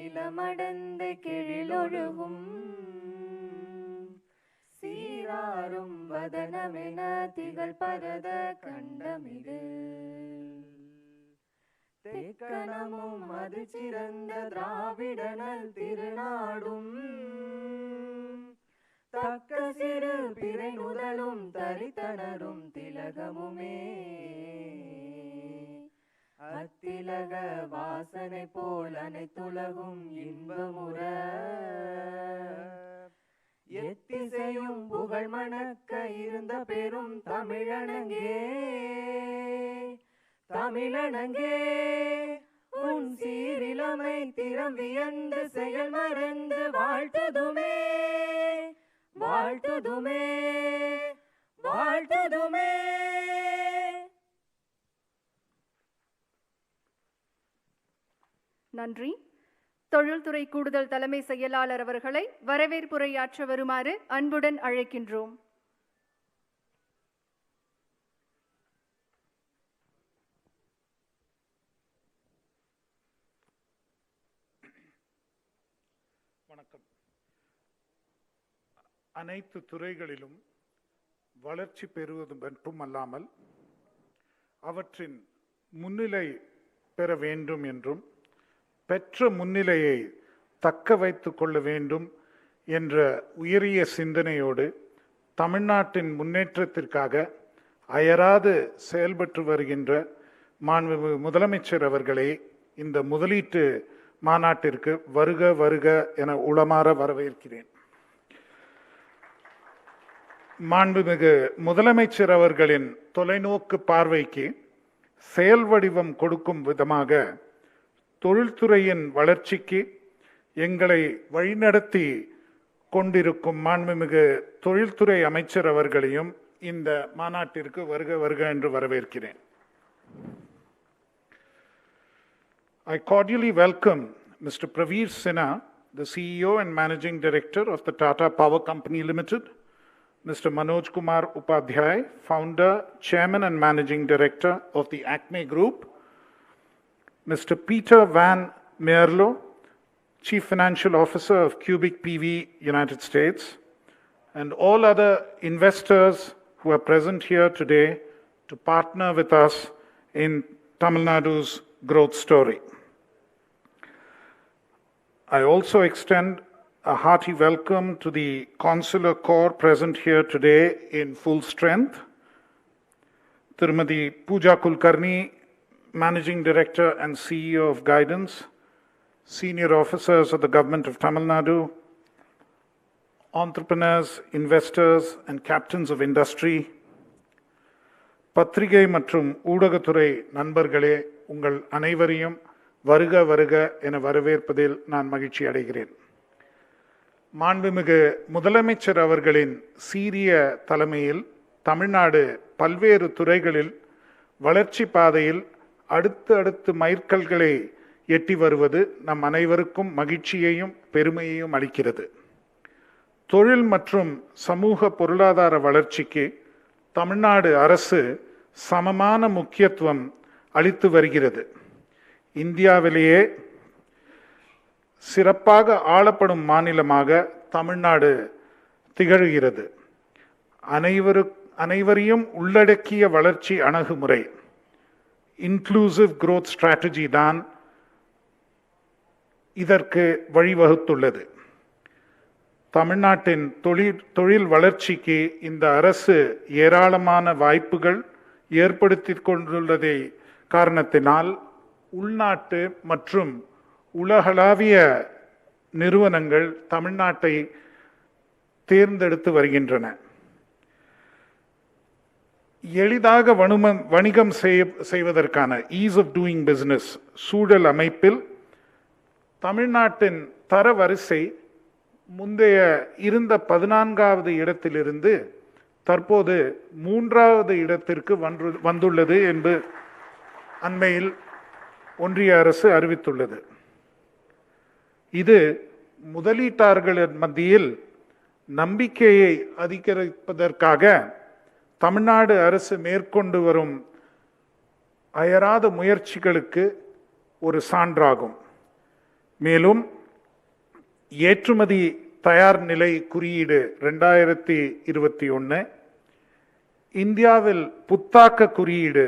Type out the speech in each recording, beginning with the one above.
நிலமடந்தை கெழிலொழுகும் சீராரும் வதனமென திகழ் பரத கண்டமிகு தெக்கணமும் அது சிறந்த திராவிடனல் திருநாடும் தக்க சிறு பிறை முதலும் தரித்தனரும் திலகமுமே அத்திலக வாசனை போல் அனைத்துலகும் இன்பமுற எத்திசையும் புகழ் மணக்க இருந்த பெரும் தமிழனங்கே தமிழனங்கே உன் சீரிலமை திறம் வியந்து செயல் மறந்து வாழ்த்துதுமே வாழ்த்துதுமே வாழ்த்துதுமே. நன்றி. தொழில்துறை கூடுதல் தலைமை செயலாளர் அவர்களை வரவேற்புரையாற்ற வருமாறு அன்புடன் அழைக்கின்றோம். வணக்கம். அனைத்து துறைகளிலும் வளர்ச்சி பெறுவது மட்டுமல்லாமல் அவற்றின் முன்னிலை பெற வேண்டும் என்றும் பெற்ற முன்னிலையை தக்க வைத்து கொள்ள வேண்டும் என்ற உயரிய சிந்தனையோடு தமிழ்நாட்டின் முன்னேற்றத்திற்காக அயராது செயல்பட்டு வருகின்ற மாண்புமிகு முதலமைச்சர் அவர்களே இந்த முதலீட்டு மாநாட்டிற்கு வருக வருக என உளமாற வரவேற்கிறேன். மாண்புமிகு முதலமைச்சர் அவர்களின் தொலைநோக்கு பார்வைக்கு செயல் வடிவம் கொடுக்கும் விதமாக தொழில்துறையின் வளர்ச்சிக்கு எங்களை வழிநடத்தி கொண்டிருக்கும் மாண்புமிகு தொழில்துறை அமைச்சர் அவர்களையும் இந்த மாநாட்டிற்கு வருக வருக என்று வரவேற்கிறேன். I cordially welcome Mr. Praveer Sinha, the CEO and Managing Director of the Tata Power Company Limited, Mr. Manoj Kumar Upadhyay, Founder, Chairman and Managing Director of the Acme Group, Mr. Peter Van Mierlo, Chief Financial Officer of Cubic PV, United States, and all other investors who are present here today to partner with us in Tamil Nadu's growth story. I also extend a hearty welcome to the Consular Corps present here today in full strength. Tirumati Pooja Kulkarni, Managing Director and CEO of Guidance, senior officers of the Government of Tamil Nadu, entrepreneurs, investors and captains of industry, பத்திரிகை மற்றும் ஊடகத்துறை நண்பர்களே, உங்கள் அனைவரையும் வருக வருக என வரவேற்பதில் நான் மகிழ்ச்சி அடைகிறேன். மாண்புமிகு முதலமைச்சர் அவர்களின் சீரிய தலைமையில் தமிழ்நாடு பல்வேறு துறைகளில் வளர்ச்சி பாதையில் அடுத்து மைல்கல்களை எட்டி வருவது நம் அனைவருக்கும் மகிழ்ச்சியையும் பெருமையையும் அளிக்கிறது. தொழில் மற்றும் சமூக பொருளாதார வளர்ச்சிக்கு தமிழ்நாடு அரசு சமமான முக்கியத்துவம் அளித்து வருகிறது. இந்தியாவிலேயே சிறப்பாக ஆளப்படும் மாநிலமாக தமிழ்நாடு திகழ்கிறது. அனைவரையும் உள்ளடக்கிய வளர்ச்சி அணுகுமுறை, இன்க்ளூசிவ் growth strategy தான் இதற்கு வழிவகுத்துள்ளது. தமிழ்நாட்டின் தொழில் வளர்ச்சிக்கு இந்த அரசு ஏராளமான வாய்ப்புகள் ஏற்படுத்தி கொண்டுள்ளதை காரணத்தினால் உள்நாட்டு மற்றும் உலகளாவிய நிறுவனங்கள் தமிழ்நாட்டை தேர்ந்தெடுத்து வருகின்றன. எளிதாக வணிகம் செய்வதற்கான ஈஸ் ஆஃப் டூயிங் பிசினஸ் சூழல் அமைப்பில் தமிழ்நாட்டின் தரவரிசை முந்தைய இருந்த 14வது இடத்திலிருந்து தற்போது 3வது இடத்திற்கு வந்துள்ளது என்று அண்மையில் ஒன்றிய அரசு அறிவித்துள்ளது. இது முதலீட்டாளர்களின் மத்தியில் நம்பிக்கையை அதிகரிப்பதற்காக தமிழ்நாடு அரசு மேற்கொண்டு வரும் அயராத முயற்சிகளுக்கு ஒரு சான்றாகும். மேலும் ஏற்றுமதி தயார் நிலை குறியீடு 2021, இந்தியாவில் புத்தாக்க குறியீடு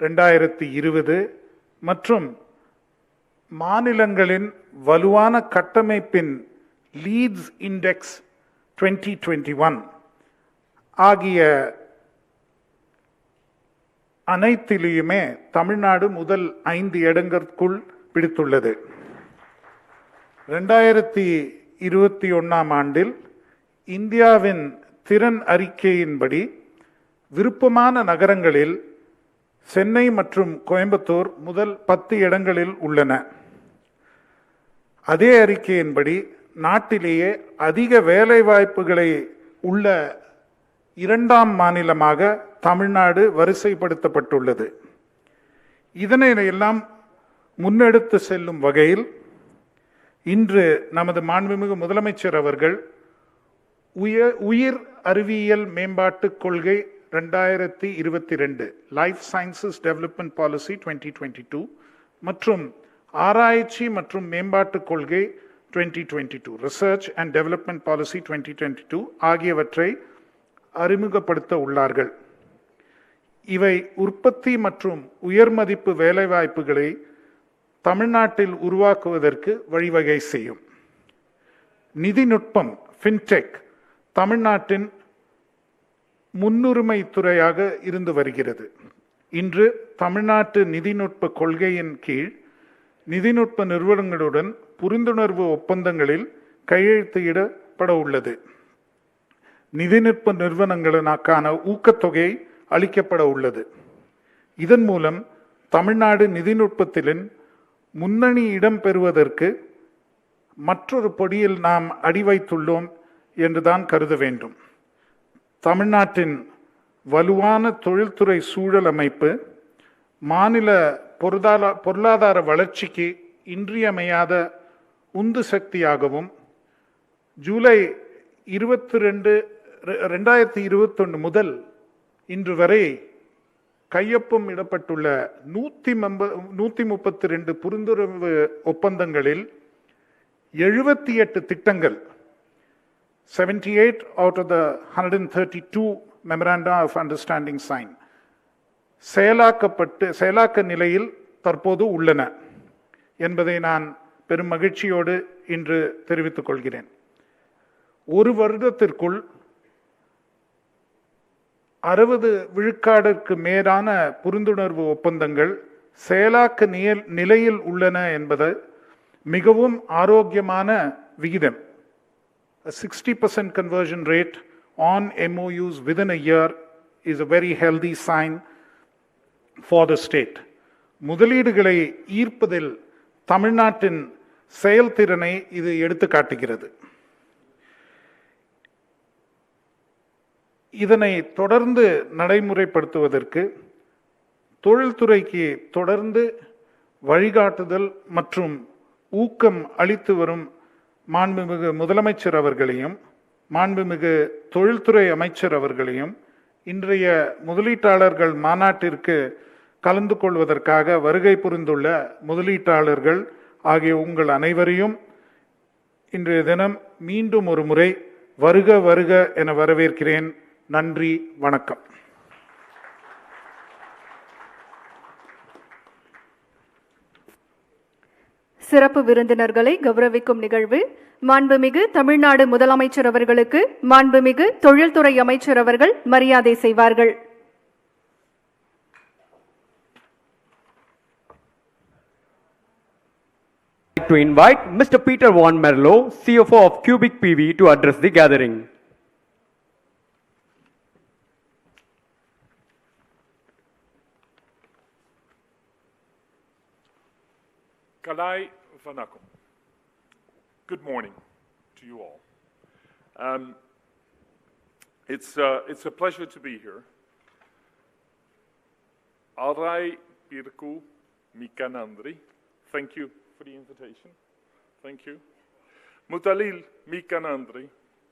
2020 மற்றும் மாநிலங்களின் வலுவான கட்டமைப்பின் லீட்ஸ் இண்டெக்ஸ் 2021 ஆகிய அனைத்திலுமே தமிழ்நாடு முதல் 5 இடங்களுக்குள் பிடித்துள்ளது. 2021 ஆண்டில் இந்தியாவின் திறன் அறிக்கையின்படி விருப்பமான நகரங்களில் சென்னை மற்றும் கோயம்புத்தூர் முதல் 10 இடங்களில் உள்ளன. அதே அறிக்கையின்படி நாட்டிலேயே அதிக வேலைவாய்ப்புகளை உள்ள 2ஆம் மாநிலமாக தமிழ்நாடு வரிசைப்படுத்தப்பட்டுள்ளது. இதனை எல்லாம் முன்னெடுத்து செல்லும் வகையில் இன்று நமது மாண்புமிகு முதலமைச்சர் அவர்கள் உயிர் அறிவியல் மேம்பாட்டு கொள்கை 2022 லைஃப் சயின்சஸ் டெவலப்மெண்ட் பாலிசி 2022 மற்றும் ஆராய்ச்சி மற்றும் மேம்பாட்டு கொள்கை 2022 ரிசர்ச் அண்ட் டெவலப்மெண்ட் பாலிசி 2022 ஆகியவற்றை அறிமுகப்படுத்த உள்ளார்கள். இவை உற்பத்தி மற்றும் உயர்மதிப்பு வேலைவாய்ப்புகளை தமிழ்நாட்டில் உருவாக்குவதற்கு வழிவகை செய்யும். நிதிநுட்பம் ஃபின்டெக் தமிழ்நாட்டின் முன்னுரிமை துறையாக இருந்து வருகிறது. இன்று தமிழ்நாட்டு நிதிநுட்ப கொள்கையின் கீழ் நிதிநுட்ப நிறுவனங்களுடன் புரிந்துணர்வு ஒப்பந்தங்களில் கையெழுத்திடப்பட உள்ளது. நிதிநுட்ப நிறுவனங்களுக்கான ஊக்கத்தொகை அளிக்கப்பட உள்ளது. இதன் மூலம் தமிழ்நாடு நிதிநுட்பத்திலின் முன்னணி இடம் பெறுவதற்கு மற்றொரு படியில் நாம் அடி வைத்துள்ளோம் என்றுதான் கருத வேண்டும். தமிழ்நாட்டின் வலுவான தொழில்துறை சூழல் அமைப்பு மாநில பொருளாதார வளர்ச்சிக்கு இன்றியமையாத உந்து சக்தியாகவும் ஜூலை 22, 2021 முதல் இன்று வரை கையொப்பம் இடப்பட்டுள்ள 132 புரிந்துணர்வு ஒப்பந்தங்களில் 78 திட்டங்கள் 78 out of the 132 memoranda of understanding signed செயலாக்க நிலையில் தற்போது உள்ளன என்பதை நான் பெரும் மகிழ்ச்சியோடு இன்று தெரிவித்துக் கொள்கிறேன். ஒரு வருடத்திற்குள் 60 விழுக்காடுக்கு மேலான புரிந்துணர்வு ஒப்பந்தங்கள் செயலாக்க நிலையில் உள்ளன என்பது மிகவும் ஆரோக்கியமான விகிதம். A 60% conversion rate on MOUs within a year is a very healthy sign for the state. முதலீடுகளை ஈர்ப்பதில் தமிழ்நாட்டின் செயல்திறனை இது எடுத்து காட்டுகிறது. இதனை தொடர்ந்து நடைமுறைப்படுத்துவதற்கு தொழில்துறைக்கு தொடர்ந்து வழிகாட்டுதல் மற்றும் ஊக்கம் அளித்து வரும் மாண்புமிகு முதலமைச்சர் அவர்களையும் மாண்புமிகு தொழில்துறை அமைச்சர் அவர்களையும் இன்றைய முதலீட்டாளர்கள் மாநாட்டிற்கு கலந்து கொள்வதற்காக வருகை புரிந்துள்ள முதலீட்டாளர்கள் ஆகிய உங்கள் அனைவரையும் இன்றைய தினம் மீண்டும் ஒரு முறை வருக வருக என வரவேற்கிறேன். நன்றி, வணக்கம். சிறப்பு விருந்தினர்களை கௌரவிக்கும் நிகழ்வு மாண்புமிகு தமிழ்நாடு முதலமைச்சர் அவர்களுக்கு மாண்புமிகு தொழில்துறை அமைச்சர் அவர்கள் மரியாதை செய்வார்கள். To invite Mr. Peter Von Merlo, CFO of Cubic PV, to address the gathering. Kalai Vanakum. Good morning to you all. It's a pleasure to be here. Arai Pirku Mikanandri. Thank you for the invitation. Thank you. Mutalil Mikanandri,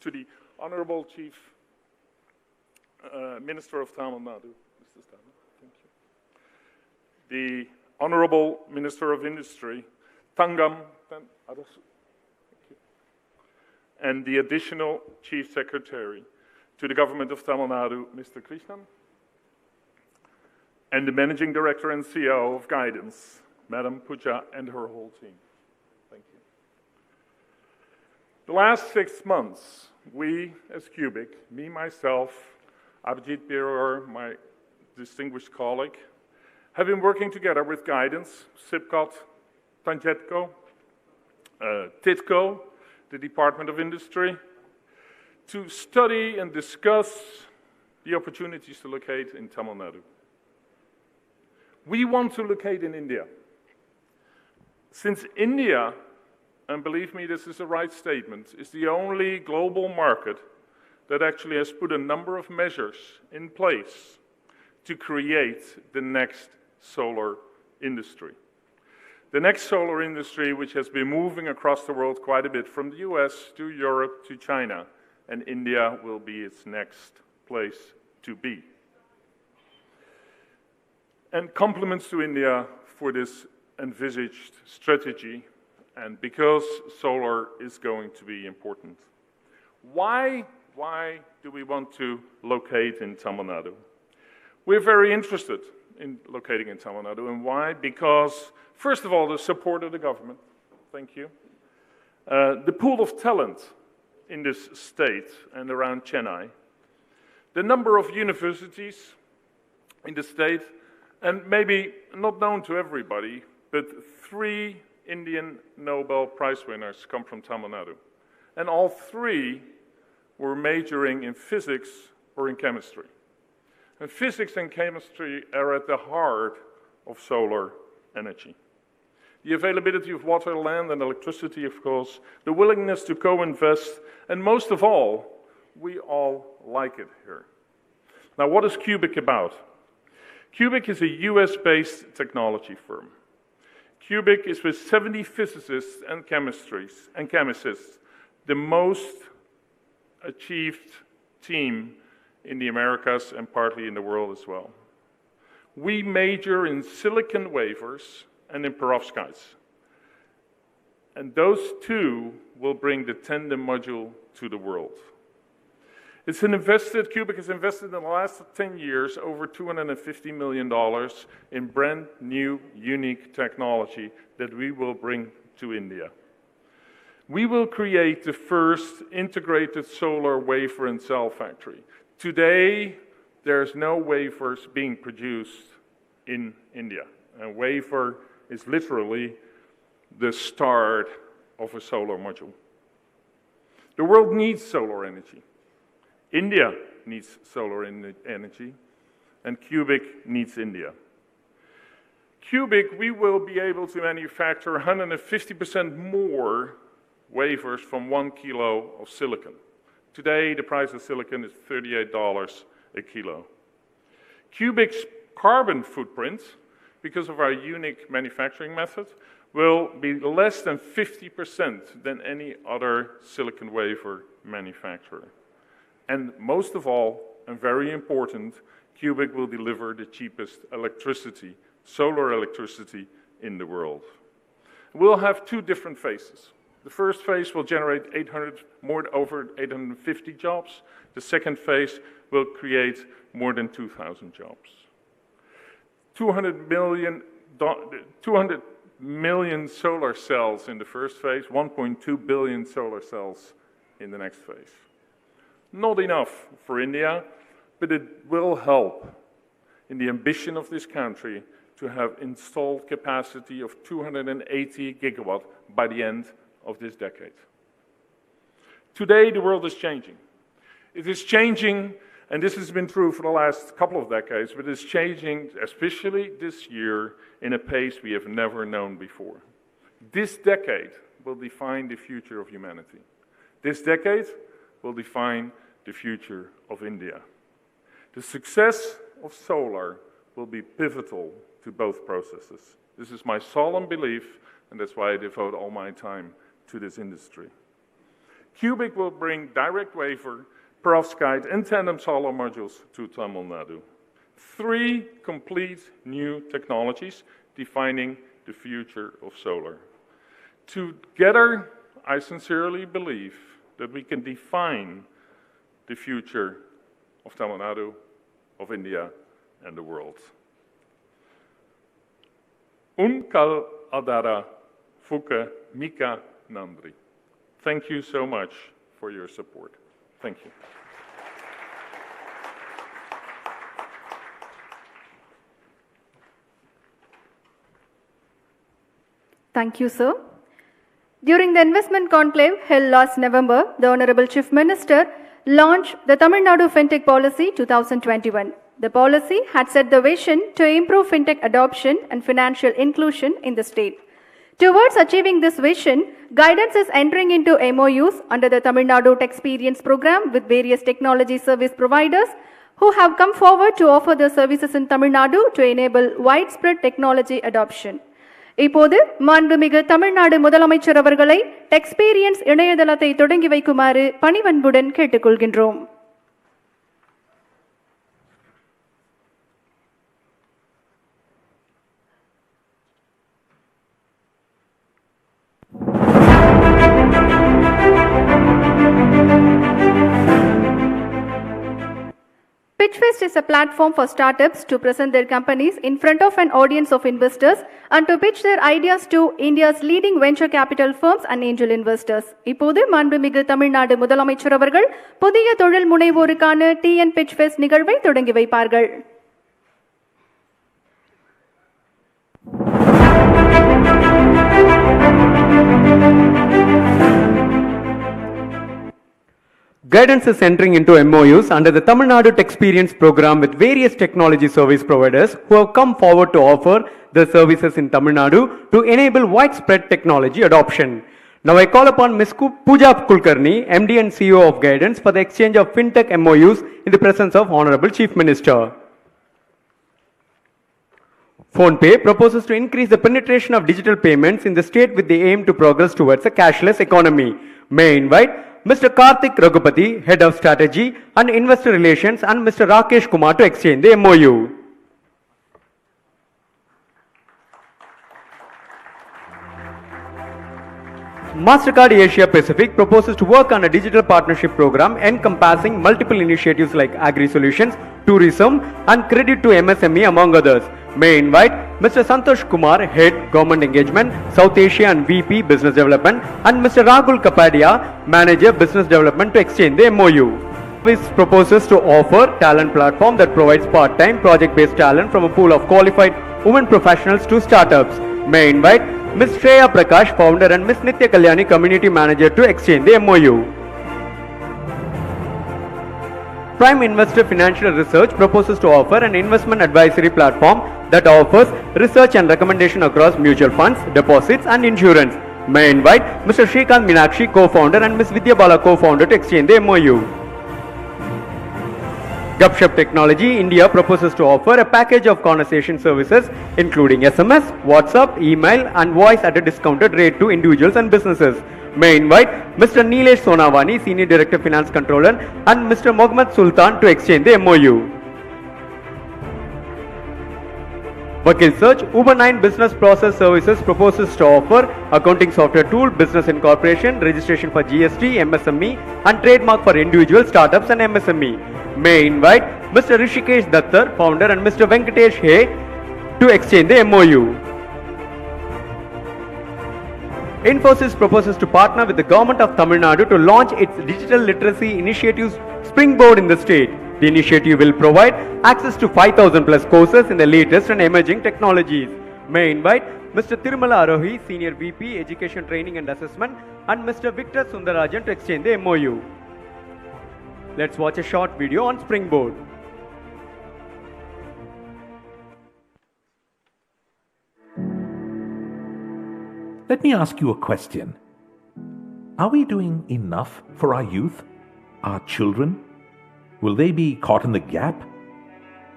to the Honorable Chief Minister of Tamil Nadu, Mr. Stanley. Thank you. The Honorable Minister of Industry, Tangam Arasu. Thank you. and the additional Chief Secretary to the Government of Tamil Nadu, Mr. Krishnan, and the Managing Director and CEO of Guidance, Madam Pooja, and her whole team. Thank you. The last 6 months, we as Cubic, me, myself, Abhijit Biror, my distinguished colleague, have been working together with Guidance, SIPCOT, Thanjetco, TITCO, the Department of Industry, to study and discuss the opportunities to locate in Tamil Nadu. We want to locate in India. Since India, and believe me, this is the right statement, is the only global market that actually has put a number of measures in place to create the next solar industry. The next solar industry, which has been moving across the world quite a bit, from the US to Europe to China, and India will be its next place to be. And compliments to India for this envisaged strategy, and because solar is going to be important. Why do we want to locate in Tamil Nadu? We're very interested in locating in Tamil Nadu, and why? Because, first of all, the support of the government, thank you. The pool of talent in this state and around Chennai, the number of universities in the state, and maybe not known to everybody, but 3 Indian Nobel Prize winners come from Tamil Nadu. And all 3 were majoring in physics or in chemistry. And physics and chemistry are at the heart of solar energy. The availability of water, land, and electricity, of course, the willingness to co-invest, and most of all, we all like it here. Now, what is Cubic about? Cubic is a US-based technology firm. Cubic is, with 70 physicists and chemists, the most achieved team in the Americas and partly in the world as well. We major in silicon wafers and in perovskites. And those 2 will bring the tandem module to the world. Cubic has invested in the last 10 years over $250 million in brand new, unique technology that we will bring to India. We will create the first integrated solar wafer and cell factory. Today, there's no wafers being produced in India. A wafer is literally the start of a solar module. The world needs solar energy. India needs solar energy, and Cubic needs India. Cubic, we will be able to manufacture 150% more wafers from 1 kilo of silicon. Today, the price of silicon is $38 a kilo. Cubic's carbon footprint, because of our unique manufacturing method, will be less than 50% than any other silicon wafer manufacturer. And most of all, and very important, Cubic will deliver the cheapest electricity, solar electricity, in the world. We'll have 2 different phases. The first phase will generate over 850 jobs. The second phase will create more than 2,000 jobs. 200 million solar cells in the first phase, 1.2 billion solar cells in the next phase. Not enough for India, but it will help in the ambition of this country to have installed capacity of 280 gigawatt by the end of this decade. Today, the world is changing. It is changing, and this has been true for the last couple of decades, but it's changing, especially this year, in a pace we have never known before. This decade will define the future of humanity. This decade will define the future of India. The success of solar will be pivotal to both processes. This is my solemn belief, and that's why I devote all my time to this industry. Cubic will bring direct wafer, perovskite, and tandem solar modules to Tamil Nadu. 3 complete new technologies defining the future of solar. Together, I sincerely believe that we can define the future of Tamil Nadu, of India, and the world. Unkal adara fuka mika nandri. Thank you so much for your support. Thank you. Thank you, sir. During the investment conclave held last November, the Honorable Chief Minister launched the Tamil Nadu FinTech Policy 2021. The policy had set the vision to improve FinTech adoption and financial inclusion in the state. Towards achieving this vision, guidance is entering into MOUs under the Tamil Nadu Techperience program with various technology service providers who have come forward to offer their services in Tamil Nadu to enable widespread technology adoption. இப்போது மாண்புமிகு தமிழ்நாடு முதலமைச்சர் அவர்களை டெக்ஸ்பீரியன்ஸ் இணையதளத்தை தொடங்கி வைக்குமாறு பணிவன்புடன் கேட்டுக்கொள்கின்றோம். Pitchfest is a platform for startups to present their companies in front of an audience of investors and to pitch their ideas to India's leading venture capital firms and angel investors. இப்போது மாண்புமிகு தமிழ்நாடு முதலமைச்சர் அவர்கள் புதிய தொழில் முனைவோருக்கான TN Pitchfest நிகழ்வை தொடங்கி வைப்பார்கள். Guidance is entering into MOUs under the Tamil Nadu Techperience program with various technology service providers who have come forward to offer their services in Tamil Nadu to enable widespread technology adoption. Now I call upon Ms. Pooja Kulkarni, MD and CEO of Guidance, for the exchange of FinTech MOUs in the presence of Honorable Chief Minister. PhonePe proposes to increase the penetration of digital payments in the state with the aim to progress towards a cashless economy. May I invite Mr. Karthik Raghupati, Head of Strategy and Investor Relations, and Mr. Rakesh Kumar to exchange the MOU. Mastercard Asia Pacific proposes to work on a digital partnership program encompassing multiple initiatives like agri-solutions, tourism, and credit to MSME among others. May I invite Mr. Santosh Kumar, Head Government Engagement, South Asia and VP Business Development, and Mr. Rahul Kapadia, Manager Business Development, to exchange the MOU. This proposes to offer talent platform that provides part-time project-based talent from a pool of qualified women professionals to startups. May I invite Ms. Shreya Prakash, Founder, and Ms. Nitya Kalyani, Community Manager, to exchange the MOU. Prime Investor Financial Research proposes to offer an investment advisory platform that offers research and recommendation across mutual funds, deposits, and insurance. May I invite Mr. Shrikant Meenakshi, Co-Founder, and Ms. Vidya Bala, Co-Founder, to exchange the MOU. Gupshup Technology India proposes to offer a package of conversation services including SMS, WhatsApp, email, and voice at a discounted rate to individuals and businesses. May I invite Mr. Nilesh Sonawani, Senior Director Finance Controller, and Mr. Mohammad Sultan to exchange the MOU. Vakil Search Uber 9 Business Process Services proposes to offer accounting software tool, business incorporation, registration for GST, MSME, and trademark for individual startups and MSME. May I invite Mr. Rishikesh Dattar, Founder, and Mr. Venkatesh Hay to exchange the MOU. Infosys proposes to partner with the Government of Tamil Nadu to launch its digital literacy initiatives Springboard in the state. The initiative will provide access to 5,000 plus courses in the latest and emerging technologies. May I invite Mr. Tirumala Arohi, Senior VP, Education Training and Assessment, and Mr. Victor Sundarajan to exchange the MOU. Let's watch a short video on Springboard. Let me ask you a question. Are we doing enough for our youth, our children? Will they be caught in the gap?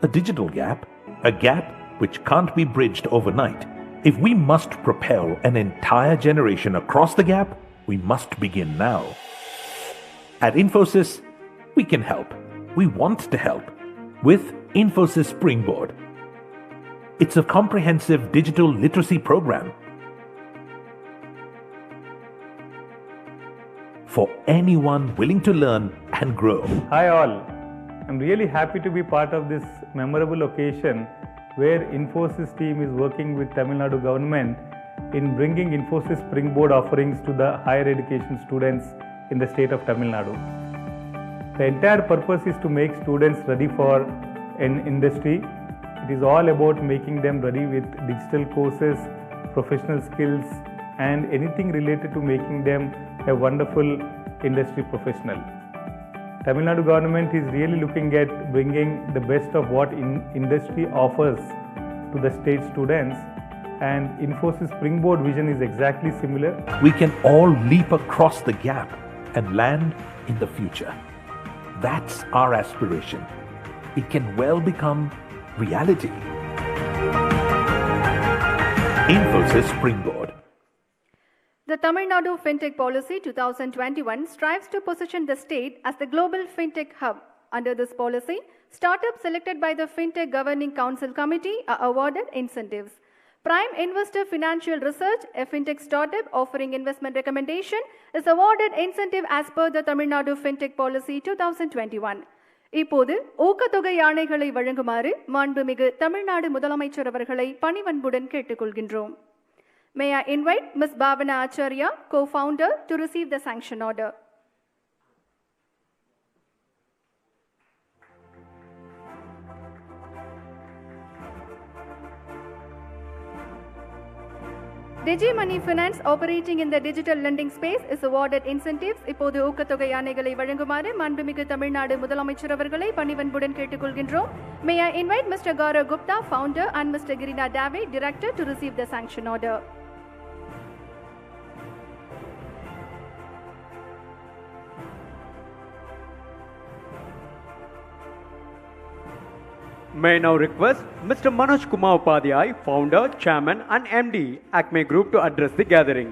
A digital gap, a gap which can't be bridged overnight. If we must propel an entire generation across the gap, we must begin now. At Infosys, we can help. We want to help with Infosys Springboard. It's a comprehensive digital literacy program. for anyone willing to learn and grow. Hi all, I'm really happy to be part of this memorable occasion where Infosys team is working with Tamil Nadu government in bringing Infosys Springboard offerings to the higher education students in the state of Tamil Nadu. The entire purpose is to make students ready for an industry. It is all about making them ready with digital courses, professional skills, and anything related to making them a wonderful industry professional. Tamil Nadu government is really looking at bringing the best of what industry offers to the state students, and Infosys Springboard vision is exactly similar. We can all leap across the gap and land in the future. That's our aspiration. It can well become reality. Infosys Springboard. The Tamil Nadu Fintech Policy 2021 strives to position the state as the global fintech hub. Under this policy, startups selected by the Fintech Governing Council Committee are awarded incentives. Prime Investor Financial Research, a fintech startup offering investment recommendation, is awarded incentive as per the Tamil Nadu Fintech Policy 2021. இப்போது ஊக்கத்தொகை ஆணைகளை வழங்குமாறு மாண்புமிகு தமிழ்நாடு முதலமைச்சர் அவர்களை பணிவன்புடன் கேட்டுக்கொள்கின்றோம். May I invite Ms. Bhavana Acharya, co-founder, to receive the sanction order. Digi Money Finance operating in the digital lending space is awarded incentives. இப்போது ஊக்கத்தொகை ஆணைகளை வழங்குமாறு மாண்புமிகு தமிழ்நாடு முதலமைச்சர் அவர்களை பணிவன்புடன் கேட்டுக்கொள்கின்றோம். May I invite Mr. Gaurav Gupta, founder, and Mr. Girina Dave, director, to receive the sanction order. May I now request Mr. Manoj Kumar Upadhyay, founder, chairman and MD, Acme Group, to address the gathering.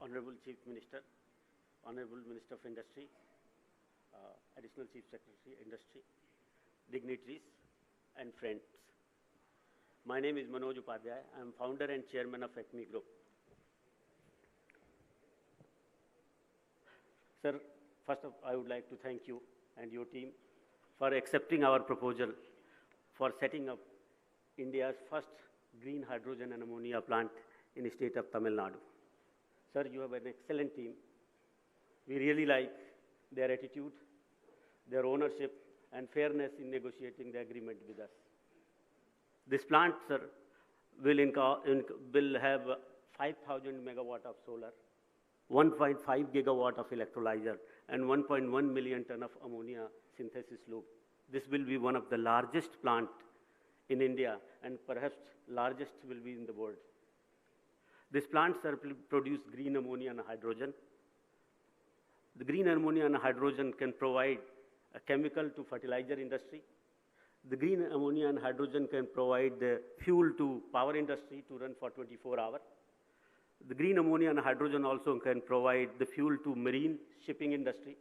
Honorable Chief Minister, Honorable Minister of Industry, Additional Chief Secretary, Industry, dignitaries and friends. My name is Manoj Upadhyay. I am founder and chairman of Acme Group. Sir, first of all, I would like to thank you and your team for accepting our proposal for setting up India's first green hydrogen and ammonia plant in the state of Tamil Nadu. Sir, you have an excellent team. We really like their attitude, their ownership, and fairness in negotiating the agreement with us. This plant, sir, will have 5,000 megawatt of solar, 1.5 gigawatt of electrolyzer, and 1.1 million ton of ammonia synthesis loop. This will be one of the largest plant in India, and perhaps largest will be in the world. This plant, sir, will produce green ammonia and hydrogen. The green ammonia and hydrogen can provide a chemical to fertilizer industry. The green ammonia and hydrogen can provide the fuel to power industry to run for 24 hours. The green ammonia and hydrogen also can provide the fuel to marine shipping industry.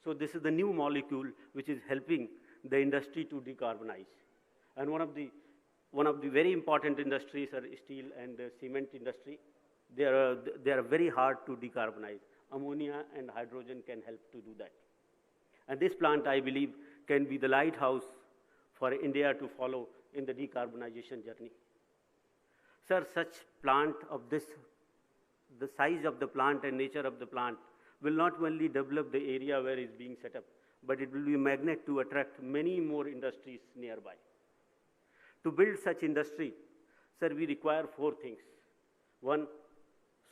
So this is the new molecule which is helping the industry to decarbonize. And one of the very important industries are steel and cement industry. They are very hard to decarbonize. Ammonia and hydrogen can help to do that. And this plant, I believe, can be the lighthouse for India to follow in the decarbonization journey. Sir, such plant of this, the size of the plant and nature of the plant will not only develop the area where it is being set up, but it will be a magnet to attract many more industries nearby. To build such industry, sir, we require 4 things. 1,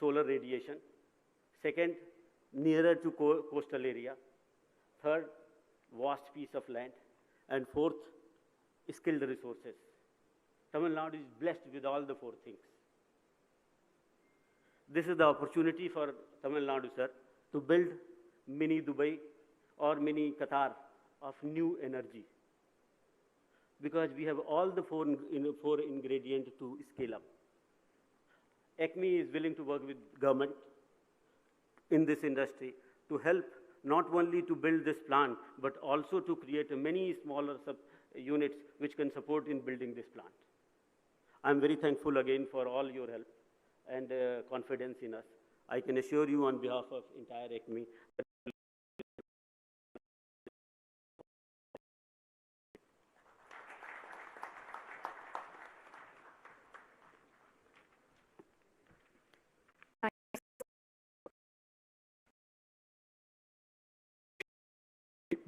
solar radiation. 2nd, nearer to coastal area. 3rd, vast piece of land. And 4th, skilled resources. Tamil Nadu is blessed with all the 4 things. This is the opportunity for Tamil Nadu, sir, to build mini Dubai or mini Qatar of new energy. Because we have all the 4 ingredients to scale up. Acme is willing to work with government in this industry to help not only to build this plant, but also to create many smaller units which can support in building this plant. I'm very thankful again for all your help and confidence in us. I can assure you on behalf of entire ACME that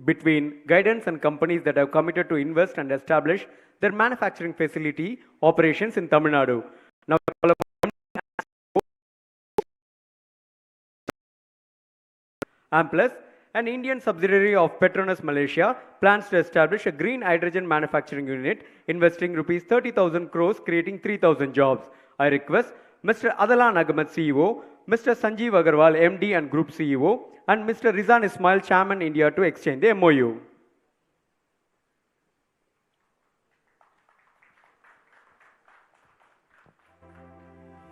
between guidance and companies that have committed to invest and establish their manufacturing facility operations in Tamil Nadu. Now, Amplus, an Indian subsidiary of Petronas Malaysia, plans to establish a green hydrogen manufacturing unit, investing rupees 30,000 crores, creating 3,000 jobs. I request Mr. Adithanar CEO, Mr. Sanjeev Agarwal, MD and Group CEO, and Mr. Rizan Ismail, Chairman India, to exchange the MOU.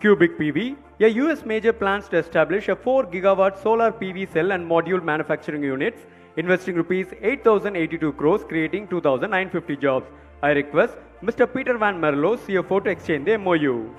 Cubic PV, a US major plans to establish a 4 gigawatt solar PV cell and module manufacturing units, investing rupees 8,082 crores, creating 2,950 jobs. I request Mr. Peter Van Merlo, CFO, to exchange the MOU.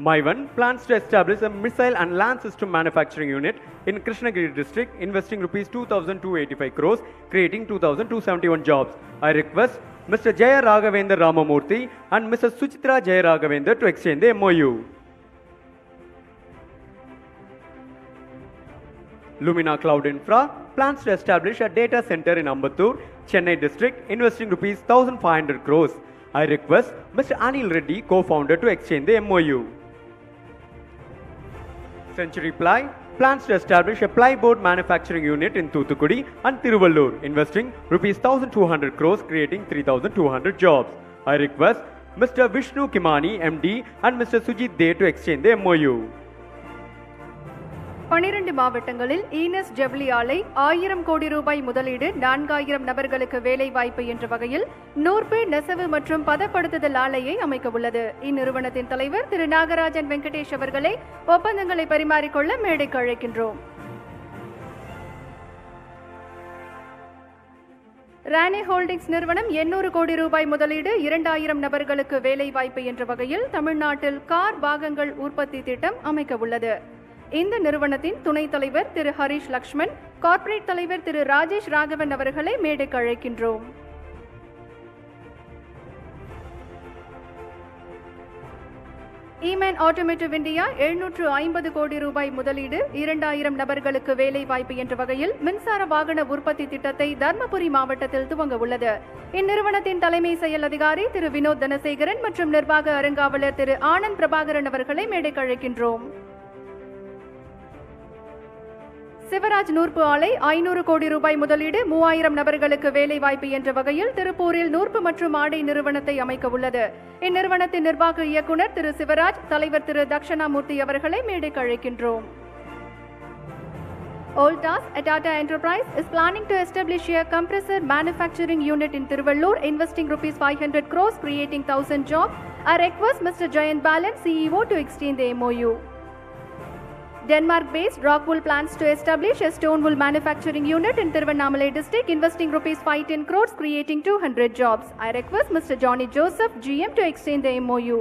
Maivan plans to establish a missile and land system manufacturing unit in Krishnagiri district, investing rupees 2,285 crores, creating 2,271 jobs. I request Mr. Jaya Raghavendra Ramamurthy and Mrs. Suchitra Jaya Raghavendra to exchange the MOU. Lumina Cloud Infra plans to establish a data center in Ambattur, Chennai district, investing rupees 1,500 crores. I request Mr. Anil Reddy, co-founder, to exchange the MOU. Century Ply plans to establish a plyboard manufacturing unit in Thoothukudi and Tiruvallur, investing rupees 1,200 crores, creating 3,200 jobs. I request Mr. Vishnu Kimani, MD, and Mr. Sujit De to exchange the MOU. 12 மாவட்டங்களில் ஈனஸ் ஜவுளி ஆலை 1000 கோடி ரூபாய் முதலீடு 4000 நபர்களுக்கு வேலை வாய்ப்பு என்ற வகையில் நூற்பு நெசவு மற்றும் பதப்படுத்துதல் ஆலையை அமைக்க உள்ளது. இந்நிறுவனத்தின் தலைவர் திரு நாகராஜன் வெங்கடேஷ் அவர்களை ஒப்பந்தங்களை பரிமாறிக்கொள்ள மேடைக்கு அழைக்கின்றோம். ரானே ஹோல்டிங்ஸ் நிறுவனம் 800 கோடி ரூபாய் முதலீடு 2000 நபர்களுக்கு வேலை வாய்ப்பு என்ற வகையில் தமிழ்நாட்டில் கார் பாகங்கள் உற்பத்தி திட்டம் அமைக்க உள்ளது. இந்த நிறுவனத்தின் துணைத் தலைவர் திரு ஹரிஷ் லக்ஷ்மன், கார்ப்பரேட் தலைவர் திரு ராஜேஷ் ராகவன் அவர்களை மேடைக்கு அழைக்கின்றோம். ஈமேன் ஆட்டோமேட்டிவ் இந்தியா 750 கோடி ரூபாய் முதலீடு 2000 நபர்களுக்கு வேலை வாய்ப்பு என்ற வகையில் மின்சார வாகன உற்பத்தி திட்டத்தை தர்மபுரி மாவட்டத்தில் துவங்க உள்ளது. இந்நிறுவனத்தின் தலைமை செயல் அதிகாரி திரு வினோத் தனசேகரன் மற்றும் நிர்வாக அறங்காவலர் திரு ஆனந்த் பிரபாகரன் அவர்களை மேடைக்கு அழைக்கின்றோம். சிவராஜ் நூற்பு ஆலை 500 கோடி ரூபாய் முதலீடு 3000 நபர்களுக்கு வேலை வாய்ப்பு என்ற வகையில் திருப்பூரில் நூற்பு மற்றும் ஆடை நிறுவனத்தை அமைக்க உள்ளது. இந்நிறுவனத்தின் நிர்வாக இயக்குநர் திரு சிவராஜ், தலைவர் திரு தக்ஷணாமூர்த்தி அவர்களை மேடைக்கு அழைக்கின்றோம். Voltas, a Tata enterprise, is planning to establish a compressor manufacturing unit in Tiruvallur, investing rupees 500 crores, creating 1000 jobs. I request Mr. Jayant Balan, CEO, to extend the MOU. Denmark-based Rockwool plans to establish a stone wool manufacturing unit in Tiruvannamalai district, investing rupees 510 crores, creating 200 jobs. I request Mr. Johnny Joseph, GM, to extend the MOU.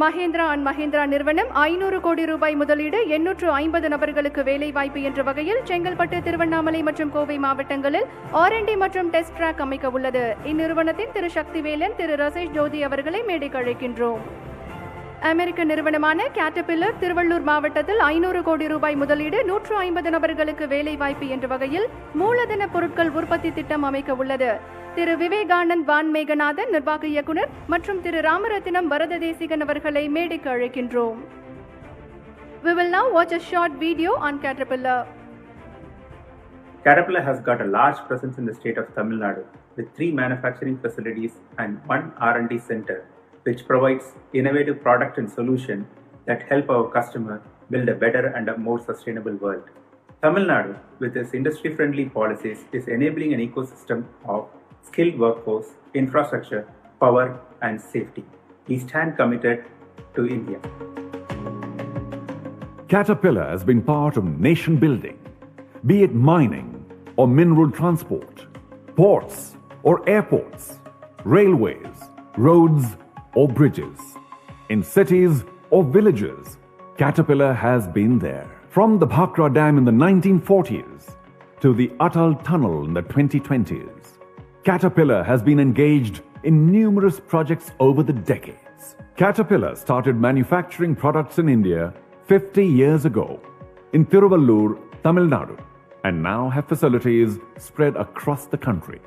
Mahindra and Mahindra நிறுவனம் 500 கோடி ரூபாய் முதலீடு 850 நபர்களுக்கு வேலை வாய்ப்பு என்ற வகையில் செங்கல்பட்டு, திருவண்ணாமலை மற்றும் கோவை மாவட்டங்களில் R&D மற்றும் டெஸ்ட் ட்ராக் அமைக்க உள்ளது. இந்நிறுவனத்தின் திரு சக்திவேலன், திரு ரசேஷ் ஜோதி அவர்களை மேடைக்கு அழைக்கின்றோம். அமெரிக்க நிறுவனமான கேட்டபில்லர் திருவள்ளூர் மாவட்டத்தில் 500 கோடி ரூபாய் முதலீடு 150 நபர்களுக்கு வேலை வாய்ப்பு என்ற வகையில் மூலதன பொருட்கள் உற்பத்தி திட்டம் அமைக்க உள்ளது. திரு விவேகானந்த் வான் மேகநாதன், நிர்வாக இயக்குனர், மற்றும் திரு ராமரத்தினம் வரததேசிகன் அவர்களை மேடைக்கு அழைக்கின்றோம். We will now watch a short video on Caterpillar. Caterpillar has got a large presence in the state of Tamil Nadu with 3 manufacturing facilities and 1 R&D center, which provides innovative product and solution that help our customer build a better and a more sustainable world. Tamil Nadu, with its industry-friendly policies, is enabling an ecosystem of skilled workforce, infrastructure, power and safety. We stand committed to India. Caterpillar has been part of nation building, be it mining, or mineral transport, ports or airports, railways, roads or bridges, in cities or villages, Caterpillar has been there. From the Bhakra Dam in the 1940s to the Atal Tunnel in the 2020s, Caterpillar has been engaged in numerous projects over the decades. Caterpillar started manufacturing products in India 50 years ago in Tiruvallur, Tamil Nadu, and now have facilities spread across the country.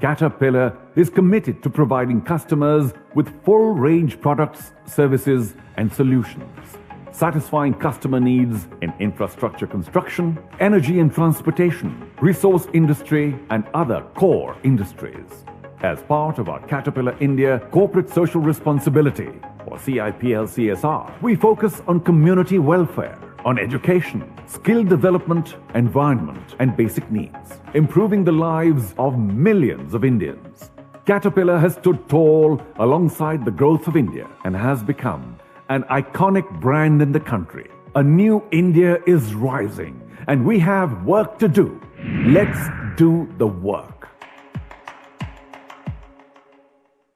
Caterpillar is committed to providing customers with full range products, services, and solutions, satisfying customer needs in infrastructure construction, energy and transportation, resource industry, and other core industries. As part of our Caterpillar India Corporate Social Responsibility, or CIPL-CSR, we focus on community welfare, on education, skill development, environment, and basic needs, improving the lives of millions of Indians. Caterpillar has stood tall alongside the growth of India and has become an iconic brand in the country. A new India is rising, and we have work to do. Let's do the work.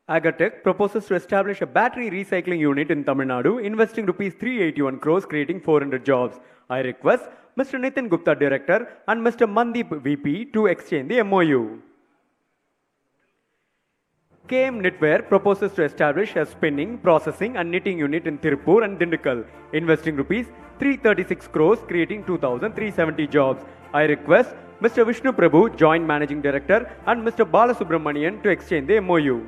Agatech proposes to establish a battery recycling unit in Tamil Nadu, investing rupees 381 crores, creating 400 jobs. I request Mr. Nitin Gupta, Director, and Mr. Mandeep, VP, to exchange the MOU. KM Knitwear proposes to establish a spinning, processing, and knitting unit in Tirupur and Dindigul, investing rupees 336 crores, creating 2,370 jobs. I request Mr. Vishnu Prabhu, Joint Managing Director, and Mr. Balasubramanian to exchange the MOU.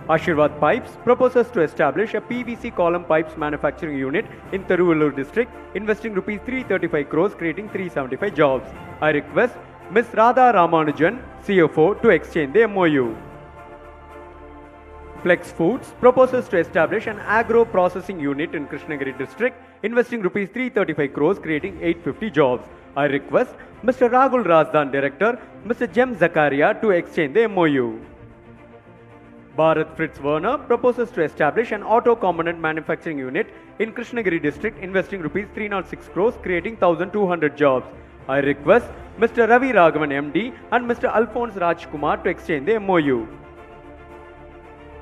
Ashirwad Pipes proposes to establish a PVC column pipes manufacturing unit in Tiruvallur district, investing rupees 335 crores, creating 375 jobs. I request Ms. Radha Ramanujan, CFO, to exchange the MOU. Flex Foods proposes to establish an agro processing unit in Krishnagiri district, investing rupees 335 crores, creating 850 jobs. I request Mr. Rahul Razdan, Director, Mr. Jem Zakaria, to exchange the MOU. Bharat Fritz Werner proposes to establish an auto component manufacturing unit in Krishnagiri district, investing rupees 306 crores, creating 1,200 jobs. I request Mr. Ravi Raghavan, MD, and Mr. Alphonse Rajkumar to exchange the MOU.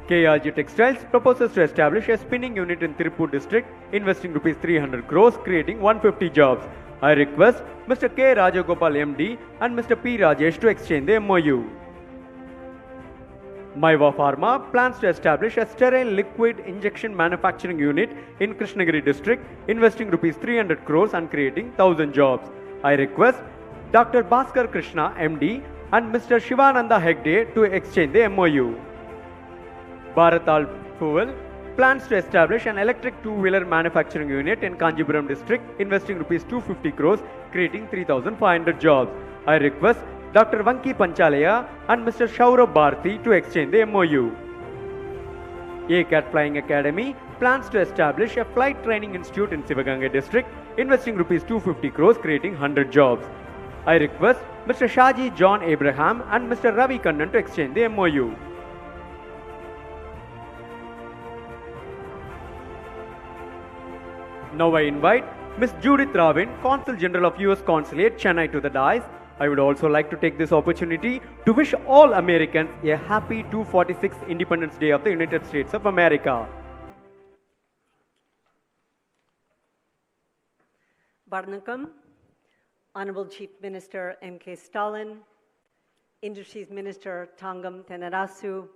KRG Textiles proposes to establish a spinning unit in Tirupur district, investing rupees 300 crores, creating 150 jobs. I request Mr. K. Rajagopal, MD, and Mr. P. Rajesh to exchange the MOU. Maiva Pharma plans to establish a sterile liquid injection manufacturing unit in Krishnagiri district, investing rupees 300 crores and creating 1,000 jobs. I request Dr. Bhaskar Krishna, MD, and Mr. Shivananda Hegde to exchange the MOU. Bharatal Fuel plans to establish an electric two-wheeler manufacturing unit in Kanjipuram district, investing rupees 250 crores, creating 3,500 jobs. I request Dr. Vanki Panchalaya and Mr. Shaurabh Bharti to exchange the MOU. ACAT Flying Academy plans to establish a flight training institute in Sivaganga district, investing rupees 250 crores, creating 100 jobs. I request Mr. Shaji John Abraham and Mr. Ravi Kannan to exchange the MOU. Now I invite Ms. Judith Ravin, Consul General of US Consulate, Chennai, to the dais. I would also like to take this opportunity to wish all Americans a happy 246th Independence Day of the United States of America. Barnakam, Honorable Chief Minister M.K. Stalin, Industries Minister Tangam Tenarasu,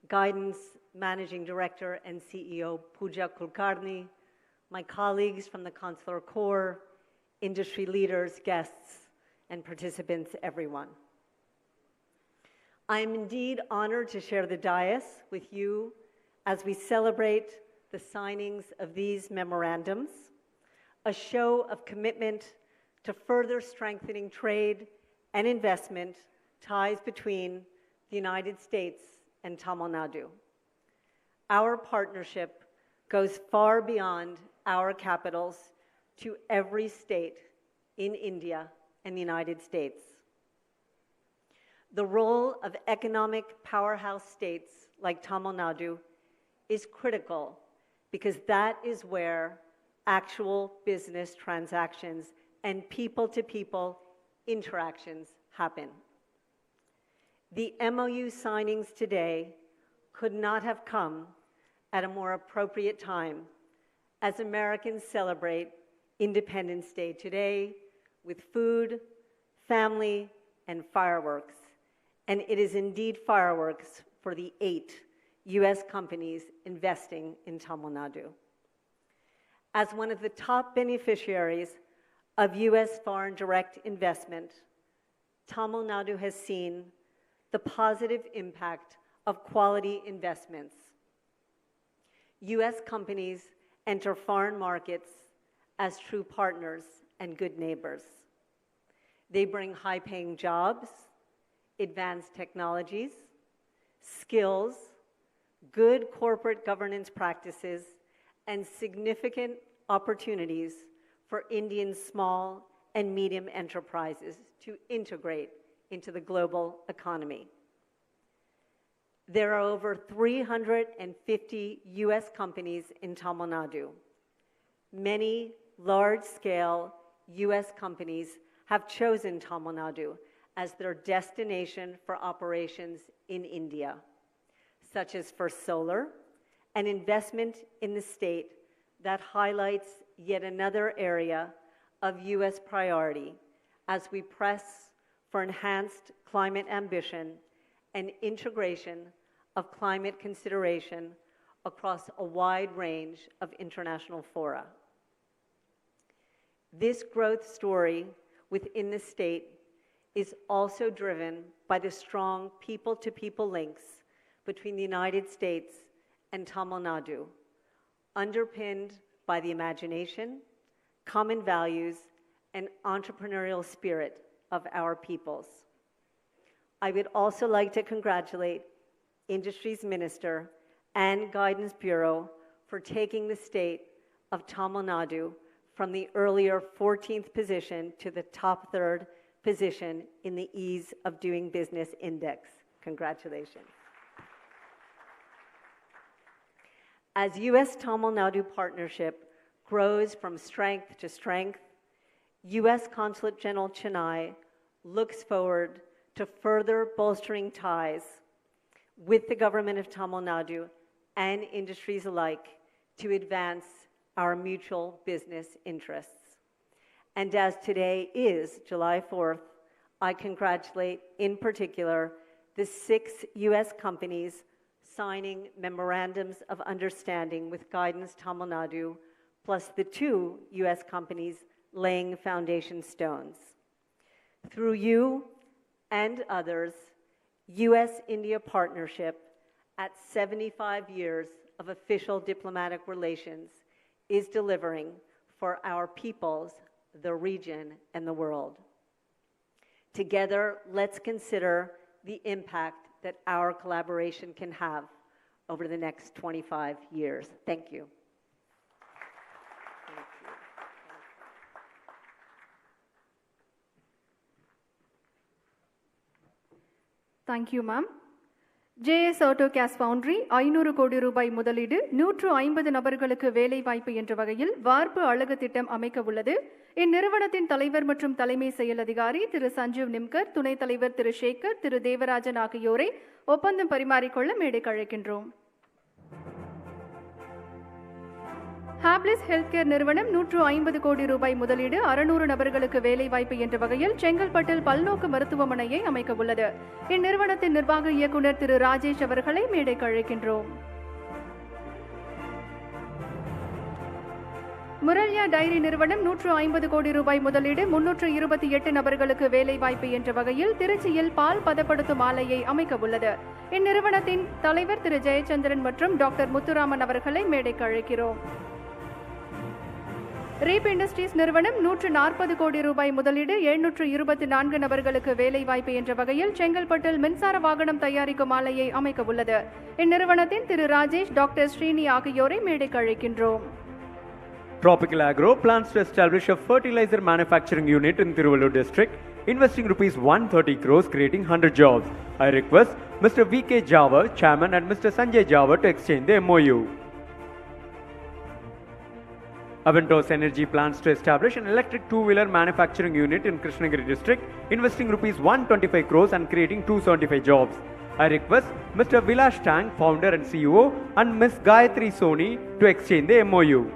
Guidance Managing Director and CEO Pooja Kulkarni, my colleagues from the Consular Corps, industry leaders, guests, and participants, everyone. I am indeed honored to share the dais with you as we celebrate the signings of these memorandums, a show of commitment to further strengthening trade and investment ties between the United States and Tamil Nadu. Our partnership goes far beyond our capitals to every state in India and the United States. The role of economic powerhouse states like Tamil Nadu is critical because that is where actual business transactions and people-to-people interactions happen. The MOU signings today could not have come at a more appropriate time as Americans celebrate Independence Day today with food, family, and fireworks. And it is indeed fireworks for the 8 US companies investing in Tamil Nadu. As one of the top beneficiaries of US foreign direct investment, Tamil Nadu has seen the positive impact of quality investments. US companies enter foreign markets as true partners and good neighbors. They bring high-paying jobs, advanced technologies, skills, good corporate governance practices, and significant opportunities for Indian small and medium enterprises to integrate into the global economy. There are over 350 US companies in Tamil Nadu. Many large-scale US companies have chosen Tamil Nadu as their destination for operations in India, such as First Solar, an investment in the state that highlights yet another area of US priority as we press for enhanced climate ambition and integration of climate consideration across a wide range of international fora. This growth story within the state is also driven by the strong people-to-people links between the United States and Tamil Nadu, underpinned by the imagination, common values, and entrepreneurial spirit of our peoples. I would also like to congratulate Industries Minister and Guidance Bureau for taking the state of Tamil Nadu from the earlier 14th position to the top 3rd position in the Ease of Doing Business Index. Congratulations. As US-Tamil Nadu partnership grows from strength to strength, US Consulate General Chennai looks forward to further bolstering ties with the government of Tamil Nadu and industries alike to advance our mutual business interests. And as today is July 4th, I congratulate in particular the 6 US companies signing memorandums of understanding with Guidance Tamil Nadu, plus the 2 US companies laying foundation stones. Through you and others, US-India partnership at 75 years of official diplomatic relations is delivering for our peoples, the region, and the world. Together, let's consider the impact that our collaboration can have over the next 25 years. Thank you. Thank you, ma'am. JS Auto Gas Foundry 500 கோடி ரூபாய் முதலீடு 150 நபர்களுக்கு வேலை வாய்ப்பு என்ற வகையில் வார்ப்பு அழகு திட்டம் அமைக்க உள்ளது. இந்நிறுவனத்தின் தலைவர் மற்றும் தலைமை செயல் அதிகாரி திரு சஞ்சீவ் நிம்கர், துணைத் தலைவர் திரு சேகர், திரு தேவராஜன் ஆகியோரை ஒப்பந்தம் பரிமாறிக்கொள்ள மேடைக்கு அழைக்கின்றோம். ஹாப்லிஸ் ஹெல்த்கேர் நிறுவனம் 150 கோடி ரூபாய் முதலீடு 600 நபர்களுக்கு வேலை வாய்ப்பு என்ற வகையில் செங்கல்பட்டில் பல்நோக்கு மருத்துவமனையை அமைக்க உள்ளது. இந்நிறுவனத்தின் நிர்வாக இயக்குநர் திரு ராஜேஷ் அவர்களை மேடைக்கு அழைக்கின்றோம். முரல்யா டைரி நிறுவனம் 150 கோடி ரூபாய் முதலீடு 328 நபர்களுக்கு வேலை வாய்ப்பு என்ற வகையில் திருச்சியில் பால் பதப்படுத்தும் ஆலையை அமைக்க உள்ளது. இந்நிறுவனத்தின் தலைவர் திரு ஜெயச்சந்திரன் மற்றும் டாக்டர் முத்துராமன் அவர்களை மேடைக்கு அழைக்கிறோம். ரீப் இண்டஸ்ட்ரீஸ் நிறுவனம் 140 கோடி ரூபாய் முதலீடு 724 நபர்களுக்கு வேலை வாய்ப்பு என்ற வகையில் செங்கல்பட்டில் மின்சார வாகனம் தயாரிக்கும் ஆலையை அமைக்க உள்ளது. இந்நிறுவனத்தின் திரு ராஜேஷ், டாக்டர் ஸ்ரீனி ஆகியோரை மேடைக்கு அழைக்கின்றோம். Tropical Agro plans to establish a fertilizer manufacturing unit in Tiruvallur district, investing rupees 130 crores, creating 100 jobs. I request Mr. V.K. Jawar, Chairman, and Mr. Sanjay Jawar to exchange the MOU. Aventos Energy plans to establish an electric two-wheeler manufacturing unit in Krishnagiri district, investing rupees 125 crores and creating 275 jobs. I request Mr. Vilash Tang, founder and CEO, and Ms. Gayatri Soni to exchange the MOU.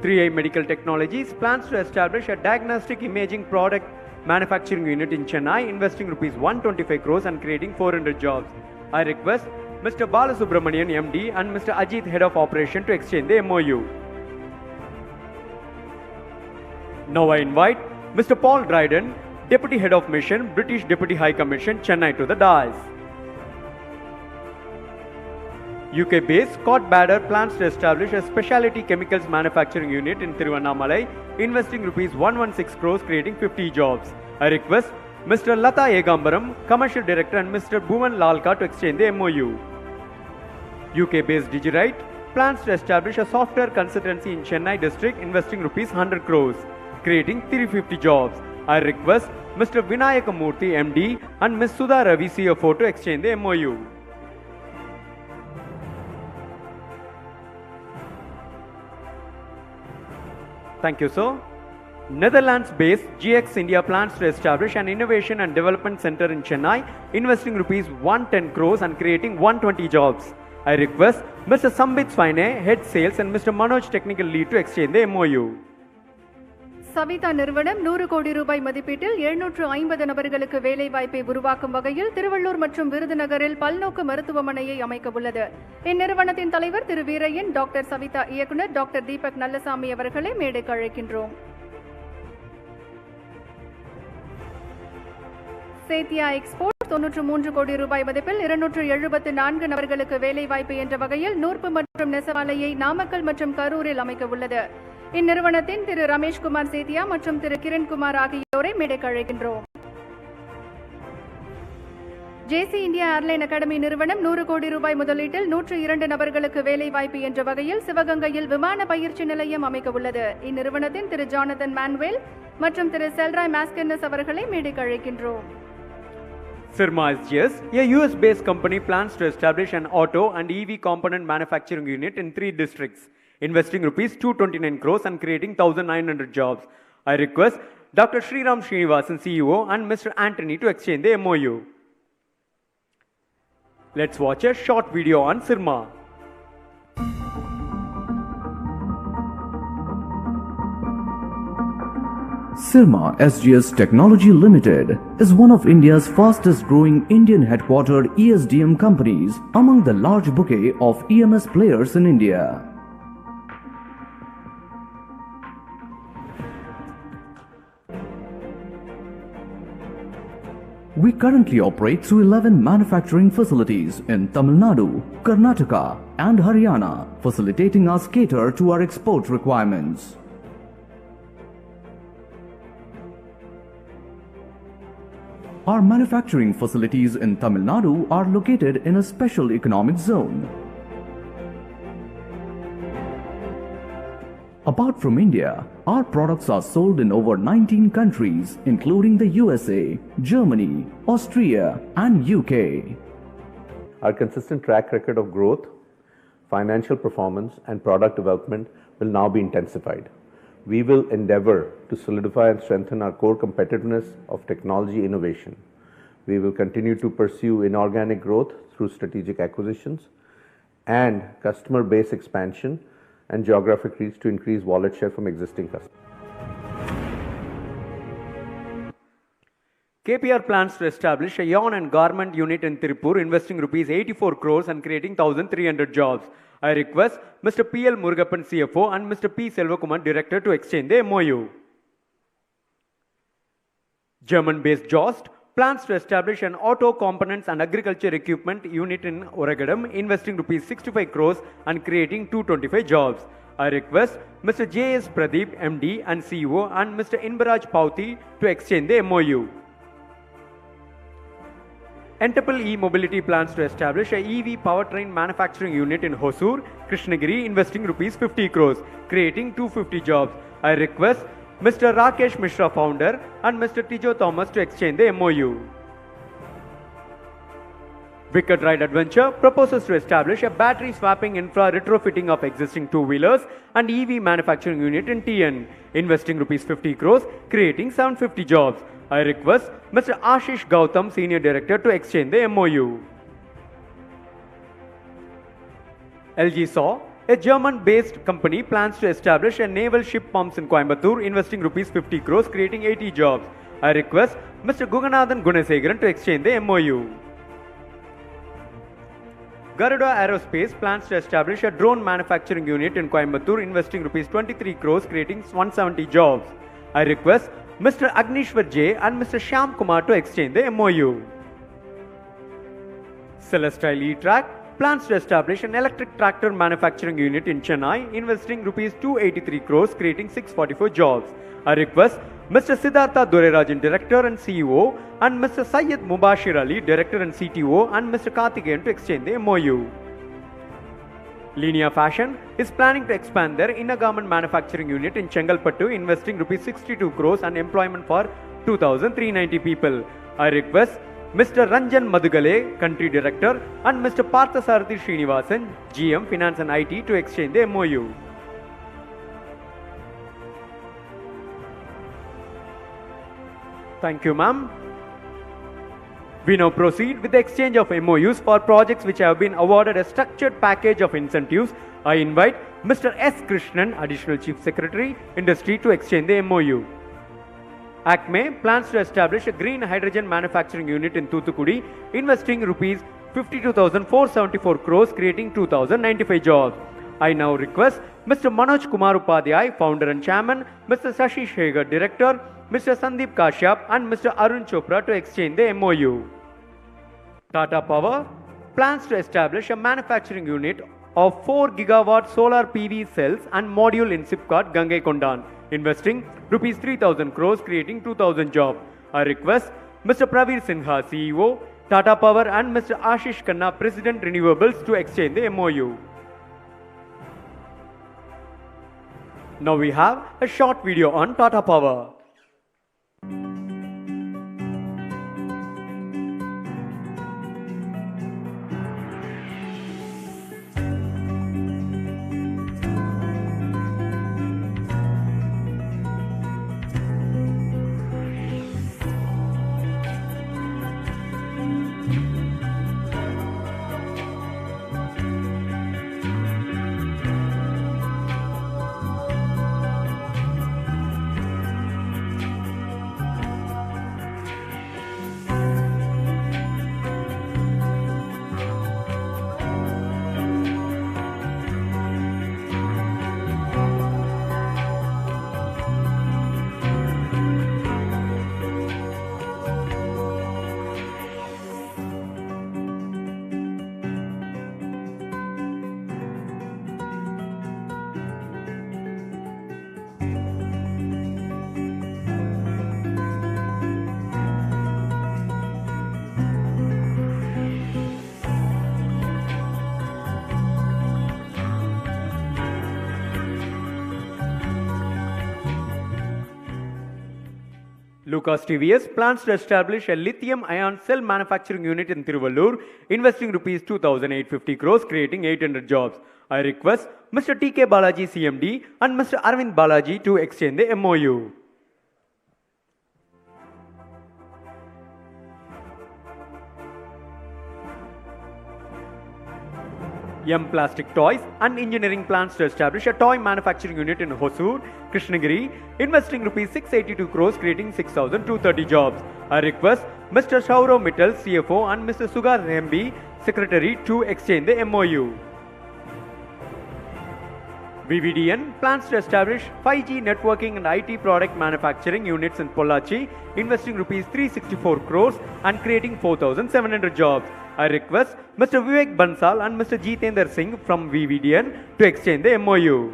3i Medical Technologies plans to establish a diagnostic imaging product manufacturing unit in Chennai, investing rupees 125 crores and creating 400 jobs. I request Mr. Balasubramanian, MD, and Mr. Ajit, Head of Operation, to exchange the MOU. Now I invite Mr. Paul Dryden, Deputy Head of Mission, British Deputy High Commission, Chennai, to the dais. UK-based Scott Bader plans to establish a specialty chemicals manufacturing unit in Tiruvannamalai, investing rupees 116 crores, creating 50 jobs. I request Mr. Lata Egambaram, Commercial Director, and Mr. Bhuvan Lalka to exchange the MOU. UK-based Digirite plans to establish a software consultancy in Chennai district, investing rupees 100 crores, creating 350 jobs. I request Mr. Vinayakamurthy, MD, and Ms. Sudha Ravi, CFO, to exchange the MOU. Thank you, sir. Netherlands-based GX India plans to establish an innovation and development center in Chennai, investing rupees 110 crores and creating 120 jobs. I request Mr. Sambit Swaine, Head Sales, and Mr. Manoj, Technical Lead, to exchange the MOU. Savitha நிறுவனம் 100 கோடி ரூபாய் மதிப்பீட்டில் 750 நபர்களுக்கு வேலை வாய்ப்பை உருவாக்கும் வகையில் திருவள்ளூர் மற்றும் விருதுநகரில் பல்நோக்கு மருத்துவமனையை அமைக்க உள்ளது. இந்நிறுவனத்தின் தலைவர் திரு வீரையன், டாக்டர் சவிதா இயக்குனர் டாக்டர் தீபக் நல்லசாமி அவர்களை மேடைக்கு அழைக்கின்றோம். சேத்தியா எக்ஸ்போர்ட் 93 கோடி ரூபாய் மதிப்பில் 274 நபர்களுக்கு வேலை வாய்ப்பு என்ற வகையில் நூர்பு மற்றும் நெசவாலையை நாமக்கல் மற்றும் கரூரில் அமைக்க உள்ளது. இந்நிறுவனத்தின் திரு ரமேஷ்குமார் சேத்தியா மற்றும் திரு கிரண்குமார் ஆகியோரை மேடைக்கு அழைக்கின்றோம். ஜேசி இந்தியா ஏர்லைன் அகாடமி நிறுவனம் 100 கோடி ரூபாய் முதலீட்டில் 102 நபர்களுக்கு வேலை வாய்ப்பு என்ற வகையில் சிவகங்கையில் விமான பயிற்சி நிலையம் அமைக்க உள்ளது. இந்நிறுவனத்தின் திரு ஜானதன் மேன்வேல் மற்றும் திரு செல்ராய் மாஸ்கென்னஸ் அவர்களை மேடைக்கு அழைக்கின்றோம். Sirma SGS, a US-based company, plans to establish an auto and EV component manufacturing unit in 3 districts, investing rupees 229 crores and creating 1,900 jobs. I request Dr. Sriram Srinivasan, CEO, and Mr. Anthony to exchange the MOU. Let's watch a short video on Sirma. Sirma SGS Technology Limited is one of India's fastest growing Indian headquartered ESDM companies among the large bouquet of EMS players in India. We currently operate through 11 manufacturing facilities in Tamil Nadu, Karnataka and Haryana, facilitating us cater to our export requirements. Our manufacturing facilities in Tamil Nadu are located in a special economic zone. Apart from India, our products are sold in over 19 countries, including the USA, Germany, Austria, and UK. Our consistent track record of growth, financial performance, and product development will now be intensified. We will endeavor to solidify and strengthen our core competitiveness of technology innovation. We will continue to pursue inorganic growth through strategic acquisitions and customer base expansion and geographic reach to increase wallet share from existing customers. KPR plans to establish a yarn and garment unit in Tirupur, investing rupees 84 crores and creating 1,300 jobs. I request Mr. P.L. Murugappan, CFO, and Mr. P. Selvakumar, Director, to exchange the MOU. German-based Jost plans to establish an auto components and agriculture equipment unit in Oragadam, investing rupees 65 crores and creating 225 jobs. I request Mr. J.S. Pradeep, MD and CEO, and Mr. Inbaraj Pauthi to exchange the MOU. Entapal E-Mobility plans to establish a EV powertrain manufacturing unit in Hosur, Krishnagiri, investing rupees 50 crores, creating 250 jobs. I request Mr. Rakesh Mishra, founder, and Mr. Tijo Thomas to exchange the MOU. Wicked Ride Adventure proposes to establish a battery swapping infra retrofitting of existing two-wheelers and EV manufacturing unit in TN, investing rupees 50 crores, creating 750 jobs. I request Mr. Ashish Gautam, Senior Director, to exchange the MOU. LG Saw, a German-based company, plans to establish a naval ship pumps in Coimbatore, investing rupees 50 crores, creating 80 jobs. I request Mr. Guganathan Gunasegaran to exchange the MOU. Garuda Aerospace plans to establish a drone manufacturing unit in Coimbatore, investing rupees 23 crores, creating 170 jobs. I request Mr. Agnishwar J and Mr. Shyam Kumar to exchange the MOU. Celestial E-Track plans to establish an electric tractor manufacturing unit in Chennai, investing rupees 283 crores, creating 644 jobs. I request Mr. Siddhartha Durerajan, Director and CEO, and Mr. Syed Mubashir Ali, Director and CTO, and Mr. Karthikeyan to exchange the MOU. Linea Fashion is planning to expand their inner garment manufacturing unit in Chengalpattu, investing rupees 62 crores and employment for 2,390 people. I request Mr. Ranjan Madugale, Country Director, and Mr. Parthasarathi Srinivasan, GM Finance and IT, to exchange the MOU. Thank you, ma'am. We now proceed with the exchange of MOUs for projects which have been awarded a structured package of incentives. I invite Mr. S. Krishnan, Additional Chief Secretary, Industry, to exchange the MOU. Acme plans to establish a green hydrogen manufacturing unit in Thoothukudi, investing rupees 52,474 crores, creating 2,095 jobs. I now request Mr. Manoj Kumar Upadhyay, Founder and Chairman, Mr. Sashi Shekhar, Director, Mr. Sandeep Kashyap, and Mr. Arun Chopra to exchange the MOU. Tata Power plans to establish a manufacturing unit of 4 gigawatt solar PV cells and module in Sipcot, Gangaikondan, investing rupees 3,000 crores, creating 2,000 jobs. I request Mr. Praveer Sinha, CEO, Tata Power, and Mr. Ashish Khanna, President, Renewables, to exchange the MOU. Now we have a short video on Tata Power. Lucas TVS plans to establish a lithium-ion cell manufacturing unit in Tiruvallur, investing rupees 2,850 crores, creating 800 jobs. I request Mr. TK Balaji, CMD, and Mr. Arvind Balaji to exchange the MOU. M Plastic Toys and Engineering plans to establish a toy manufacturing unit in Hosur, Krishnagiri, investing rupees 682 crores, creating 6,230 jobs. I request Mr. Shaurav Mittal, CFO, and Mr. Sugar Rembi, Secretary, to exchange the MOU. VVDN plans to establish 5G networking and IT product manufacturing units in Pollachi, investing rupees 364 crores and creating 4,700 jobs. I request Mr. Vivek Bansal and Mr. Jitendra Singh from VVDN to exchange the MOU.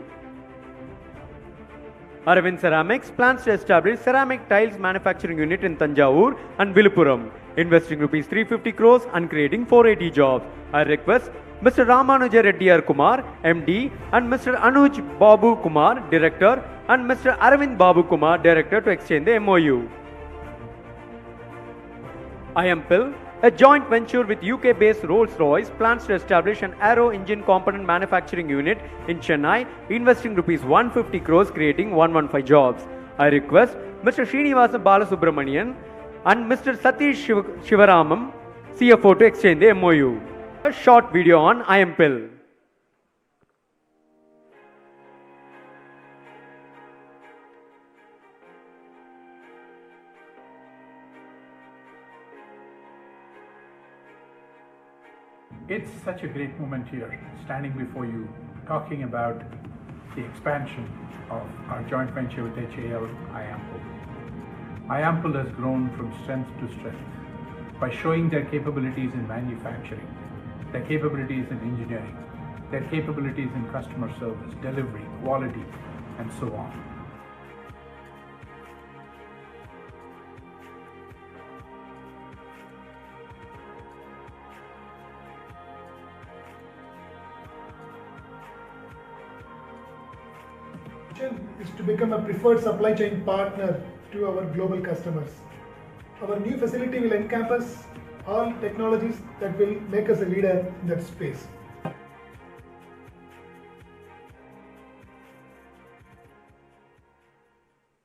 Aravind Ceramics plans to establish ceramic tiles manufacturing unit in Tanjavur and Viluppuram, investing rupees 350 crores and creating 480 jobs. I request Mr. Ramanuja Reddy R. Kumar, MD, and Mr. Anuj Babu Kumar, Director, and Mr. Aravind Babu Kumar, Director, to exchange the MOU. IMPIL, A joint venture with UK-based Rolls-Royce plans to establish an aero engine component manufacturing unit in Chennai, investing rupees 150 crores, creating 115 jobs. I request Mr. Srinivasa Balasubramanian and Mr. Satish Shivaramam, CFO, to exchange the MOU. A short video on IMPIL. It's such a great moment here, standing before you, talking about the expansion of our joint venture with HAL IAMPL. IAMPL has grown from strength to strength by showing their capabilities in manufacturing, their capabilities in engineering, their capabilities in customer service, delivery, quality, and so on. Is to become a preferred supply chain partner to our global customers. Our new facility will encompass all technologies that will make us a leader in that space.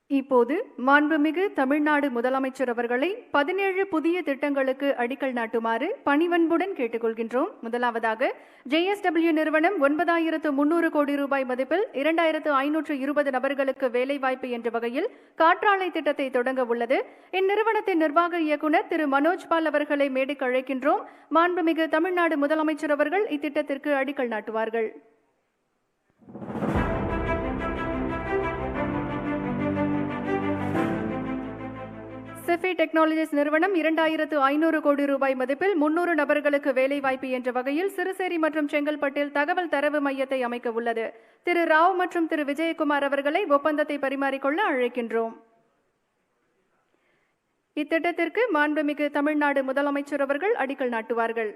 இப்போது மாண்புமிகு தமிழ்நாடு முதலமைச்சர் அவர்களை 17 புதிய திட்டங்களுக்கு அடிக்கல் நாட்டுமாறு பணிவன்புடன் கேட்டுக்கொள்கின்றோம். முதலாவதாக JSW நிறுவனம் 9300 கோடி ரூபாய் மதிப்பில் 2520 நபர்களுக்கு வேலைவாய்ப்பு என்ற வகையில் காற்றாலை திட்டத்தை தொடங்க உள்ளது. இந்நிறுவனத்தின் நிர்வாக இயக்குநர் திரு மனோஜ் பால் அவர்களை மேடைக்கு அழைக்கின்றோம். மாண்புமிகு தமிழ்நாடு முதலமைச்சர் அவர்கள் இத்திட்டத்திற்கு அடிக்கல் நாட்டுவார்கள். செஃபி டெக்னாலஜிஸ் நிறுவனம் 2500 கோடி ரூபாய் மதிப்பில் 300 நபர்களுக்கு வேலைவாய்ப்பு என்ற வகையில் சிறுசேரி மற்றும் செங்கல்பட்டில் தகவல் தரவு மையத்தை அமைக்க உள்ளது. திரு ராவ் மற்றும் திரு விஜயகுமார் அவர்களை ஒப்பந்தத்தை பரிமாறிக்கொள்ள அழைக்கின்றோம். இத்திட்டத்திற்கு மாண்புமிகு தமிழ்நாடு முதலமைச்சர் அவர்கள் அடிக்கல் நாட்டுவார்கள்.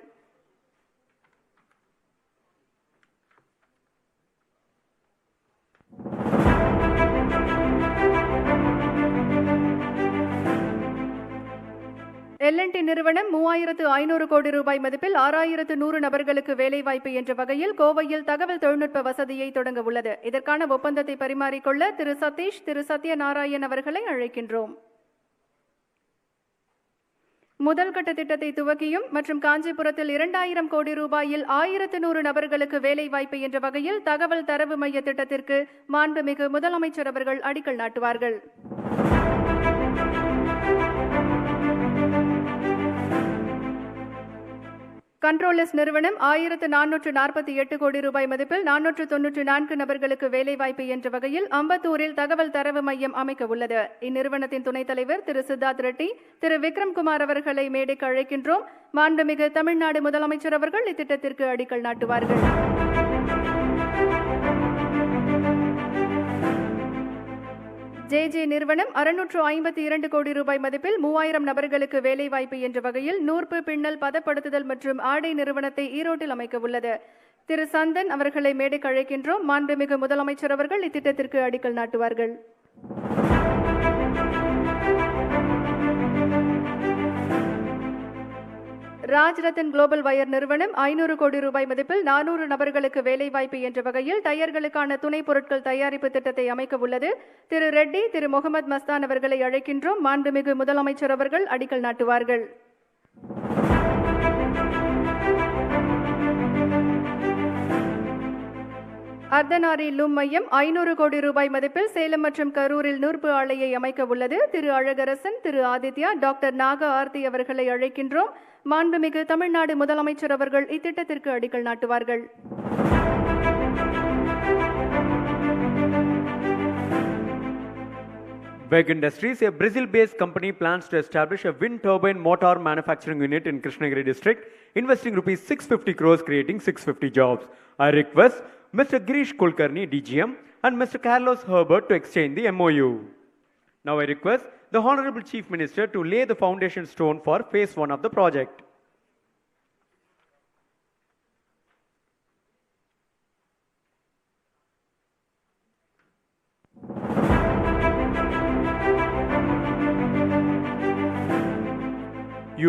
L&T நிறுவனம் 3500 கோடி ரூபாய் மதிப்பில் 6100 நபர்களுக்கு வேலைவாய்ப்பு என்ற வகையில் கோவையில் தகவல் தொழில்நுட்ப வசதியை தொடங்க உள்ளது. இதற்கான ஒப்பந்தத்தை பரிமாறிக்கொள்ள திரு சதீஷ், திரு சத்யநாராயண் அவர்களை அழைக்கின்றோம். முதல் கட்ட திட்டத்தை துவக்கியும் மற்றும் காஞ்சிபுரத்தில் 2000 கோடி ரூபாயில் 1100 நபர்களுக்கு வேலைவாய்ப்பு என்ற வகையில் தகவல் தரவு மைய திட்டத்திற்கு மாண்புமிகு முதலமைச்சர் அவர்கள் அடிக்கல் நாட்டுவார்கள். கண்ட்ரோலர்ஸ் நிறுவனம் 1448 கோடி ரூபாய் மதிப்பில் 494 நபர்களுக்கு வேலைவாய்ப்பு என்ற வகையில் அம்பத்தூரில் தகவல் தரவு மையம் அமைக்க உள்ளது. இந்நிறுவனத்தின் துணைத் தலைவர் திரு சித்தார்த் ரெட்டி, திரு விக்ரம்குமார் அவர்களை மேடைக்கு அழைக்கின்றோம். மாண்புமிகு தமிழ்நாடு முதலமைச்சர் அவர்கள் இத்திட்டத்திற்கு அடிக்கல் நாட்டுவார்கள். JJ நிறுவனம் 652 கோடி ரூபாய் மதிப்பில் 3000 நபர்களுக்கு வேலைவாய்ப்பு என்ற வகையில் நூற்பு, பின்னல், பதப்படுத்துதல் மற்றும் ஆடை நிறுவனத்தை ஈரோட்டில் அமைக்க உள்ளது. திரு சந்தன் அவர்களை மேடைக்கு அழைக்கின்றோம். மாண்புமிகு முதலமைச்சர் அவர்கள் இத்திட்டத்திற்கு அடிக்கல் நாட்டுவார்கள். ராஜ்ரத்தன் குளோபல் வயர் நிறுவனம் 500 கோடி ரூபாய் மதிப்பில் 400 நபர்களுக்கு வேலைவாய்ப்பு என்ற வகையில் டயர்களுக்கான துணை பொருட்கள் தயாரிப்பு திட்டத்தை அமைக்க உள்ளது. திரு ரெட்டி, திரு முகமது மஸ்தான் அவர்களை அழைக்கின்றோம். மாண்புமிகு முதலமைச்சர் அவர்கள் அடிக்கல் நாட்டுவார்கள். அர்த்தநாரி லூம் மையம் 500 கோடி ரூபாய் மதிப்பில் சேலம் மற்றும் கரூரில் நூற்பு ஆலையை அமைக்க உள்ளது. திரு அழகரசன், திரு ஆதித்யா, டாக்டர் நாக ஆர்த்தி அவர்களை அழைக்கின்றோம். மாண்புமிகு தமிழ்நாடு முதலமைச்சர் அவர்கள் இத்திட்டத்திற்கு அடிக்கல் நாட்டுவார்கள். WEG Industries, a Brazil-based company, plans to establish a wind turbine motor manufacturing unit in Krishnagiri district, investing rupees 650 crores, creating 650 jobs. I request Mr. Girish Kulkarni, DGM, and Mr. Carlos Herbert to exchange the MOU. Now I request the Honorable Chief Minister to lay the foundation stone for phase 1 of the project.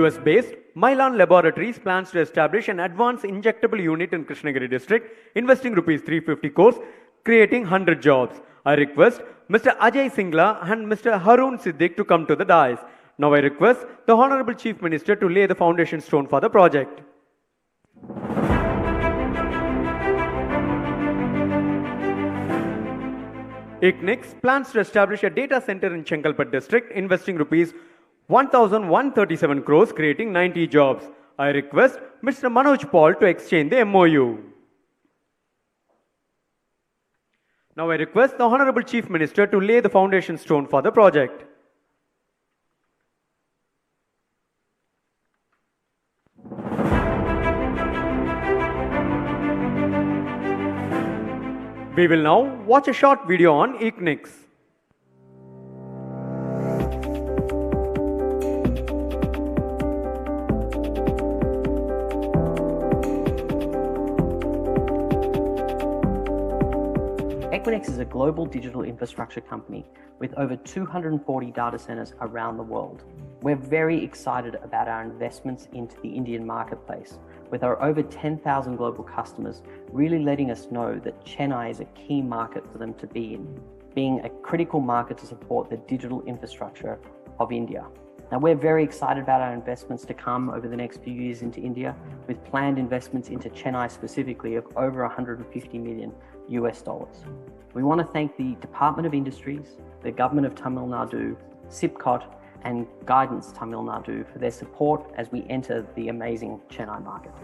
US-based Mylan Laboratories plans to establish an advanced injectable unit in Krishnagiri district, investing rupees 350 crores, creating 100 jobs. I request Mr. Ajay Singla and Mr. Harun Siddiq to come to the dais. Now I request the Honorable Chief Minister to lay the foundation stone for the project. ICNIX plans to establish a data center in Chengalpat district, investing rupees 1,137 crores, creating 90 jobs. I request Mr. Manoj Paul to exchange the MOU. Now I request the Honorable Chief Minister to lay the foundation stone for the project. We will now watch a short video on ICNIX. Equinix is a global digital infrastructure company with over 240 data centers around the world. We're very excited about our investments into the Indian marketplace, with our over 10,000 global customers really letting us know that Chennai is a key market for them to be in, being a critical market to support the digital infrastructure of India. Now, we're very excited about our investments to come over the next few years into India, with planned investments into Chennai specifically of over 150 million US dollars. We want to thank the Department of Industries, the Government of Tamil Nadu, SIPCOT, and Guidance Tamil Nadu for their support as we enter the amazing Chennai market.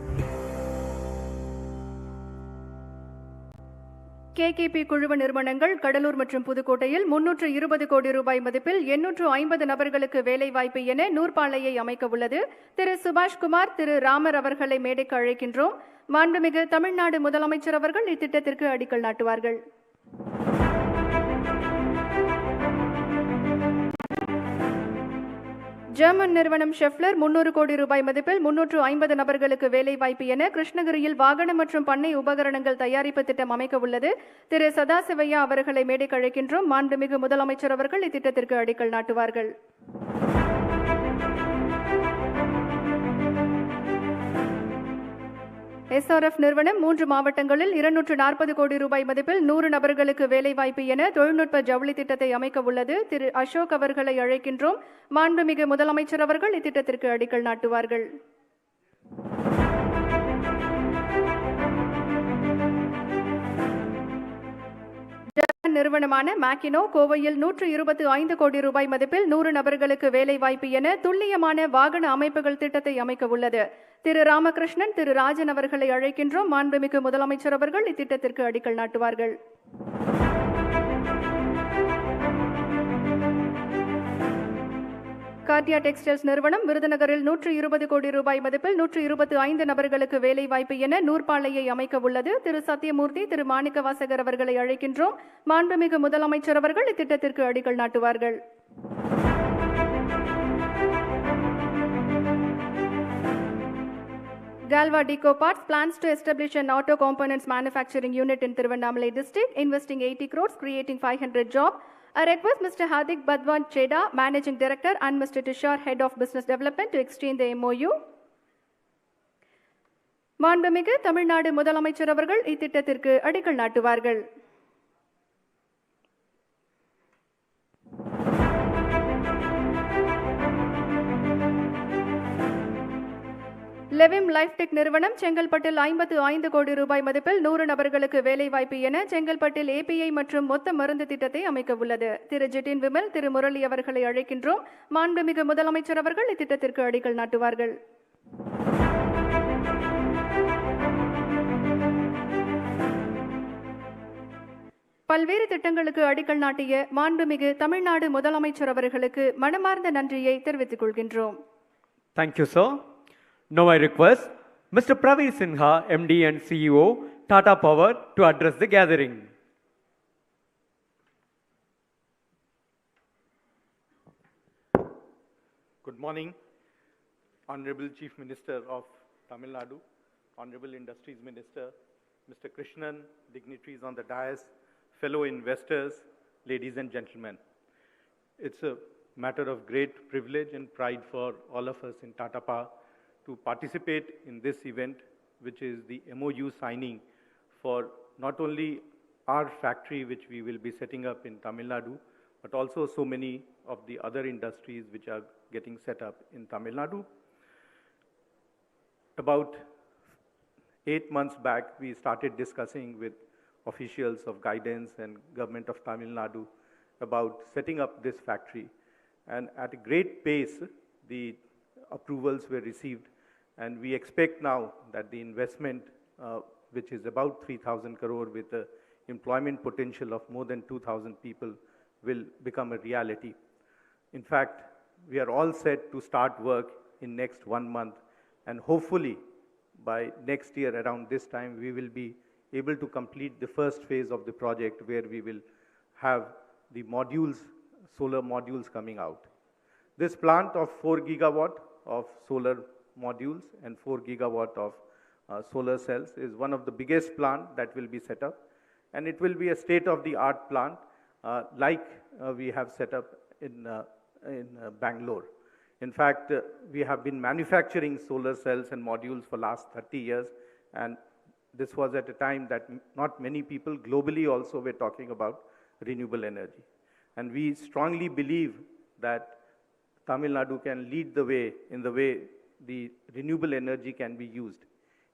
KKP குழுவ நிறுவனங்கள் கடலூர் மற்றும் புதுக்கோட்டையில் 320 கோடி ரூபாய் மதிப்பில் 850 நபர்களுக்கு வேலைவாய்ப்பு என நூற்பாலையை அமைக்க உள்ளது. திரு சுபாஷ்குமார், திரு ராமர் அவர்களை மேடைக்கு அழைக்கின்றோம். மாண்புமிகு தமிழ்நாடு முதலமைச்சர் அவர்கள் இத்திட்டத்திற்கு அடிக்கல் நாட்டுவார்கள். ஜெர்மன் நிறுவனம் ஷெஃப்லர் 300 கோடி ரூபாய் மதிப்பில் 350 நபர்களுக்கு வேலைவாய்ப்பு என கிருஷ்ணகிரியில் வாகன மற்றும் பண்ணை உபகரணங்கள் தயாரிப்பு திட்டம் அமைக்க உள்ளது. திரு சதாசிவையா அவர்களை மேடைக்கு அழைக்கின்றோம். மாண்புமிகு முதலமைச்சர் அவர்கள் இத்திட்டத்திற்கு அடிக்கல் நாட்டுவார்கள். SRF நிறுவனம் 3 மாவட்டங்களில் 240 கோடி ரூபாய் மதிப்பில் 100 நபர்களுக்கு வேலைவாய்ப்பு என தொழில்நுட்ப ஜவுளி திட்டத்தை அமைக்க உள்ளது. திரு அசோக் அவர்களை அழைக்கின்றோம். மாண்புமிகு முதலமைச்சர் அவர்கள் இத்திட்டத்திற்கு அடிக்கல் நாட்டுவார்கள். நிறுவனமான மேக்கினோ கோவையில் 125 கோடி ரூபாய் மதிப்பில் 100 நபர்களுக்கு வேலைவாய்ப்பு என துல்லியமான வாகன அமைப்புகள் திட்டத்தை அமைக்க உள்ளது. திரு ராமகிருஷ்ணன், திரு ராஜன் அவர்களை அழைக்கின்றோம். மாண்புமிகு முதலமைச்சர் அவர்கள் இத்திட்டத்திற்கு அடிக்கல் நாட்டுவார்கள். கார்டியா டெக்ஸ்டைல்ஸ் நிறுவனம் விருதுநகரில் 120 கோடி ரூபாய் மதிப்பில் 125 நபர்களுக்கு வேலைவாய்ப்பு என நூற்பாலையை அமைக்க உள்ளது. திரு சத்யமூர்த்தி, திரு மாணிக்கவாசகர் அவர்களை அழைக்கின்றோம். மாண்புமிகு முதலமைச்சர் அவர்கள் இத்திட்டத்திற்கு அடிக்கல் நாட்டுவார்கள். Galva Deco Parts plans to establish an auto components manufacturing unit in Tiruvannamalai district, investing 80 crores, creating 500 jobs. I request Mr. Hardik Badwan Cheda, Managing Director, and Mr. Tushar, Head of Business Development, to exchange the MOU. மாண்புமிகு தமிழ்நாடு முதலமைச்சர் அவர்கள் இத்திட்டத்திற்கு அடிக்கல் நாட்டுவார்கள். லெவிம் லைஃப்டெக் நிறுவனம் செங்கல்பட்டில் 55 கோடி ரூபாய் மதிப்பில் 100 நபர்களுக்கு வேலைவாய்ப்பு என செங்கல்பட்டில் API மற்றும் மொத்த மருந்து திட்டத்தை அமைக்க உள்ளது. திரு ஜிட்டின் விமல், திரு முரளி அவர்களை அழைக்கின்றோம். மாண்புமிகு முதலமைச்சர் அவர்கள் இத்திட்டத்திற்கு அடிக்கல் நாட்டுவார்கள். பல்வேறு திட்டங்களுக்கு அடிக்கல் நாட்டிய மாண்புமிகு தமிழ்நாடு முதலமைச்சர் அவர்களுக்கு மனமார்ந்த நன்றியை தெரிவித்துக் கொள்கின்றோம். Thank you, sir. Now I request Mr. Praveer Sinha, MD and CEO, Tata Power, to address the gathering. Good morning, Honorable Chief Minister of Tamil Nadu, Honorable Industries Minister, Mr. Krishnan, dignitaries on the dais, fellow investors, ladies and gentlemen. It's a matter of great privilege and pride for all of us in Tata Power to participate in this event, which is the MOU signing for not only our factory, which we will be setting up in Tamil Nadu, but also so many of the other industries which are getting set up in Tamil Nadu. About 8 months back, we started discussing with officials of guidance and government of Tamil Nadu about setting up this factory. And at a great pace, the approvals were received. And we expect now that the investment, which is about 3,000 crore with a employment potential of more than 2,000 people, will become a reality. In fact, we are all set to start work in next 1 month, and hopefully by next year around this time, we will be able to complete the first phase of the project where we will have the modules, solar modules coming out. This plant of 4 gigawatt of solar modules and 4 gigawatt of solar cells is one of the biggest plant that will be set up, and it will be a state-of-the-art plant like we have set up in Bangalore. In fact, we have been manufacturing solar cells and modules for last 30 years, and this was at a time that not many people globally also were talking about renewable energy. And we strongly believe that Tamil Nadu can lead the way in the way the renewable energy can be used.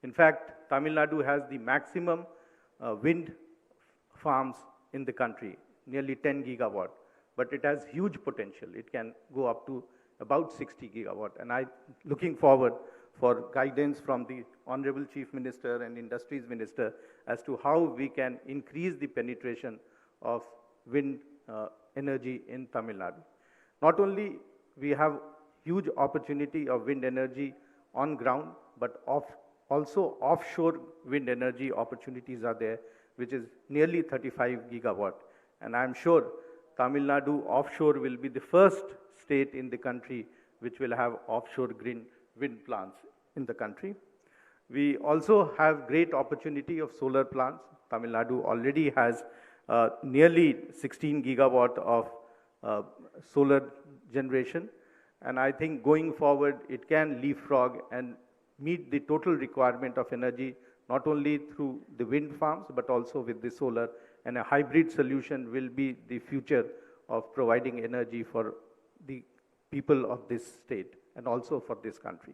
In fact, Tamil Nadu has the maximum wind farms in the country, nearly 10 gigawatt, but it has huge potential. It can go up to about 60 gigawatt. And I'm looking forward for guidance from the Honorable Chief Minister and Industries Minister as to how we can increase the penetration of wind energy in Tamil Nadu. Not only we have huge opportunity of wind energy on ground, but also offshore wind energy opportunities are there, which is nearly 35 gigawatt. And I'm sure Tamil Nadu offshore will be the first state in the country which will have offshore wind plants in the country. We also have great opportunity of solar plants. Tamil Nadu already has nearly 16 gigawatt of solar generation. And I think going forward, it can leapfrog and meet the total requirement of energy, not only through the wind farms, but also with the solar. And a hybrid solution will be the future of providing energy for the people of this state and also for this country.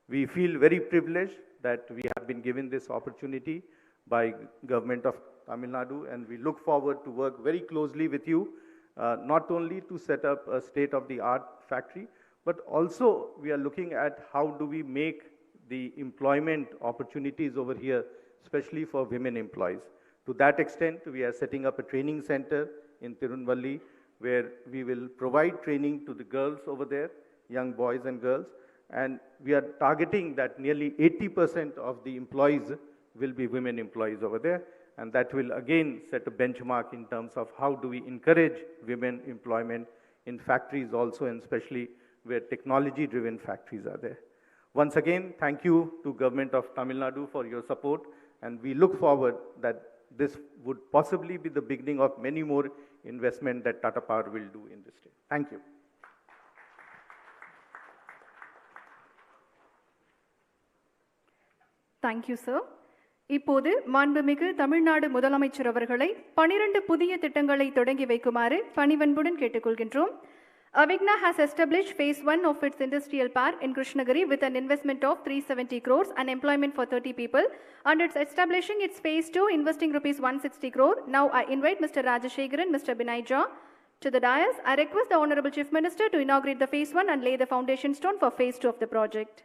We feel very privileged that we have been given this opportunity by government of Tamil Nadu, and we look forward to work very closely with you, not only to set up a state-of-the-art factory, but also we are looking at how do we make the employment opportunities over here, especially for women employees. To that extent, we are setting up a training center in Tirunvalli, where we will provide training to the girls over there, young boys and girls, and we are targeting that nearly 80% of the employees will be women employees over there, and that will again set a benchmark in terms of how do we encourage women employment in factories also, and especially where technology-driven factories are there. Once again, thank you to Government of Tamil Nadu for your support, and we look forward that this would possibly be the beginning of many more investment that Tata Power will do in this state. Thank you. Thank you, sir. இப்போது மாண்புமிகு தமிழ்நாடு முதலமைச்சர் அவர்களை 12 புதிய திட்டங்களை தொடங்கி வைக்குமாறு பணிவன்புடன் கேட்டுக்கொள்கின்றோம். Avigna has established phase 1 of its industrial park in Krishnagiri with an investment of 370 crores and employment for 30 people, and it's establishing its phase 2 investing rupees 160 crore. Now I invite Mr. Rajashekharan, Mr. Binay Jha to the dais. I request the Honorable Chief Minister to inaugurate the phase 1 and lay the foundation stone for phase 2 of the project.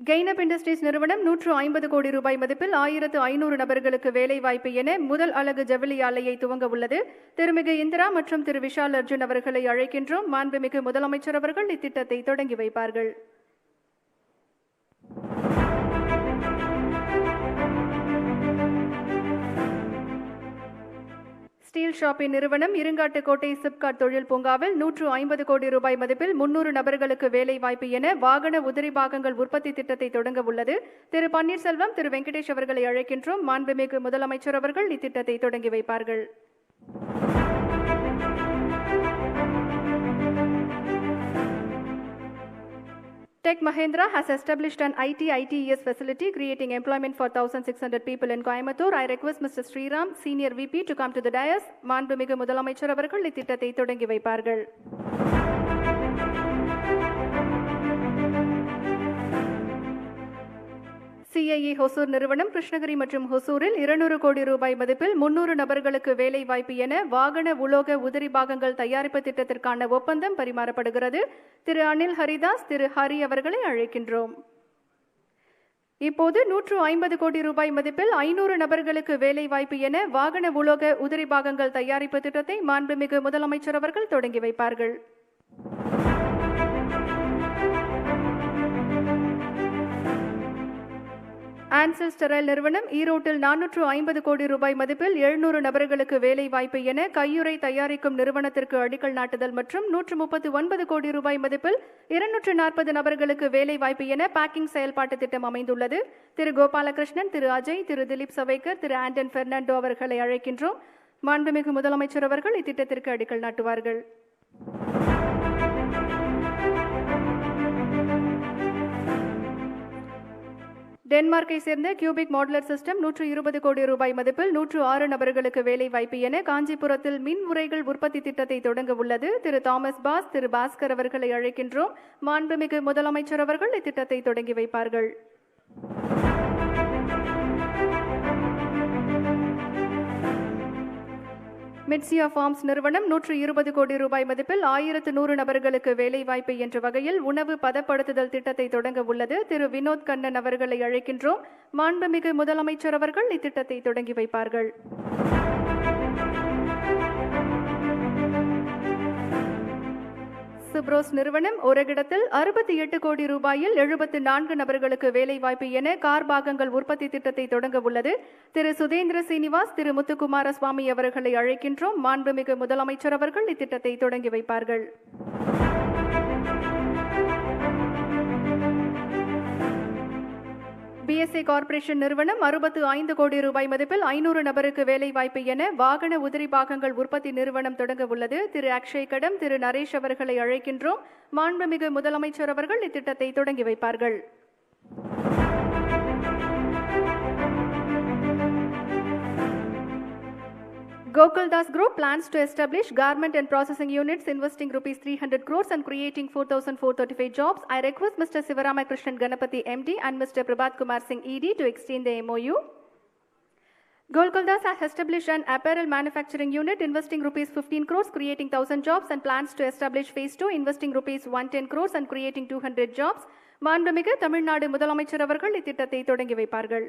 கெய்னப் industries நிறுவனம் 150 கோடி ரூபாய் மதிப்பில் 1500 நபர்களுக்கு வேலை வாய்ப்பு என முதல் அலகு ஜவுளி ஆலையை துவங்க உள்ளது. திருமிகு இந்திரா மற்றும் திரு விஷால் அர்ஜுன் அவர்களை அழைக்கின்றோம். மாண்புமிகு முதலமைச்சர் அவர்கள் இத்திட்டத்தை தொடங்கி வைப்பார்கள். ஸ்டீல் ஸ்டீல் ஷாப்பின் நிறுவனம் இருங்காட்டுக்கோட்டை சிப்காட் தொழில் பூங்காவில் 150 கோடி ரூபாய் மதிப்பில் 300 நபர்களுக்கு வேலை வாய்ப்பு என வாகன உதிரி பாகங்கள் உற்பத்தி திட்டத்தை தொடங்க உள்ளது. திரு பன்னீர்செல்வம், திரு வெங்கடேஷ் அவர்களை அழைக்கின்றோம். மாண்புமிகு முதலமைச்சர் அவர்கள் இத்திட்டத்தை தொடங்கி வைப்பார்கள். Tech Mahindra has established an IT-ITES facility creating employment for 1,600 people in Coimbatore. I request Mr. Sriram, Senior VP, to come to the dais. மாண்புமிகு முதலமைச்சர் அவர்கள் இத்திட்டத்தை தொடங்கி வைப்பார்கள். CIE ஹொசூர் நிறுவனம் கிருஷ்ணகிரி மற்றும் ஹொசூரில் 200 கோடி ரூபாய் மதிப்பில் 300 நபர்களுக்கு வேலை வாய்ப்பு என வாகன உலோக உதிரி பாகங்கள் தயாரிப்பு திட்டத்திற்கான ஒப்பந்தம் பரிமாறப்படுகிறது. திரு அனில் ஹரிதாஸ், திரு ஹரி அவர்களை அழைக்கின்றோம். இப்போது 150 கோடி ரூபாய் மதிப்பில் 500 நபர்களுக்கு வேலை வாய்ப்பு என வாகன உலோக உதிரி பாகங்கள் தயாரிப்பு திட்டத்தை மாண்புமிகு முதலமைச்சர் அவர்கள் தொடங்கி வைப்பார்கள். ஆன்சல் ஸ்டெரைல் நிறுவனம் ஈரோட்டில் 450 கோடி ரூபாய் மதிப்பில் 700 நபர்களுக்கு வேலை வாய்ப்பு என கையுறை தயாரிக்கும் நிறுவனத்திற்கு அடிக்கல் நாட்டுதல் மற்றும் 139 கோடி ரூபாய் மதிப்பில் 240 நபர்களுக்கு வேலை வாய்ப்பு என பேக்கிங் செயல்பாட்டு திட்டம் அமைந்துள்ளது. திரு கோபாலகிருஷ்ணன், திரு அஜய், திரு திலீப் சவேக்கர், திரு ஆண்டன் பெர்னாண்டோ அவர்களை அழைக்கின்றோம். மாண்புமிகு முதலமைச்சர் அவர்கள் இத்திட்டத்திற்கு அடிக்கல் நாட்டுவார்கள். டென்மார்க்கை சேர்ந்த கியூபிக் மாடுலர் சிஸ்டம் 120 கோடி ரூபாய் மதிப்பில் 106 நபர்களுக்கு வேலை வாய்ப்பு என காஞ்சிபுரத்தில் மின் உரைகள் உற்பத்தி திட்டத்தை தொடங்க உள்ளது. திரு தாமஸ் பாஸ், திரு பாஸ்கர் அவர்களை அழைக்கின்றோம். மாண்புமிகு முதலமைச்சர் அவர்கள் இத்திட்டத்தை தொடங்கி வைப்பார்கள். மிட்சியா ஃபார்ம்ஸ் நிறுவனம் 120 கோடி ரூபாய் மதிப்பில் 1100 நபர்களுக்கு வேலை வாய்ப்பு என்ற வகையில் உணவு பதப்படுத்துதல் திட்டத்தை தொடங்க உள்ளது. திரு வினோத் கண்ணன் அவர்களை அழைக்கின்றோம். மாண்புமிகு முதலமைச்சர் அவர்கள் இத்திட்டத்தை தொடங்கி வைப்பார்கள். சுப்ரோஸ் நிறுவனம் ஒருகிடத்தில் 68 கோடி ரூபாயில் 74 நபர்களுக்கு வேலை வாய்ப்பு என கார் பாகங்கள் உற்பத்தி திட்டத்தை தொடங்க உள்ளது. திரு சுதேந்திர சீனிவாஸ், திரு முத்துக்குமார சுவாமி அவர்களை அழைக்கின்றோம். மாண்புமிகு முதலமைச்சர் அவர்கள் இத்திட்டத்தை தொடங்கி வைப்பார்கள். BSA கார்ப்பரேஷன் நிறுவனம் 65 கோடி ரூபாய் மதிப்பில் 500 நபருக்கு வேலை வாய்ப்பு என வாகன உதிரி பாகங்கள் உற்பத்தி நிறுவனம் தொடங்க உள்ளது. திரு அக்ஷய் கடம், திரு நரேஷ் அவர்களை அழைக்கின்றோம். மாண்புமிகு முதலமைச்சர் அவர்கள் இத்திட்டத்தை தொடங்கி வைப்பார்கள். Gokuldas Group plans to establish garment and processing units investing rupees 300 crores and creating 4,435 jobs. I request Mr. Sivaramakrishnan Ganapathy MD and Mr. Prabhat Kumar Singh ED to extend the MOU. Gokuldas has established an apparel manufacturing unit investing rupees 15 crores creating 1,000 jobs and plans to establish phase 2 investing rupees 110 crores and creating 200 jobs. மாண்புமிகு தமிழ்நாடு முதலமைச்சர் அவர்கள் இத்திட்டத்தை தொடங்கி வைப்பார்கள்.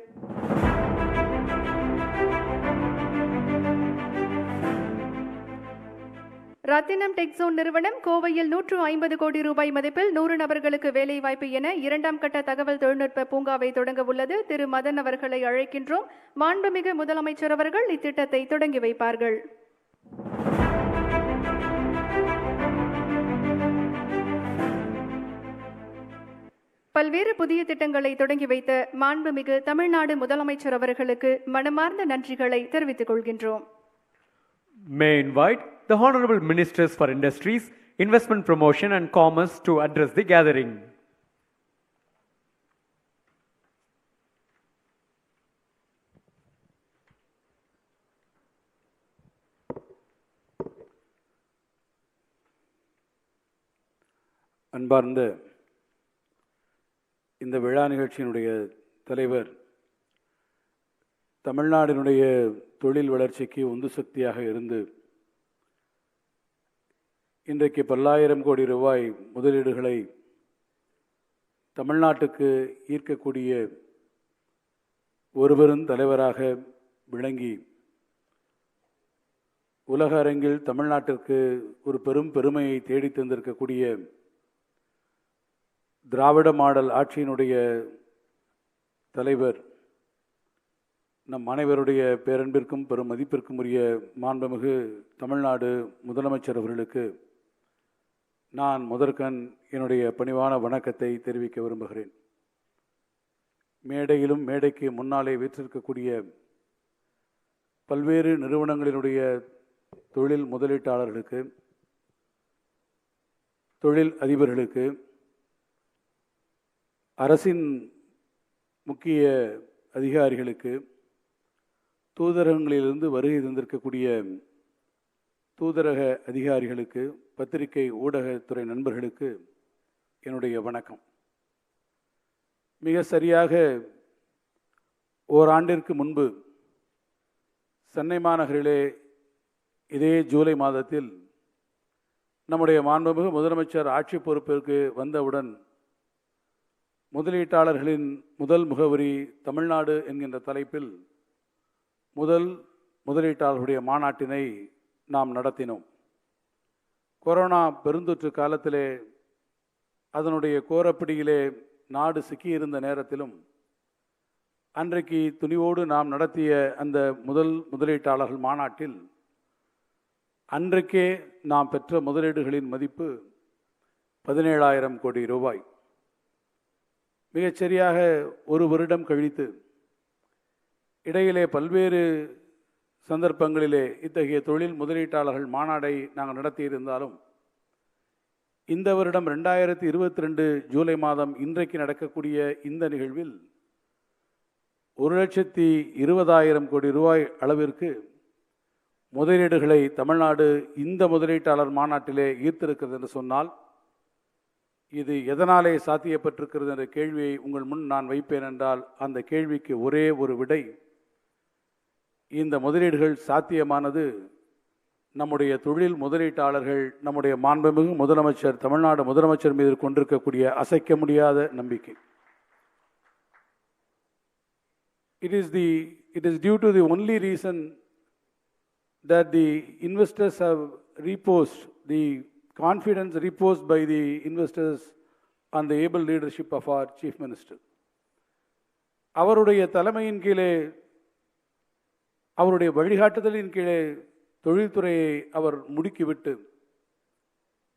ரத்தினம் டெக்ஸோன் நிறுவனம் கோவையில் 150 கோடி ரூபாய் மதிப்பில் 100 நபர்களுக்கு வேலை வாய்ப்பு என 2ஆம் கட்ட தகவல் தொழில்நுட்ப பூங்காவை தொடங்க உள்ளது. திரு மதன் அவர்களை அழைக்கின்றோம். மாண்புமிகு முதலமைச்சர் அவர்கள் இத்திட்டத்தை தொடங்கி வைப்பார்கள். பல்வேறு புதிய திட்டங்களை தொடங்கி வைத்த மாண்புமிகு தமிழ்நாடு முதலமைச்சர் அவர்களுக்கு மனமார்ந்த நன்றிகளை தெரிவித்துக் கொள்கின்றோம். May invite the Honorable Ministers for Industries, Investment Promotion and Commerce to address the gathering. அன்பார்ந்த இந்த விழா நிகழ்ச்சியினுடைய தலைவர், தமிழ்நாட்டினுடைய தொழில் வளர்ச்சிக்கு உந்து சக்தியாக இருந்து இன்றைக்கு பல்லாயிரம் கோடி ரூபாய் முதலீடுகளை தமிழ்நாட்டுக்கு ஈர்க்கக்கூடிய ஒருவரும் தலைவராக விளங்கி உலக அரங்கில் தமிழ்நாட்டிற்கு ஒரு பெரும் பெருமையை தேடி தந்திருக்கக்கூடிய திராவிட மாடல் ஆட்சியினுடைய தலைவர் நம் அனைவருடைய பேரன்பிற்கும் பெரும் மதிப்பிற்கும் உரிய மாண்புமிகு தமிழ்நாடு முதலமைச்சர் அவர்களுக்கு நான் முதற்கண் என்னுடைய பணிவான வணக்கத்தை தெரிவிக்க விரும்புகிறேன். மேடையிலும் மேடைக்கு முன்னாலே வீற்றிருக்கக்கூடிய பல்வேறு நிறுவனங்களினுடைய தொழில் முதலீட்டாளர்களுக்கு, தொழில் அதிபர்களுக்கு, அரசின் முக்கிய அதிகாரிகளுக்கு, தூதரகங்களிலிருந்து வருகை தந்திருக்கக்கூடிய தூதரக அதிகாரிகளுக்கு, பத்திரிகை ஊடகத்துறை நண்பர்களுக்கு என்னுடைய வணக்கம். மிக சரியாக ஓராண்டிற்கு முன்பு சென்னை மாநகரிலே இதே ஜூலை மாதத்தில் நம்முடைய மாண்புமிகு முதலமைச்சர் ஆட்சி பொறுப்பிற்கு வந்தவுடன் முதலீட்டாளர்களின் முதல் முகவரி தமிழ்நாடு என்கின்ற தலைப்பில் முதல் முதலீட்டாளர்களுடைய மாநாட்டினை நாம் நடத்தினோம். கொரோனா பெருந்தொற்று காலத்திலே அதனுடைய கோரப்பிடியிலே நாடு சிக்கியிருந்த நேரத்திலும் அன்றைக்கு துணிவோடு நாம் நடத்திய அந்த முதல் முதலீட்டாளர்கள் மாநாட்டில் அன்றைக்கே நாம் பெற்ற முதலீடுகளின் மதிப்பு 17,000 கோடி ரூபாய். மிகச்சரியாக ஒரு வருடம் கழித்து இடையிலே பல்வேறு சந்தர்ப்பங்களிலே இத்தகைய தொழில் முதலீட்டாளர்கள் மாநாடை நாங்கள் நடத்தியிருந்தாலும் இந்த வருடம் 2022 ஜூலை மாதம் இன்றைக்கு நடக்கக்கூடிய இந்த நிகழ்வில் 1,20,000 கோடி ரூபாய் அளவிற்கு முதலீடுகளை தமிழ்நாடு இந்த முதலீட்டாளர் மாநாட்டிலே ஈர்த்திருக்கிறது என்று சொன்னால் இது எதனாலே சாத்தியப்பட்டிருக்கிறது என்ற கேள்வியை உங்கள் முன் நான் வைப்பேன் என்றால் அந்த கேள்விக்கு ஒரே ஒரு விடை, இந்த முதலீடுகள் சாத்தியமானது நம்முடைய தொழில் முதலீட்டாளர்கள் நம்முடைய மாண்புமிகு முதலமைச்சர் தமிழ்நாடு முதலமைச்சர் மீது கொண்டிருக்கக்கூடிய அசைக்க முடியாத நம்பிக்கை. It is due to the only reason that the investors have reposed, the confidence reposed by the investors on the able leadership of our Chief Minister. அவருடைய தலைமையின் கீழே, அவருடைய வழிகாட்டுதலின் கீழே தொழில்துறையை அவர் முடுக்கிவிட்டு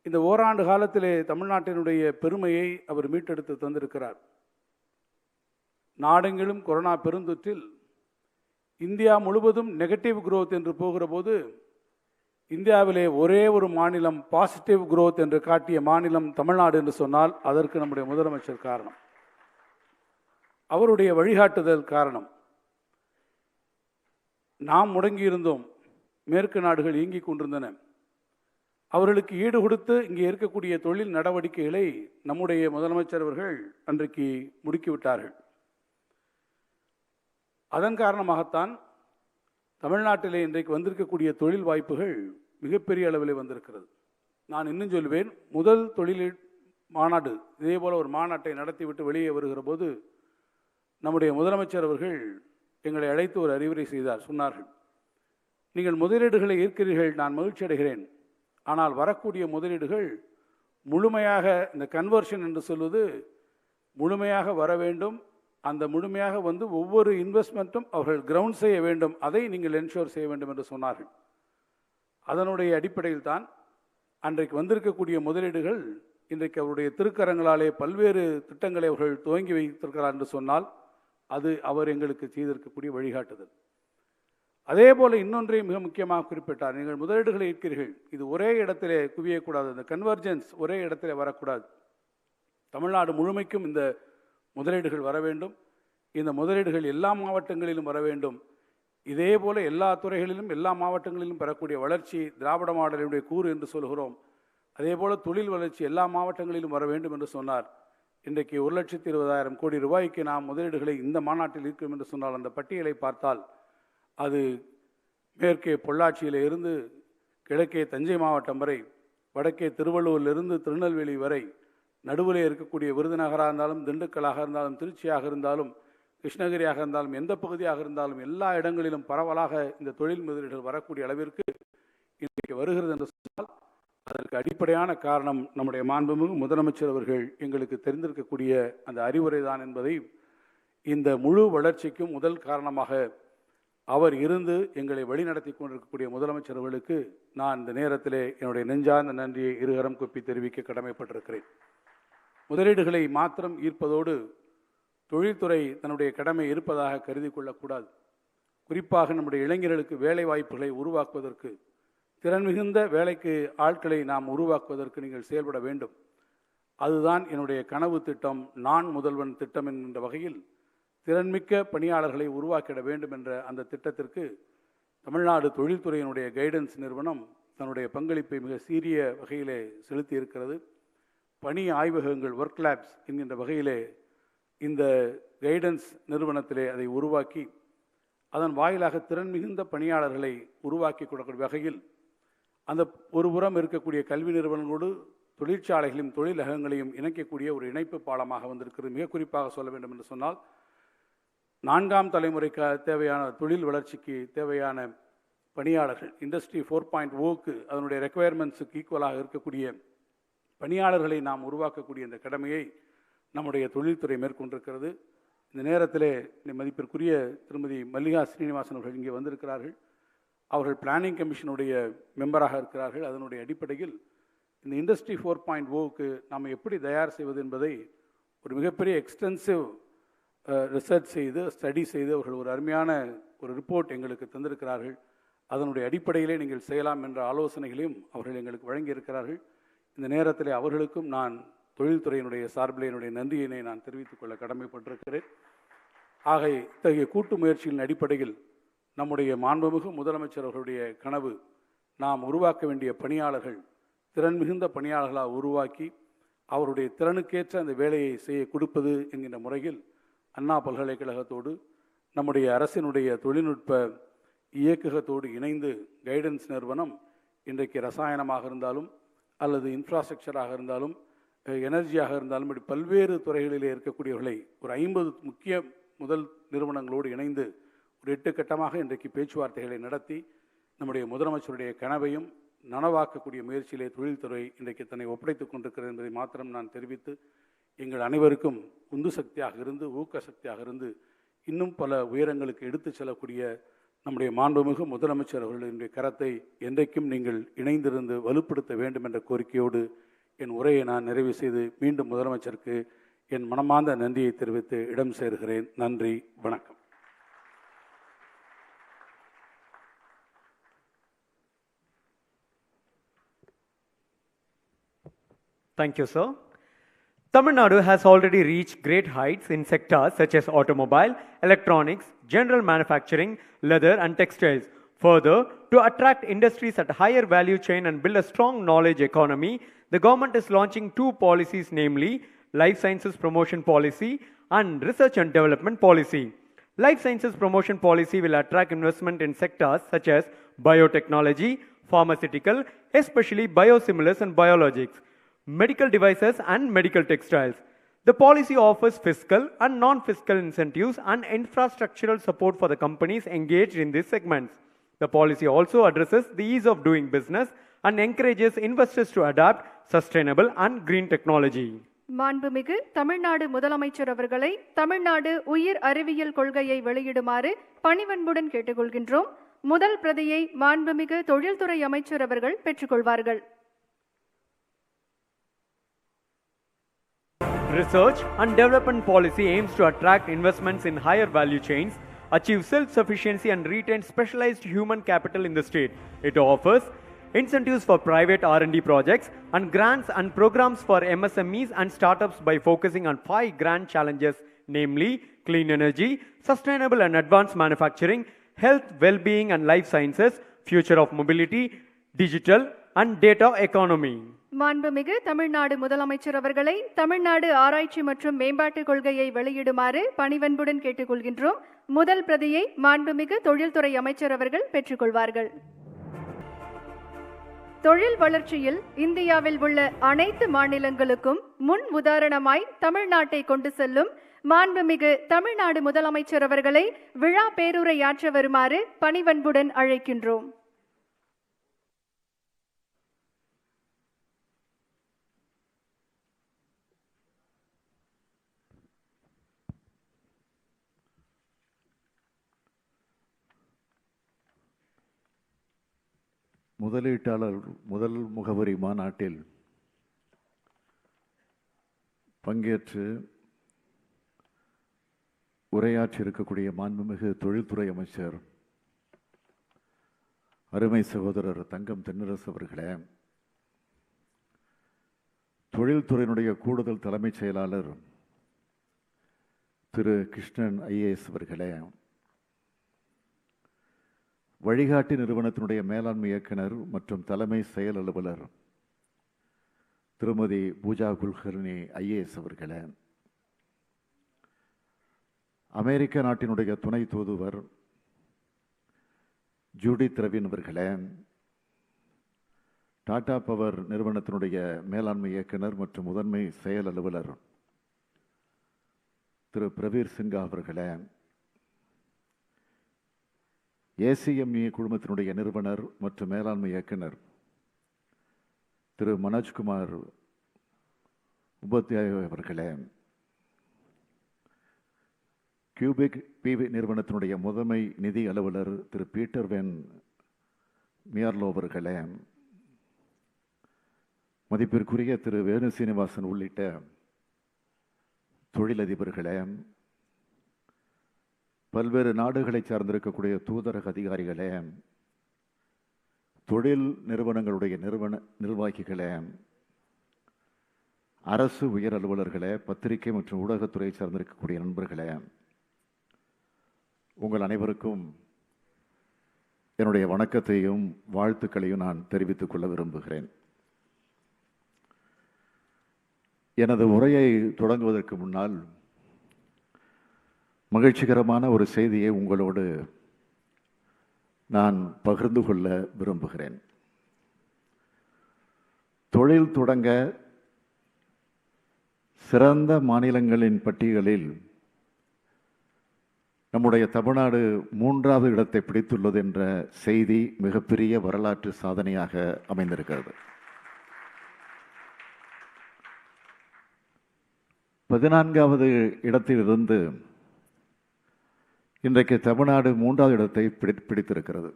இந்த ஓராண்டு காலத்திலே தமிழ்நாட்டினுடைய பெருமையை அவர் மீட்டெடுத்து தந்திருக்கிறார். நாடெங்கிலும் கொரோனா பெருந்தொற்றில் இந்தியா முழுவதும் நெகட்டிவ் குரோத் என்று போகிற போது இந்தியாவிலே ஒரே ஒரு மாநிலம் பாசிட்டிவ் குரோத் என்று காட்டிய மாநிலம் தமிழ்நாடு என்று சொன்னால் அதற்கு நம்முடைய முதலமைச்சர் காரணம், அவருடைய வழிகாட்டுதல் காரணம். நாம் முடங்கியிருந்தோம், மேற்கு நாடுகள் இயங்கிக் கொண்டிருந்தன. அவர்களுக்கு ஈடு கொடுத்து இங்கே இருக்கக்கூடிய தொழில் நடவடிக்கைகளை நம்முடைய முதலமைச்சர் அவர்கள் அன்றைக்கு முடுக்கிவிட்டார்கள். அதன் காரணமாகத்தான் தமிழ்நாட்டிலே இன்றைக்கு வந்திருக்கக்கூடிய தொழில் வாய்ப்புகள் மிகப்பெரிய அளவில் வந்திருக்கிறது. நான் இன்னும் சொல்வேன், முதல் தொழில் மாநாடு இதே போல ஒரு மாநாட்டை நடத்திவிட்டு வெளியே வருகிற போது நம்முடைய முதலமைச்சர் அவர்கள் எங்களை அழைத்து ஒரு அறிவுரை செய்தார். சொன்னார்கள், நீங்கள் முதலீடுகளை ஈர்க்கிறீர்கள், நான் மகிழ்ச்சி அடைகிறேன். ஆனால் வரக்கூடிய முதலீடுகள் முழுமையாக, இந்த கன்வர்ஷன் என்று சொல்வது முழுமையாக வர வேண்டும். அந்த முழுமையாக வந்து ஒவ்வொரு இன்வெஸ்ட்மெண்ட்டும் அவர்கள் கிரவுண்ட் செய்ய வேண்டும், அதை நீங்கள் என்ஷோர் செய்ய வேண்டும் என்று சொன்னார்கள். அதனுடைய அடிப்படையில் தான் அன்றைக்கு வந்திருக்கக்கூடிய முதலீடுகள் இன்றைக்கு அவருடைய திருக்கரங்களாலே பல்வேறு திட்டங்களை அவர்கள் துவங்கி வைத்திருக்கிறார் என்று சொன்னால் அது அவர் எங்களுக்கு செய்திருக்கக்கூடிய வழிகாட்டுதல். அதே போல இன்னொன்றையும் மிக முக்கியமாக குறிப்பிட்டார், நீங்கள் முதலீடுகளை ஈர்க்கிறீர்கள், இது ஒரே இடத்திலே குவியக்கூடாது, இந்த கன்வர்ஜென்ஸ் ஒரே இடத்திலே வரக்கூடாது. தமிழ்நாடு முழுமைக்கும் இந்த முதலீடுகள் வர வேண்டும், இந்த முதலீடுகள் எல்லா மாவட்டங்களிலும் வர வேண்டும். இதே போல எல்லா துறைகளிலும் எல்லா மாவட்டங்களிலும் பெறக்கூடிய வளர்ச்சி திராவிட மாடலினுடைய கூறு என்று சொல்கிறோம். அதே போல தொழில் வளர்ச்சி எல்லா மாவட்டங்களிலும் வர வேண்டும் என்று சொன்னார். இன்றைக்கு 1,20,000 கோடி ரூபாய்க்கு நாம் முதலீடுகளை இந்த மாநாட்டில் இருக்கும் என்று சொன்னால் அந்த பட்டியலை பார்த்தால் அது மேற்கே பொள்ளாச்சியில் இருந்து கிழக்கே தஞ்சை மாவட்டம் வரை, வடக்கே திருவள்ளூரிலிருந்து திருநெல்வேலி வரை, நடுவில் இருக்கக்கூடிய விருதுநகராக இருந்தாலும், திண்டுக்கலாக இருந்தாலும், திருச்சியாக இருந்தாலும், கிருஷ்ணகிரியாக இருந்தாலும், எந்த பகுதியாக இருந்தாலும் எல்லா இடங்களிலும் பரவலாக இந்த தொழில் முதலீடுகள் வரக்கூடிய அளவிற்கு இன்றைக்கு வருகிறது என்று சொன்னால் அதற்கு அடிப்படையான காரணம் நம்முடைய மாண்புமிகு முதலமைச்சர் அவர்கள் எங்களுக்கு தெரிந்திருக்கக்கூடிய அந்த அறிவுரை தான் என்பதை இந்த முழு வளர்ச்சிக்கும் முதல் காரணமாக அவர் இருந்து எங்களை வழிநடத்தி கொண்டிருக்கக்கூடிய முதலமைச்சர் அவர்களுக்கு நான் இந்த நேரத்திலே என்னுடைய நெஞ்சார்ந்த நன்றியை இருகரம் குப்பி தெரிவிக்க கடமைப்பட்டிருக்கிறேன். முதலீடுகளை மாத்திரம் ஈர்ப்பதோடு தொழில்துறை தன்னுடைய கடமை இருப்பதாக கருதி கொள்ளக்கூடாது. குறிப்பாக நம்முடைய இளைஞர்களுக்கு வேலை வாய்ப்புகளை உருவாக்குவதற்கு, திறன் மிகுந்த வேலைக்கு ஆட்களை நாம் உருவாக்குவதற்கு நீங்கள் செயல்பட வேண்டும். அதுதான் என்னுடைய கனவு திட்டம், நான் முதல்வன் திட்டம் என்கின்ற வகையில் திறன்மிக்க பணியாளர்களை உருவாக்கிட வேண்டும் என்ற அந்த திட்டத்திற்கு தமிழ்நாடு தொழில்துறையினுடைய கைடன்ஸ் நிறுவனம் தன்னுடைய பங்களிப்பை மிக சீரிய வகையிலே செலுத்தி இருக்கிறது. பணி ஆய்வகங்கள், ஒர்க் லேப்ஸ் என்கின்ற வகையிலே இந்த கைடன்ஸ் நிறுவனத்திலே அதை உருவாக்கி அதன் வாயிலாக திறன் மிகுந்த பணியாளர்களை உருவாக்கி கொடுக்கக்கூடிய வகையில் அந்த ஒரு புறம் இருக்கக்கூடிய கல்வி நிறுவனங்களோடு தொழிற்சாலைகளையும் தொழிலகங்களையும் இணைக்கக்கூடிய ஒரு இணைப்பு பாலமாக வந்திருக்கிறது. மிக குறிப்பாக சொல்ல வேண்டும் என்று சொன்னால், 4ஆம் தலைமுறைக்கு தேவையான தொழில் வளர்ச்சிக்கு தேவையான பணியாளர்கள், இண்டஸ்ட்ரி 4.0க்கு அதனுடைய ரெக்குயர்மெண்ட்ஸுக்கு ஈக்குவலாக இருக்கக்கூடிய பணியாளர்களை நாம் உருவாக்கக்கூடிய இந்த கடமையை நம்முடைய தொழில்துறை மேற்கொண்டிருக்கிறது. இந்த நேரத்திலே மதிப்பிற்குரிய திருமதி மல்லிகா ஸ்ரீனிவாசன் அவர்கள் இங்கே வந்திருக்கிறார்கள். அவர்கள் பிளானிங் கமிஷனுடைய மெம்பராக இருக்கிறார்கள். அதனுடைய அடிப்படையில் இந்த இண்டஸ்ட்ரி 4.0க்கு நாம் எப்படி தயார் செய்வது என்பதை ஒரு மிகப்பெரிய எக்ஸ்டென்சிவ் ரிசர்ச் செய்து, ஸ்டடி செய்து அவர்கள் ஒரு அருமையான ஒரு ரிப்போர்ட் எங்களுக்கு தந்திருக்கிறார்கள். அதனுடைய அடிப்படையிலே நீங்கள் செய்யலாம் என்ற ஆலோசனைகளையும் அவர்கள் எங்களுக்கு வழங்கியிருக்கிறார்கள். இந்த நேரத்தில் அவர்களுக்கும் நான் தொழில்துறையினுடைய சார்பில் என்னுடைய நன்றியினை நான் தெரிவித்துக் கொள்ள கடமைப்பட்டிருக்கிறேன். ஆக இத்தகைய கூட்டு முயற்சிகளின் அடிப்படையில் நம்முடைய மாண்புமிகு முதலமைச்சர் அவர்களுடைய கனவு, நாம் உருவாக்க வேண்டிய பணியாளர்கள் திறன் மிகுந்த பணியாளர்களாக உருவாக்கி அவருடைய திறனுக்கேற்ற அந்த வேலையை செய்ய கொடுப்பது என்கின்ற முறையில் அண்ணா பல்கலைக்கழகத்தோடு நம்முடைய அரசினுடைய தொழில்நுட்ப இயக்ககத்தோடு இணைந்து கைடன்ஸ் நிறுவனம் இன்றைக்கு ரசாயனமாக இருந்தாலும் அல்லது இன்ஃப்ராஸ்ட்ரக்சராக இருந்தாலும் எனர்ஜியாக இருந்தாலும் இப்படி பல்வேறு துறைகளிலே இருக்கக்கூடியவர்களை ஒரு 50 முக்கிய முதல் நிறுவனங்களோடு இணைந்து ஒரு 8 கட்டமாக இன்றைக்கு பேச்சுவார்த்தைகளை நடத்தி நம்முடைய முதலமைச்சருடைய கனவையும் நனவாக்கக்கூடிய முயற்சியிலே தொழில்துறை இன்றைக்கு தன்னை ஒப்படைத்துக் கொண்டிருக்கிறது என்பதை மாத்திரம் நான் தெரிவித்து, எங்கள் அனைவருக்கும் உந்து சக்தியாக இருந்து, ஊக்க சக்தியாக இருந்து, இன்னும் பல உயரங்களுக்கு எடுத்துச் செல்லக்கூடிய நம்முடைய மாண்புமிகு முதலமைச்சர் அவர்களுடைய கரத்தை என்றைக்கும் நீங்கள் இணைந்திருந்து வலுப்படுத்த வேண்டும் என்ற கோரிக்கையோடு என் உரையை நான் நிறைவு செய்து மீண்டும் முதலமைச்சருக்கு என் மனமார்ந்த நன்றியை தெரிவித்து இடம் சேர்கிறேன். நன்றி, வணக்கம். Thank you, sir. Tamil Nadu has already reached great heights in sectors such as automobile, electronics, general manufacturing, leather and textiles. Further, to attract industries at a higher value chain and build a strong knowledge economy, the government is launching 2 policies, namely Life Sciences Promotion Policy and Research and Development Policy. Life Sciences Promotion Policy will attract investment in sectors such as biotechnology, pharmaceutical, especially biosimilars and biologics, medical devices and medical textiles. The policy offers fiscal and non-fiscal incentives and infrastructural support for the companies engaged in these segments. The policy also addresses the ease of doing business and encourages investors to adopt sustainable and green technology. மாண்புமிகு தமிழ்நாடு முதலமைச்சர் அவர்களை தமிழ்நாடு உயிர் அறிவியல் கொள்கையை வெளியிடுமாறு பணிவன்புடன் கேட்டுக்கொள்கின்றோம். முதல் பிரதியை மாண்புமிகு தொழில்துறை அமைச்சர் அவர்கள் பெற்றுக்கொள்வார்கள். Research and development policy aims to attract investments in higher value chains, achieve self-sufficiency and retain specialized human capital in the state. It offers incentives for private R&D projects and grants and programs for MSMEs and startups by focusing on 5 grand challenges, namely clean energy, sustainable and advanced manufacturing, health, well-being and life sciences, future of mobility, digital and data economy. மாண்புமிகு தமிழ்நாடு முதலமைச்சர் அவர்களை தமிழ்நாடு ஆராய்ச்சி மற்றும் மேம்பாட்டு கொள்கையை வெளியிடுமாறு பணிவன்புடன் கேட்டுக்கொள்கின்றோம். முதல் பிரதியை மாண்புமிகு தொழில்துறை அமைச்சர் அவர்கள் பெற்றுக்கொள்வார்கள். தொழில் வளர்ச்சியில் இந்தியாவில் உள்ள அனைத்து மாநிலங்களுக்கும் முன் உதாரணமாய் தமிழ்நாட்டை கொண்டு செல்லும் மாண்புமிகு தமிழ்நாடு முதலமைச்சர் அவர்களை விழா பேருரையாற்ற வருமாறு பணிவன்புடன் அழைக்கின்றோம். முதலீட்டாளர் முதல் முகவரி மாநாட்டில் பங்கேற்று உரையாற்றி இருக்கக்கூடிய மாண்புமிகு தொழில்துறை அமைச்சர் அருமை சகோதரர் தங்கம் தென்னரசு அவர்களே, தொழில்துறையினுடைய கூடுதல் தலைமைச் செயலாளர் திரு கிருஷ்ணன் ஐஏஎஸ் அவர்களே, வழிகாட்டி நிறுவனத்தினுடைய மேலாண்மை இயக்குனர் மற்றும் தலைமை செயல் அலுவலர் திருமதி பூஜா குல்கர்னி ஐஏஎஸ் அவர்களே, அமெரிக்க நாட்டினுடைய துணை தூதுவர் ஜூடித் ரவின் அவர்களே, டாடா பவர் நிறுவனத்தினுடைய மேலாண்மை இயக்குனர் மற்றும் முதன்மை செயல் அலுவலர் திரு பிரவீர் சிங்கா அவர்களே, ஏசிஎம்இ குழுமத்தினுடைய நிறுவனர் மற்றும் மேலாண்மை இயக்குனர் திரு மனோஜ்குமார் உபாத்யாய அவர்களே, கியூபிக் பிவி நிறுவனத்தினுடைய முதன்மை நிதி அலுவலர் திரு பீட்டர் வென் மியார்லோ அவர்களே, மதிப்பிற்குரிய திரு வேணு சீனிவாசன் உள்ளிட்ட தொழிலதிபர்களே, பல்வேறு நாடுகளை சார்ந்திருக்கக்கூடிய தூதரக அதிகாரிகளே, தொழில் நிறுவனங்களுடைய நிர்வாகிகளே, அரசு உயர் அலுவலர்களே, பத்திரிகை மற்றும் ஊடகத்துறை சார்ந்திருக்கக்கூடிய நண்பர்களே, உங்கள் அனைவருக்கும் என்னுடைய வணக்கத்தையும் வாழ்த்துக்களையும் நான் தெரிவித்துக் கொள்ள விரும்புகிறேன். எனது உரையை தொடங்குவதற்கு முன்னால் மகிழ்ச்சிகரமான ஒரு செய்தியை உங்களோடு நான் பகிர்ந்து கொள்ள விரும்புகிறேன். தொழில் தொடங்க சிறந்த மாநிலங்களின் பட்டியலில் நம்முடைய தமிழ்நாடு 3வது இடத்தை பிடித்துள்ளது என்ற செய்தி மிகப்பெரிய வரலாற்று சாதனையாக அமைந்திருக்கிறது. 14வது இடத்திலிருந்து இன்றைக்கு தமிழ்நாடு 3வது இடத்தை பிடித்திருக்கிறது.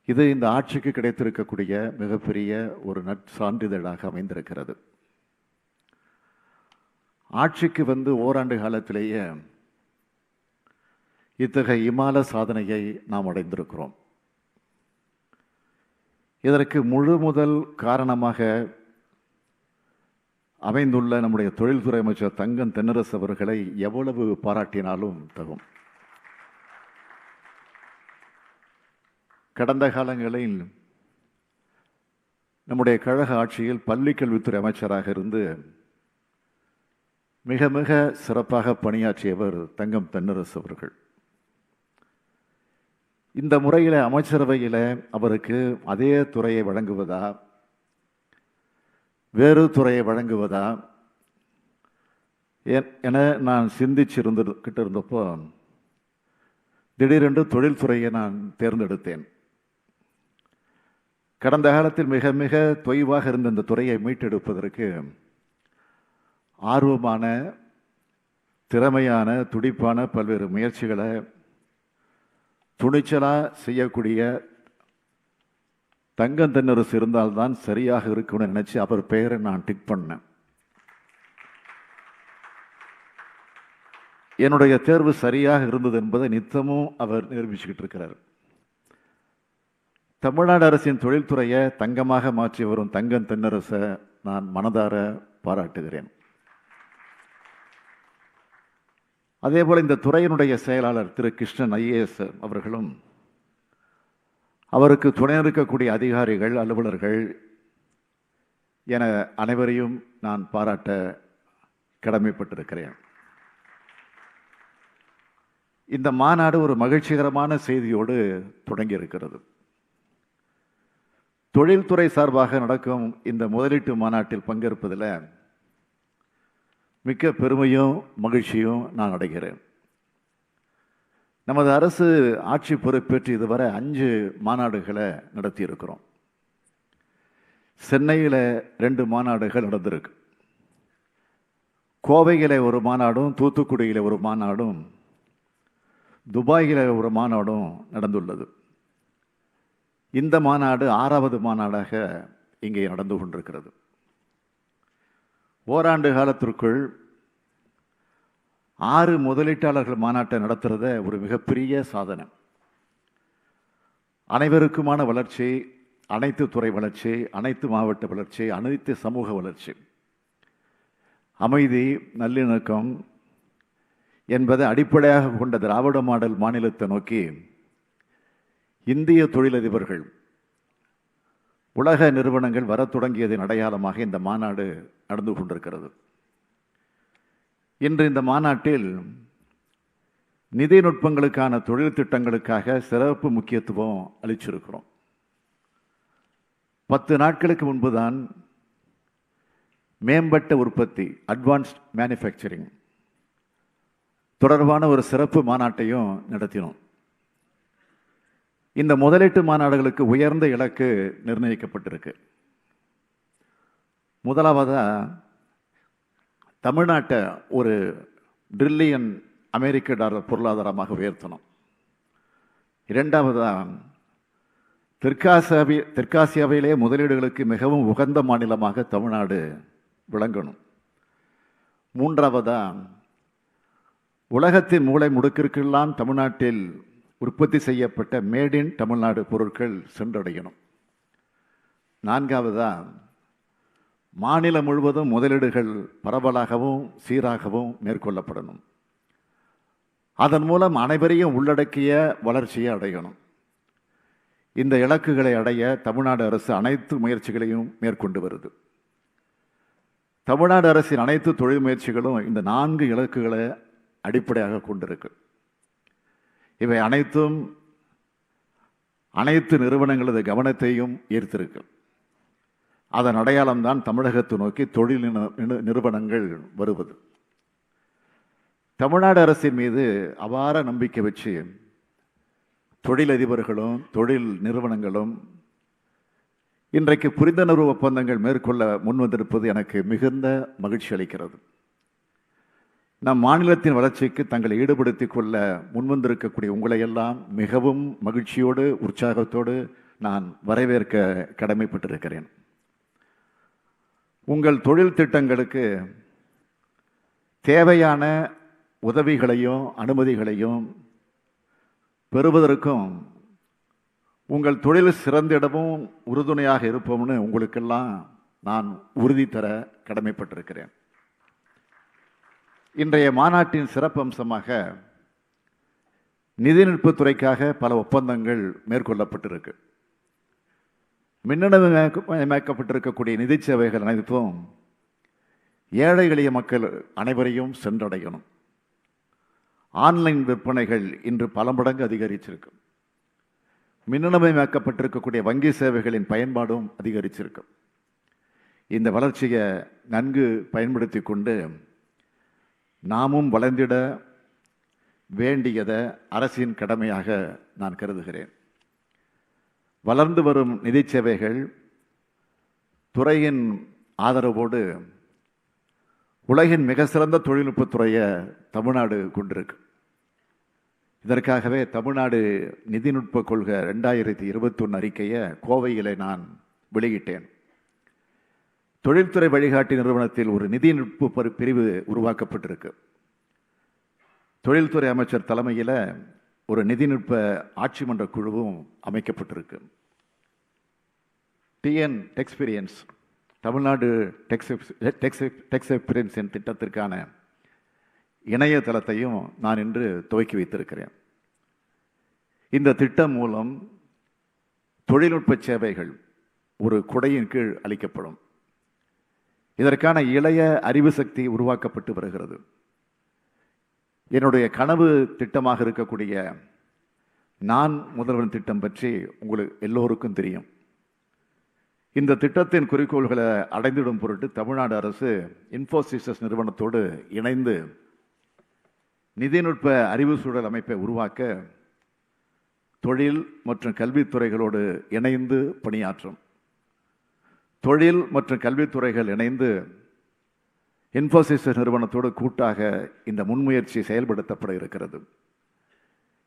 இது இந்த ஆட்சிக்கு கிடைத்திருக்கக்கூடிய மிகப்பெரிய ஒரு நற்சான்றிதழாக அமைந்திருக்கிறது. ஆட்சிக்கு வந்து ஓராண்டு காலத்திலேயே இத்தகைய இமால சாதனையை நாம் அடைந்திருக்கிறோம். இதற்கு முழு முதல் காரணமாக அமைந்துள்ள நம்முடைய தொழில்துறை அமைச்சர் தங்கம் தென்னரசு அவர்களை எவ்வளவு பாராட்டினாலும் தகும். கடந்த காலங்களில் நம்முடைய கழக ஆட்சியில் பள்ளிக்கல்வித்துறை அமைச்சராக இருந்து மிக மிக சிறப்பாக பணியாற்றியவர் தங்கம் தென்னரசு அவர்கள். இந்த முறையில் அமைச்சரவையில் அவருக்கு அதே துறையை வழங்குவதா, வேறு துறையை வழங்குவதா என நான் சிந்திச்சிருந்துகிட்டு இருந்தப்போ திடீரென்று தொழில்துறையை நான் தேர்ந்தெடுத்தேன். கடந்த காலத்தில் மிக மிக தொய்வாக இருந்த இந்த துறையை மீட்டெடுப்பதற்கு ஆர்வமான, திறமையான, துடிப்பான பல்வேறு முயற்சிகளை துணிச்சலாக செய்யக்கூடிய தங்கம் தென்னரசு இருந்தால்தான் சரியாக இருக்கும்னு நினைச்சு அவர் பெயரை நான் டிக் பண்ணேன். என்னுடைய தேர்வு சரியாக இருந்தது என்பதை நித்தமும் அவர் நிரூபிச்சுக்கிட்டு இருக்கிறார். தமிழ்நாடு அரசின் தொழில்துறையை தங்கமாக மாற்றி வரும் தங்கம் தென்னரசை நான் மனதார பாராட்டுகிறேன். அதே போல இந்த துறையினுடைய செயலாளர் திரு கிருஷ்ணன் ஐஏஎஸ் அவர்களும் அவருக்கு துணை இருக்கக்கூடிய அதிகாரிகள், அலுவலர்கள் என அனைவரையும் நான் பாராட்ட கடமைப்பட்டிருக்கிறேன். இந்த மாநாடு ஒரு மகிழ்ச்சிகரமான செய்தியோடு தொடங்கி இருக்கிறது. தொழில்துறை சார்பாக நடக்கும் இந்த முதலீட்டு மாநாட்டில் பங்கேற்பதில் மிக்க பெருமையும் மகிழ்ச்சியும் நான் அடைகிறேன். நமது அரசு ஆட்சி பொறுப்பேற்று இதுவரை 5 மாநாடுகளை நடத்தி இருக்கிறோம். சென்னையில் 2 மாநாடுகள் நடந்திருக்கு. கோவையில் ஒரு மாநாடும், தூத்துக்குடியில் ஒரு மாநாடும், துபாயில் ஒரு மாநாடும் நடந்துள்ளது. இந்த மாநாடு 6வது மாநாடாக இங்கே நடந்து கொண்டிருக்கிறது. ஓராண்டு காலத்திற்குள் 6 முதலீட்டாளர்கள் மாநாட்டை நடத்துறத ஒரு மிகப்பெரிய சாதனை. அனைவருக்குமான வளர்ச்சி, அனைத்து துறை வளர்ச்சி, அனைத்து மாவட்ட வளர்ச்சி, அனைத்து சமூக வளர்ச்சி, அமைதி, நல்லிணக்கம் என்பதை அடிப்படையாக கொண்ட திராவிட மாடல் மாநிலத்தை நோக்கி இந்திய தொழிலதிபர்கள், உலக நிறுவனங்கள் வரத் தொடங்கியதின் அடையாளமாக இந்த மாநாடு நடந்து கொண்டிருக்கிறது. இன்று இந்த மாநாட்டில் நிதி நுட்பங்களுக்கான தொழில் திட்டங்களுக்காக சிறப்பு முக்கியத்துவம் அளிச்சிருக்கிறோம். 10 நாட்களுக்கு முன்புதான் மேம்பட்ட உற்பத்தி, அட்வான்ஸ்ட் மேனுஃபேக்சரிங் தொடர்பான ஒரு சிறப்பு மாநாட்டையும் நடத்தினோம். இந்த முதலீட்டு மாநாடுகளுக்கு உயர்ந்த இலக்கு நிர்ணயிக்கப்பட்டிருக்கு. முதலாவதா தமிழ்நாட்டை ஒரு $1 ட்ரில்லியன் பொருளாதாரமாக உயர்த்தணும். இரண்டாவதா தெற்காசியாவிலே முதலீடுகளுக்கு மிகவும் உகந்த மாநிலமாக தமிழ்நாடு விளங்கணும். மூன்றாவதா உலகத்தின் மூலை முடுக்கிற்கெல்லாம் தமிழ்நாட்டில் உற்பத்தி செய்யப்பட்ட மேட் இன் தமிழ்நாடு பொருட்கள் சென்றடையணும். நான்காவதா மாநிலம் முழுவதும் முதலீடுகள் பரவலாகவும் சீராகவும் மேற்கொள்ளப்படணும். அதன் மூலம் அனைவரையும் உள்ளடக்கிய வளர்ச்சியை அடையணும். இந்த இலக்குகளை அடைய தமிழ்நாடு அரசு அனைத்து முயற்சிகளையும் மேற்கொண்டு வருது. தமிழ்நாடு அரசின் அனைத்து தொழில் முயற்சிகளும் இந்த 4 இலக்குகளை அடிப்படையாக கொண்டிருக்கு. இவை அனைத்தும் அனைத்து நிறுவனங்களது கவனத்தையும் ஈர்த்திருக்கு. அதன் அடையாளம்தான் தமிழகத்தை நோக்கி தொழில் நிறுவனங்கள் வருவது. தமிழ்நாடு அரசின் மீது அபார நம்பிக்கை வச்சு தொழிலதிபர்களும் தொழில் நிறுவனங்களும் இன்றைக்கு புரிந்துணர்வு ஒப்பந்தங்கள் மேற்கொள்ள முன்வந்திருப்பது எனக்கு மிகுந்த மகிழ்ச்சி அளிக்கிறது. நம் மாநிலத்தின் வளர்ச்சிக்கு தங்களை ஈடுபடுத்திக் கொள்ள முன்வந்திருக்கக்கூடிய உங்களையெல்லாம் மிகவும் மகிழ்ச்சியோடு உற்சாகத்தோடு நான் வரவேற்க கடமைப்பட்டிருக்கிறேன். உங்கள் தொழில் திட்டங்களுக்கு தேவையான உதவிகளையும் அனுமதிகளையும் பெறுவதற்கும் உங்கள் தொழில் சிறந்திடமும் உறுதுணையாக இருப்போம்னு உங்களுக்கெல்லாம் நான் உறுதி தர கடமைப்பட்டிருக்கிறேன். இன்றைய மாநாட்டின் சிறப்பம்சமாக நிதிநுட்பத்துறைக்காக பல ஒப்பந்தங்கள் மேற்கொள்ளப்பட்டிருக்கு. மின்னணுமயமாக்கப்பட்டிருக்கக்கூடிய நிதி சேவைகள் அனைத்தும் ஏழை எளிய மக்கள் அனைவரையும் சென்றடையணும். ஆன்லைன் விற்பனைகள் இன்று பல மடங்கு அதிகரிச்சிருக்கு. மின்னணுமயமாக்கப்பட்டிருக்கக்கூடிய வங்கி சேவைகளின் பயன்பாடும் அதிகரிச்சிருக்கு. இந்த வளர்ச்சியை நன்கு பயன்படுத்தி கொண்டு நாமும் வளர்ந்திட வேண்டியதை அரசின் கடமையாக நான் கருதுகிறேன். வளர்ந்து வரும் நிதி சேவைகள் துறையின் ஆதரவோடு உலகின் மிக சிறந்த தொழில்நுட்பத்துறையை தமிழ்நாடு கொண்டிருக்கு. இதற்காகவே தமிழ்நாடு நிதிநுட்ப கொள்கை 2021 அறிக்கையை கோவையில் நான் வெளியிட்டேன். தொழில்துறை வழிகாட்டி நிறுவனத்தில் ஒரு நிதிநுட்ப பிரிவு உருவாக்கப்பட்டிருக்கு. தொழில்துறை அமைச்சர் தலைமையில் ஒரு நிதிநுட்ப ஆட்சி மன்ற குழுவும் அமைக்கப்பட்டிருக்கு. டிஎன் டெக்ஸ்பீரியன்ஸ், தமிழ்நாடு டெக்ஸ் எக்ஸ்பீரியன்ஸ் திட்டத்திற்கான இணையதளத்தையும் நான் இன்று துவக்கி வைத்திருக்கிறேன். இந்த திட்டம் மூலம் தொழில்நுட்ப சேவைகள் ஒரு குடையின் கீழ் அளிக்கப்படும். இதற்கான இளைய அறிவு சக்தி உருவாக்கப்பட்டு வருகிறது. என்னுடைய கனவு திட்டமாக இருக்கக்கூடிய நான் முதல்வன் திட்டம் பற்றி உங்களுக்கு எல்லோருக்கும் தெரியும். இந்த திட்டத்தின் குறிக்கோள்களை அடைந்திடும் பொருட்டு தமிழ்நாடு அரசு இன்ஃபோசிஸ் நிறுவனத்தோடு இணைந்து நிதிநுட்ப அறிவு சூழல் அமைப்பை உருவாக்க தொழில் மற்றும் கல்வித்துறைகளோடு இணைந்து பணியாற்றும். தொழில் மற்றும் கல்வித்துறைகள் இணைந்து இன்ஃபோசிஸ் நிறுவனத்தோடு கூட்டாக இந்த முன்முயற்சி செயல்படுத்தப்பட இருக்கிறது.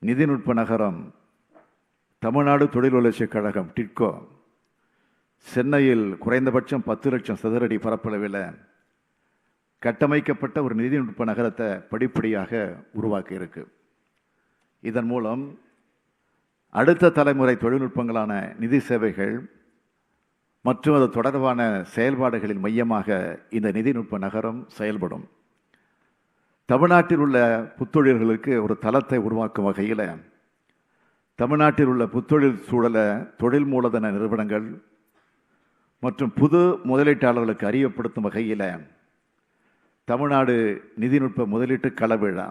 நிதிநுட்ப நகரம் தமிழ்நாடு தொழில் வளர்ச்சிக் கழகம் டிட்கோ சென்னையில் குறைந்தபட்சம் 10 லட்சம் சதுரடி பரப்பளவில் கட்டமைக்கப்பட்ட ஒரு நிதிநுட்ப நகரத்தை படிப்படியாக உருவாக்கி இருக்கு. இதன் மூலம் அடுத்த தலைமுறை தொழில்நுட்பங்களான நிதி சேவைகள் மற்றும் அது தொடர்பான செயல்பாடுகளின் மையமாக இந்த நிதிநுட்ப நகரம் செயல்படும். தமிழ்நாட்டில் உள்ள புத்தொழில்களுக்கு ஒரு தளத்தை உருவாக்கும் வகையில் தமிழ்நாட்டில் உள்ள புத்தொழில் சூழலை தொழில் மூலதன நிறுவனங்கள் மற்றும் புது முதலீட்டாளர்களுக்கு அறியப்படுத்தும் வகையில் தமிழ்நாடு நிதிநுட்ப முதலீட்டு களவிழா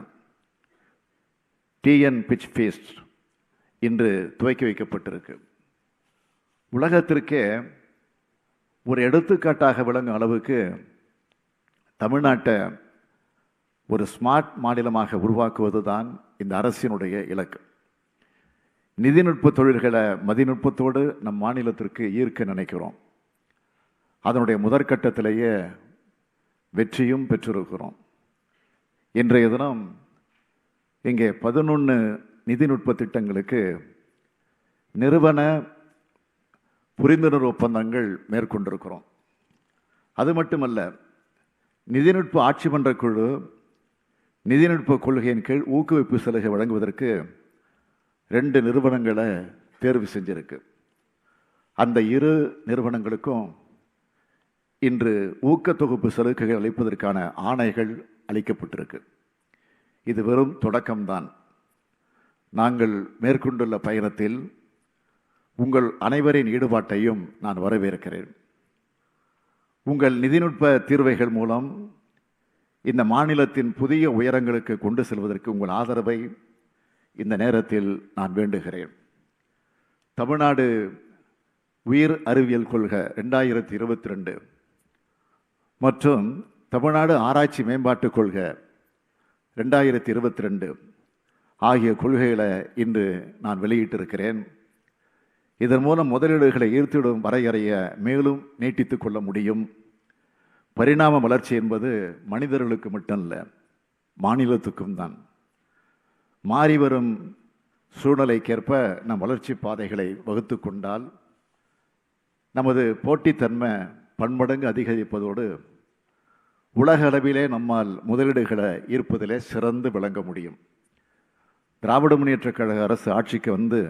TN பிச் ஃபீஸ்ட் இன்று துவக்கி வைக்கப்பட்டிருக்கு. உலகத்திற்கே ஒரு எடுத்துக்காட்டாக விளங்கும் அளவுக்கு தமிழ்நாட்டை ஒரு ஸ்மார்ட் மாநிலமாக உருவாக்குவது தான் இந்த அரசினுடைய இலக்கு. நிதிநுட்ப தொழில்களை மதிநுட்பத்தோடு நம் மாநிலத்திற்கு ஈர்க்க நினைக்கிறோம். அதனுடைய முதற்கட்டத்திலேயே வெற்றியும் பெற்றிருக்கிறோம். இன்றைய தினம் இங்கே 11 நிதிநுட்ப திட்டங்களுக்கு நிறுவன புரிந்துணர்வு ஒப்பந்தங்கள் மேற்கொண்டிருக்கிறோம். அது மட்டுமல்ல, நிதிநுட்ப ஆட்சி மன்ற குழு நிதிநுட்ப கொள்கையின் கீழ் ஊக்குவிப்பு சலுகை வழங்குவதற்கு 2 நிறுவனங்களை தேர்வு செஞ்சிருக்கு. அந்த 2 நிறுவனங்களுக்கும் இன்று ஊக்கத்தொகுப்பு சலுகைகள் அளிப்பதற்கான ஆணைகள் அளிக்கப்பட்டிருக்கு. இது வெறும் தொடக்கம்தான். நாங்கள் மேற்கொண்டுள்ள பயணத்தில் உங்கள் அனைவரின் ஈடுபாட்டையும் நான் வரவேற்கிறேன். உங்கள் நிதிநுட்ப தீர்வைகள் மூலம் இந்த மாநிலத்தின் புதிய உயரங்களுக்கு கொண்டு செல்வதற்கு உங்கள் ஆதரவை இந்த நேரத்தில் நான் வேண்டுகிறேன். தமிழ்நாடு உயிர் அறிவியல் கொள்கை 2022 மற்றும் தமிழ்நாடு ஆராய்ச்சி மேம்பாட்டுக் கொள்கை 2022 ஆகிய கொள்கைகளை இன்று நான் வெளியிட்டிருக்கிறேன். இதன் மூலம் முதலீடுகளை ஈர்த்திடும் வரையறையை மேலும் நீட்டித்துக் கொள்ள முடியும். பரிணாம வளர்ச்சி என்பது மனிதர்களுக்கு மட்டுமல்ல, மாநிலத்துக்கும் தான். மாறிவரும் சூழ்நிலைக்கேற்ப நம் வளர்ச்சி பாதைகளை வகுத்து கொண்டால் நமது போட்டித்தன்மை பன்மடங்கு அதிகரிப்பதோடு உலக அளவிலே நம்மால் முதலீடுகளை ஈர்ப்பதிலே சிறந்து விளங்க முடியும். திராவிட முன்னேற்றக் கழக அரசு ஆட்சிக்கு வந்து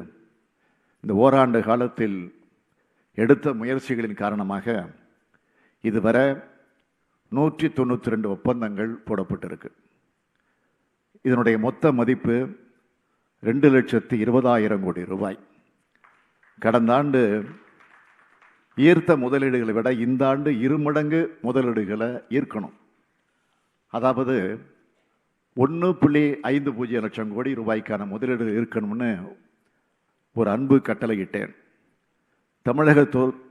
இந்த ஓராண்டு காலத்தில் எடுத்த முயற்சிகளின் காரணமாக இதுவரை 192 ஒப்பந்தங்கள் போடப்பட்டிருக்கு. இதனுடைய மொத்த மதிப்பு 2,20,000 கோடி ரூபாய். கடந்த ஆண்டு ஈர்த்த முதலீடுகளை விட இந்த ஆண்டு 2 மடங்கு முதலீடுகளை ஈர்க்கணும். அதாவது 1.50 லட்சம் கோடி ரூபாய்க்கான முதலீடுகள் இருக்கணும்னு ஒரு அன்பு கட்டளையிட்டேன். தமிழக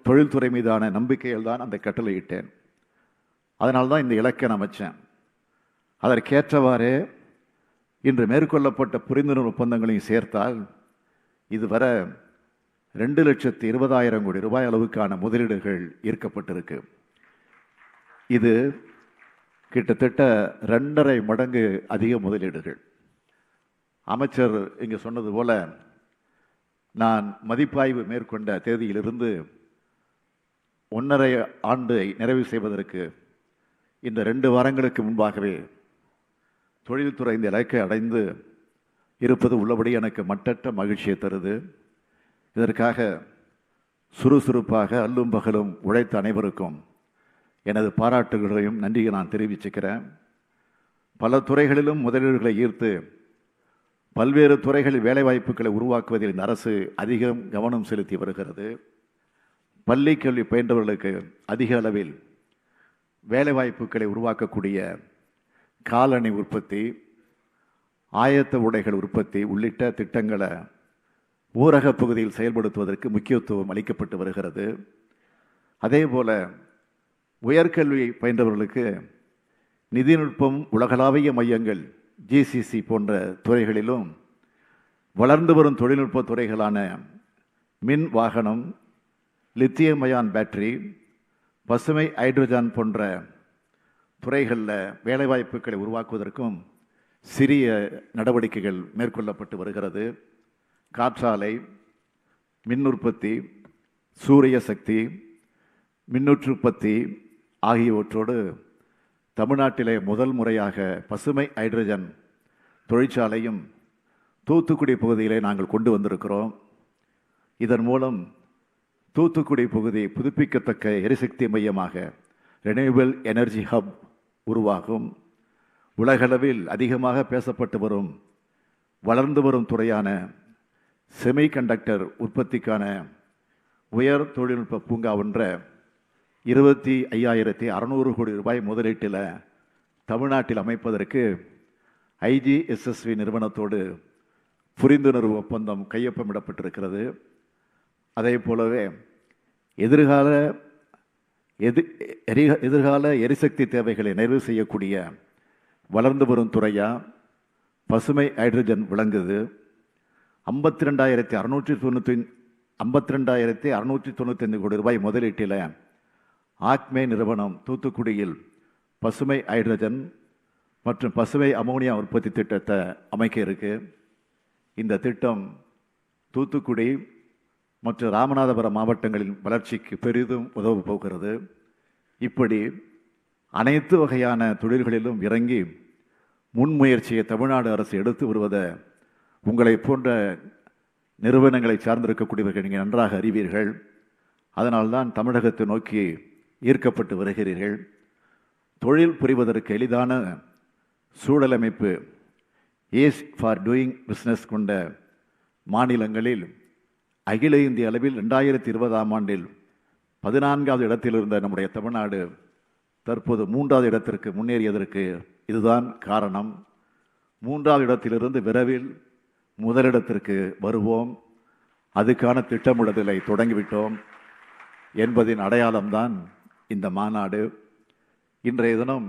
தொழில்துறை மீதான நம்பிக்கையில் தான் அந்த கட்டளையிட்டேன். அதனால்தான் இந்த இலக்கை அமைச்சேன். அதற்கேற்றவாறே இன்று மேற்கொள்ளப்பட்ட புரிந்துணர்வு ஒப்பந்தங்களையும் சேர்த்தால் இதுவரை 2,20,000 கோடி ரூபாய் அளவுக்கான முதலீடுகள் ஈர்க்கப்பட்டிருக்கு. இது கிட்டத்தட்ட 2.5 மடங்கு அதிக முதலீடுகள். அமைச்சர் இங்கு சொன்னது போல நான் மதிப்பாய்வு மேற்கொண்ட தேதியிலிருந்து 1.5 ஆண்டை நிறைவு செய்வதற்கு இந்த 2 வாரங்களுக்கு முன்பாகவே தொழில்துறை இந்த இலக்கை அடைந்து இருப்பது உள்ளபடி எனக்கு மட்டற்ற மகிழ்ச்சியை தருது. இதற்காக சுறுசுறுப்பாக அல்லும் பகலும் உழைத்த அனைவருக்கும் எனது பாராட்டுகளையும் நன்றியை நான் தெரிவிச்சுக்கிறேன். பல துறைகளிலும் முதலீடுகளை ஈர்த்து பல்வேறு துறைகளில் வேலைவாய்ப்புகளை உருவாக்குவதில் இந்த அரசு அதிகம் கவனம் செலுத்தி வருகிறது. பள்ளி கல்வி பயின்றவர்களுக்கு அதிக அளவில் வேலைவாய்ப்புகளை உருவாக்கக்கூடிய காலணி உற்பத்தி, ஆயத்த உடைகள் உற்பத்தி உள்ளிட்ட திட்டங்களை ஊரக பகுதியில் செயல்படுத்துவதற்கு முக்கியத்துவம் அளிக்கப்பட்டு வருகிறது. அதே போல உயர்கல்வி பயின்றவர்களுக்கு நிதிநுட்பம் உலகளாவிய மையங்கள் GCC போன்ற துறைகளிலும் வளர்ந்து வரும் தொழில்நுட்ப துறைகளான மின் வாகனம், லித்தியம் அயான் பேட்டரி, பசுமை ஹைட்ரஜன் போன்ற துறைகளில் வேலைவாய்ப்புகளை உருவாக்குவதற்கும் சிறிய நடவடிக்கைகள் மேற்கொள்ளப்பட்டு வருகிறது. காற்றாலை, மின் உற்பத்தி, சூரிய சக்தி, மின்னுற்றுற்பத்தி ஆகியவற்றோடு தமிழ்நாட்டிலே முதல் முறையாக பசுமை ஹைட்ரஜன் தொழிற்சாலையும் தூத்துக்குடி பகுதியிலே நாங்கள் கொண்டு வந்திருக்கிறோம். இதன் மூலம் தூத்துக்குடி பகுதி புதுப்பிக்கத்தக்க எரிசக்தி மையமாக ரெனியூவல் எனர்ஜி ஹப் உருவாகும். உலகளவில் அதிகமாக பேசப்பட்டு வரும் வளர்ந்து வரும் துறையான செமிகண்டக்டர் உற்பத்திக்கான உயர் தொழில்நுட்ப பூங்கா ஒன்ற 25,600 கோடி ரூபாய் முதலீட்டில் தமிழ்நாட்டில் அமைப்பதற்கு IGSSV நிறுவனத்தோடு புரிந்துணர்வு ஒப்பந்தம் கையொப்பமிடப்பட்டிருக்கிறது. அதே போலவே எதிர்கால எரிசக்தி தேவைகளை நிறைவு செய்யக்கூடிய வளர்ந்து வரும் துறையா பசுமை ஹைட்ரஜன் விளங்குது. 52,695 கோடி ரூபாய் முதலீட்டில் ஆக்மே நிறுவனம் தூத்துக்குடியில் பசுமை ஹைட்ரஜன் மற்றும் பசுமை அமோனியா உற்பத்தி திட்டத்தை அமைக்க இருக்கு. இந்த திட்டம் தூத்துக்குடி மற்றும் ராமநாதபுரம் மாவட்டங்களின் வளர்ச்சிக்கு பெரிதும் உதவ போகிறது. இப்படி அனைத்து வகையான தொழில்களிலும் இறங்கி முன்முயற்சியை தமிழ்நாடு அரசு எடுத்து வருவதை உங்களை போன்ற நிறுவனங்களை சார்ந்திருக்கக்கூடியவர்கள் நீங்கள் நன்றாக அறிவீர்கள். அதனால்தான் தமிழகத்தை நோக்கி ஈர்க்கப்பட்டு வருகிறீர்கள். தொழில் புரிவதற்கு எளிதான சூழலமைப்பு ஏஸ் ஃபார் டூயிங் பிஸ்னஸ் கொண்ட மாநிலங்களில் அகில இந்திய அளவில் 2020ஆம் ஆண்டில் 14வது இடத்தில் இருந்த நம்முடைய தமிழ்நாடு தற்போது 3வது இடத்திற்கு முன்னேறியதற்கு இதுதான் காரணம். 3வது இடத்திலிருந்து விரைவில் முதலிடத்திற்கு வருவோம். அதுக்கான திட்டமிடுதலை தொடங்கிவிட்டோம் என்பதின் அடையாளம்தான் இந்த மாநாடு. இன்றைய தினம்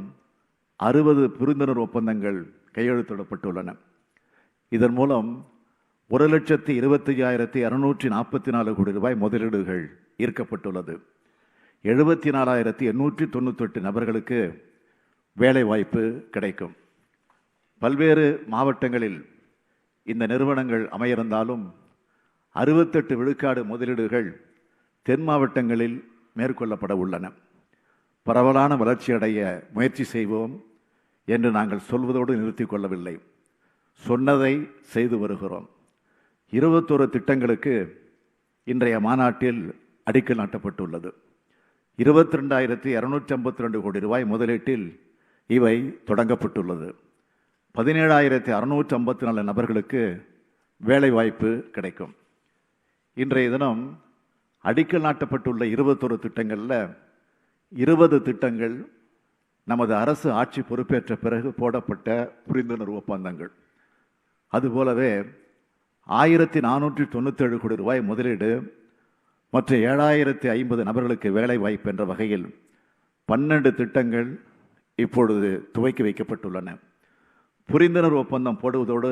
60 புரிந்துணர்வு ஒப்பந்தங்கள் கையெழுத்திடப்பட்டுள்ளன. இதன் மூலம் 1,25,644 கோடி ரூபாய் முதலீடுகள் ஈர்க்கப்பட்டுள்ளது. 74,898 நபர்களுக்கு வேலை வாய்ப்பு கிடைக்கும். பல்வேறு மாவட்டங்களில் இந்த நிறுவனங்கள் அமையிருந்தாலும் 68 விழுக்காடு முதலீடுகள் தென் மாவட்டங்களில் மேற்கொள்ளப்பட உள்ளன. பரவலான வளர்ச்சியடைய முயற்சி செய்வோம் என்று நாங்கள் சொல்வதோடு நிறுத்திக் கொள்ளவில்லை, சொன்னதை செய்து வருகிறோம். 21 திட்டங்களுக்கு இன்றைய மாநாட்டில் அடிக்கல் நாட்டப்பட்டுள்ளது. 22,252 கோடி ரூபாய் முதலீட்டில் இவை தொடங்கப்பட்டுள்ளது. 17,654 நபர்களுக்கு வேலை வாய்ப்பு கிடைக்கும். இன்றைய தினம் அடிக்கல் நாட்டப்பட்டுள்ள 21 திட்டங்களில் 20 திட்டங்கள் நமது அரசு ஆட்சி பொறுப்பேற்ற பிறகு போடப்பட்ட புரிந்துணர்வு ஒப்பந்தங்கள். அதுபோலவே 1,497 கோடி ரூபாய் முதலீடு மற்ற 7,050 நபர்களுக்கு வேலை வாய்ப்பு என்ற வகையில் 12 திட்டங்கள் இப்பொழுது துவக்கி வைக்கப்பட்டுள்ளன. புரிந்துணர்வு ஒப்பந்தம் போடுவதோடு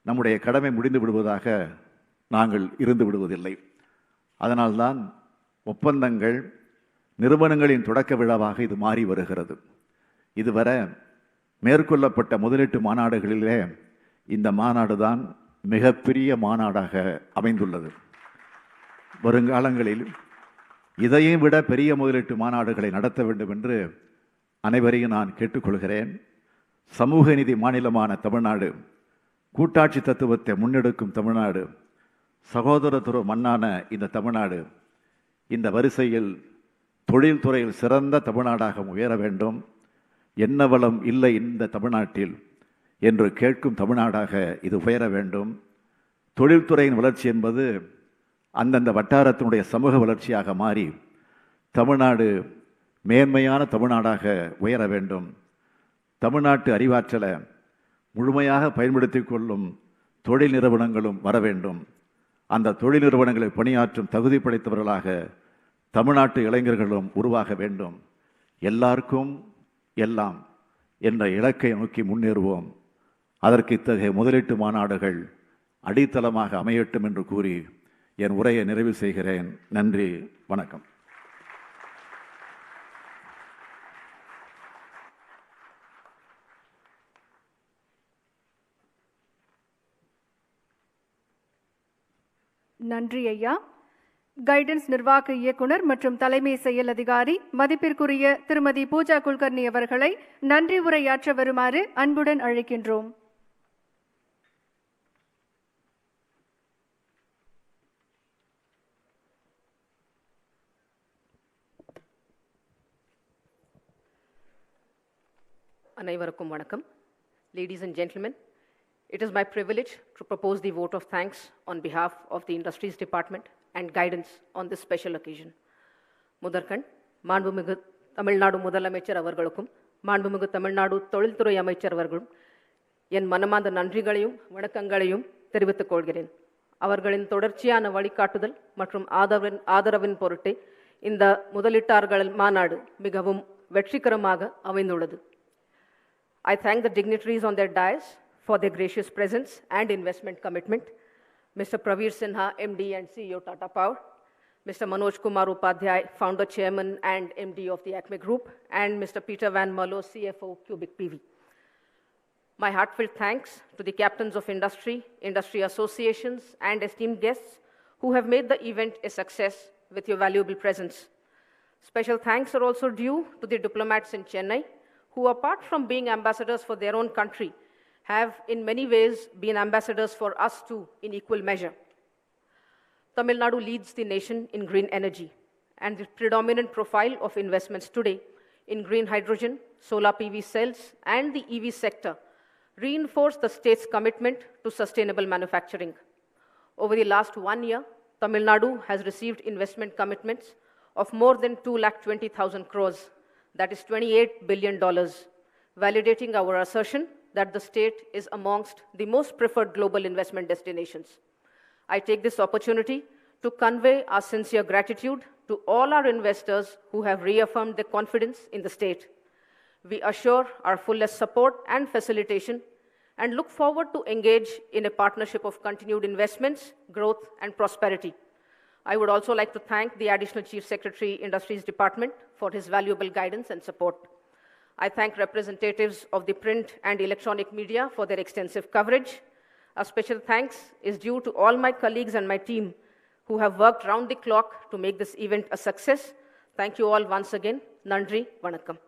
நம்முடைய கடமை முடிந்து விடுவதாக நாங்கள் இருந்து விடுவதில்லை. அதனால்தான் ஒப்பந்தங்கள் நிறுவனங்களின் தொடக்க விழாவாக இது மாறி வருகிறது. இதுவரை மேற்கொள்ளப்பட்ட முதலீட்டு மாநாடுகளிலே இந்த மாநாடு தான் மிகப்பெரிய மாநாடாக அமைந்துள்ளது. வருங்காலங்களில் இதையும் விட பெரிய முதலீட்டு மாநாடுகளை நடத்த வேண்டும் என்று அனைவரையும் நான் கேட்டுக்கொள்கிறேன். சமூக நீதி மாநிலமான தமிழ்நாடு, கூட்டாட்சி தத்துவத்தை முன்னெடுக்கும் தமிழ்நாடு, சகோதரத்துவ மண்ணான இந்த தமிழ்நாடு இந்த வரிசையில் தொழில்துறையில் சிறந்த தமிழ்நாடாக உயர வேண்டும். என்ன வளம் இல்லை இந்த தமிழ்நாட்டில் என்று கேட்கும் தமிழ்நாடாக இது உயர வேண்டும். தொழில்துறையின் வளர்ச்சி என்பது அந்தந்த வட்டாரத்தினுடைய சமூக வளர்ச்சியாக மாறி தமிழ்நாடு மேன்மையான தமிழ்நாடாக உயர வேண்டும். தமிழ்நாட்டு அறிவாற்றலை முழுமையாக பயன்படுத்தி கொள்ளும் தொழில் நிறுவனங்களும் வர வேண்டும். அந்த தொழில் நிறுவனங்களில் பணியாற்றும் தகுதி படைத்தவர்களாக தமிழ்நாட்டு இளைஞர்களும் உருவாக வேண்டும். எல்லாருக்கும் எல்லாம் என்ற இலக்கை நோக்கி முன்னேறுவோம். அதற்கு இத்தகைய முதலீட்டு மாநாடுகள் அடித்தளமாக அமையட்டும் என்று கூறி என் உரையை நிறைவு செய்கிறேன். நன்றி, வணக்கம். நன்றி ஐயா. கைடன்ஸ் நிர்வாக இயக்குனர் மற்றும் தலைமை செயல் அதிகாரி மதிப்பிற்குரிய திருமதி பூஜா குல்கர்னி அவர்களை நன்றி உரையாற்ற வருமாறு அன்புடன் அழைக்கின்றோம். அனைவருக்கும் வணக்கம். Ladies and gentlemen, it is my privilege to propose the vote of thanks on behalf of the Industries Department and guidance on this special occasion. முதற்கண் மாண்புமிகு தமிழ்நாடு முதலமைச்சர் அவர்களுக்கும் மாண்புமிகு தமிழ்நாடு தொழில்துறை அமைச்சர் அவர்களும் என் மனமார்ந்த நன்றிகளையும் வணக்கங்களையும் தெரிவித்துக் கொள்கிறேன். அவர்களின் தொடர்ச்சியான வழிகாட்டுதல் மற்றும் ஆதரவின் பொருட்டே இந்த முதலீட்டாளர்கள் மாநாடு மிகவும் வெற்றிகரமாக அமைந்துள்ளது. I thank the dignitaries on their dais for their gracious presence and investment commitment. Mr. Praveer Sinha, MD and CEO Tata Power, Mr. Manoj Kumar Upadhyay, Founder Chairman and MD of the Acme Group, and Mr. Peter Van Mullo, CFO Cubic PV. My heartfelt thanks to the captains of industry, industry associations, and esteemed guests who have made the event a success with your valuable presence. Special thanks are also due to the diplomats in Chennai, who, apart from being ambassadors for their own country, have in many ways been ambassadors for us too in equal measure. Tamil Nadu leads the nation in green energy, and the predominant profile of investments today in green hydrogen, solar PV cells, and the EV sector reinforce the state's commitment to sustainable manufacturing. Over the last 1 year, Tamil Nadu has received investment commitments of more than 2,20,000 crores, that is $28 billion, validating our assertion that the state is amongst the most preferred global investment destinations. I take this opportunity to convey our sincere gratitude to all our investors who have reaffirmed their confidence in the state. We assure our fullest support and facilitation and look forward to engage in a partnership of continued investments, growth, and prosperity. I would also like to thank the Additional Chief Secretary, Industries Department, for his valuable guidance and support. I thank representatives of the print and electronic media for their extensive coverage. A special thanks is due to all my colleagues and my team who have worked round the clock to make this event a success. Thank you all once again. Nandri, Vanakkam.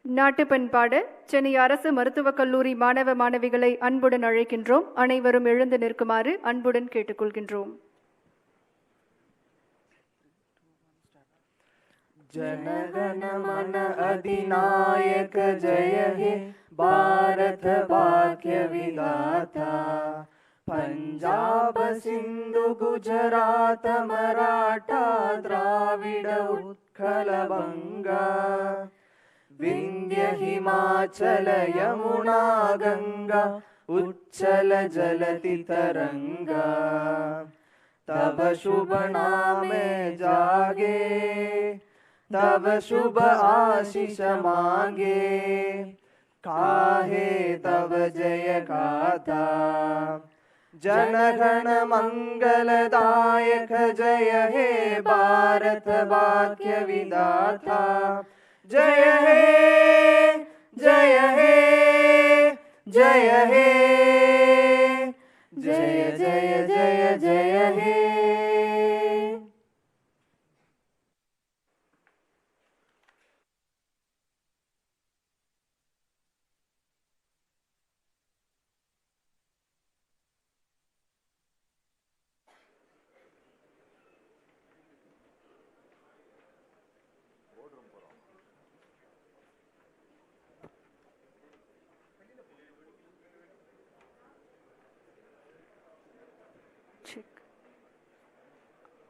நாட்டு பண்பாடு சென்னை அரசு மருத்துவக் கல்லூரி மாணவ மாணவிகளை அன்புடன் அழைக்கின்றோம். அனைவரும் எழுந்து நிற்குமாறு அன்புடன் கேட்டுக்கொள்கின்றோம். जनगण मन अधिनायक जय हे भारत भाग्य विधाता पंजाब सिंधु गुजरात मराठा द्राविड उत्कल बंगा विंध्य हिमाचल यमुना गंगा उच्चल जलति तरंगा तब शुभ नामे जागे तब शुभ आशीष मांगे काहे तब जय गाथा जनगण मंगलदायक जय हे भारत भाग्य विधाता जय हे जय हे जय हे जय जय जय जय हे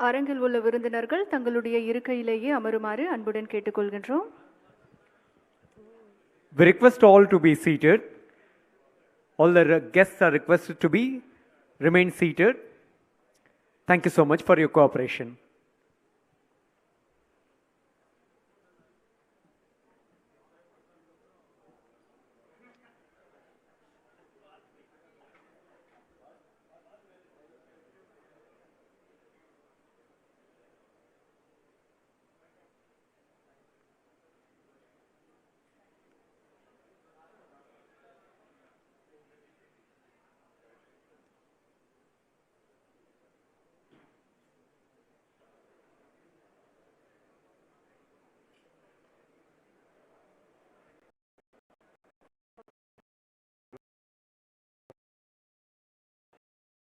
அரங்கில் உள்ள விருந்தினர்கள் தங்களுடைய இருக்கையிலேயே அமருமாறு அன்புடன் கேட்டுக்கொள்கின்றோம். We request all to be seated. All the guests are requested to remain seated. Thank you so much for your cooperation.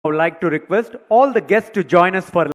I would like to request all the guests to join us for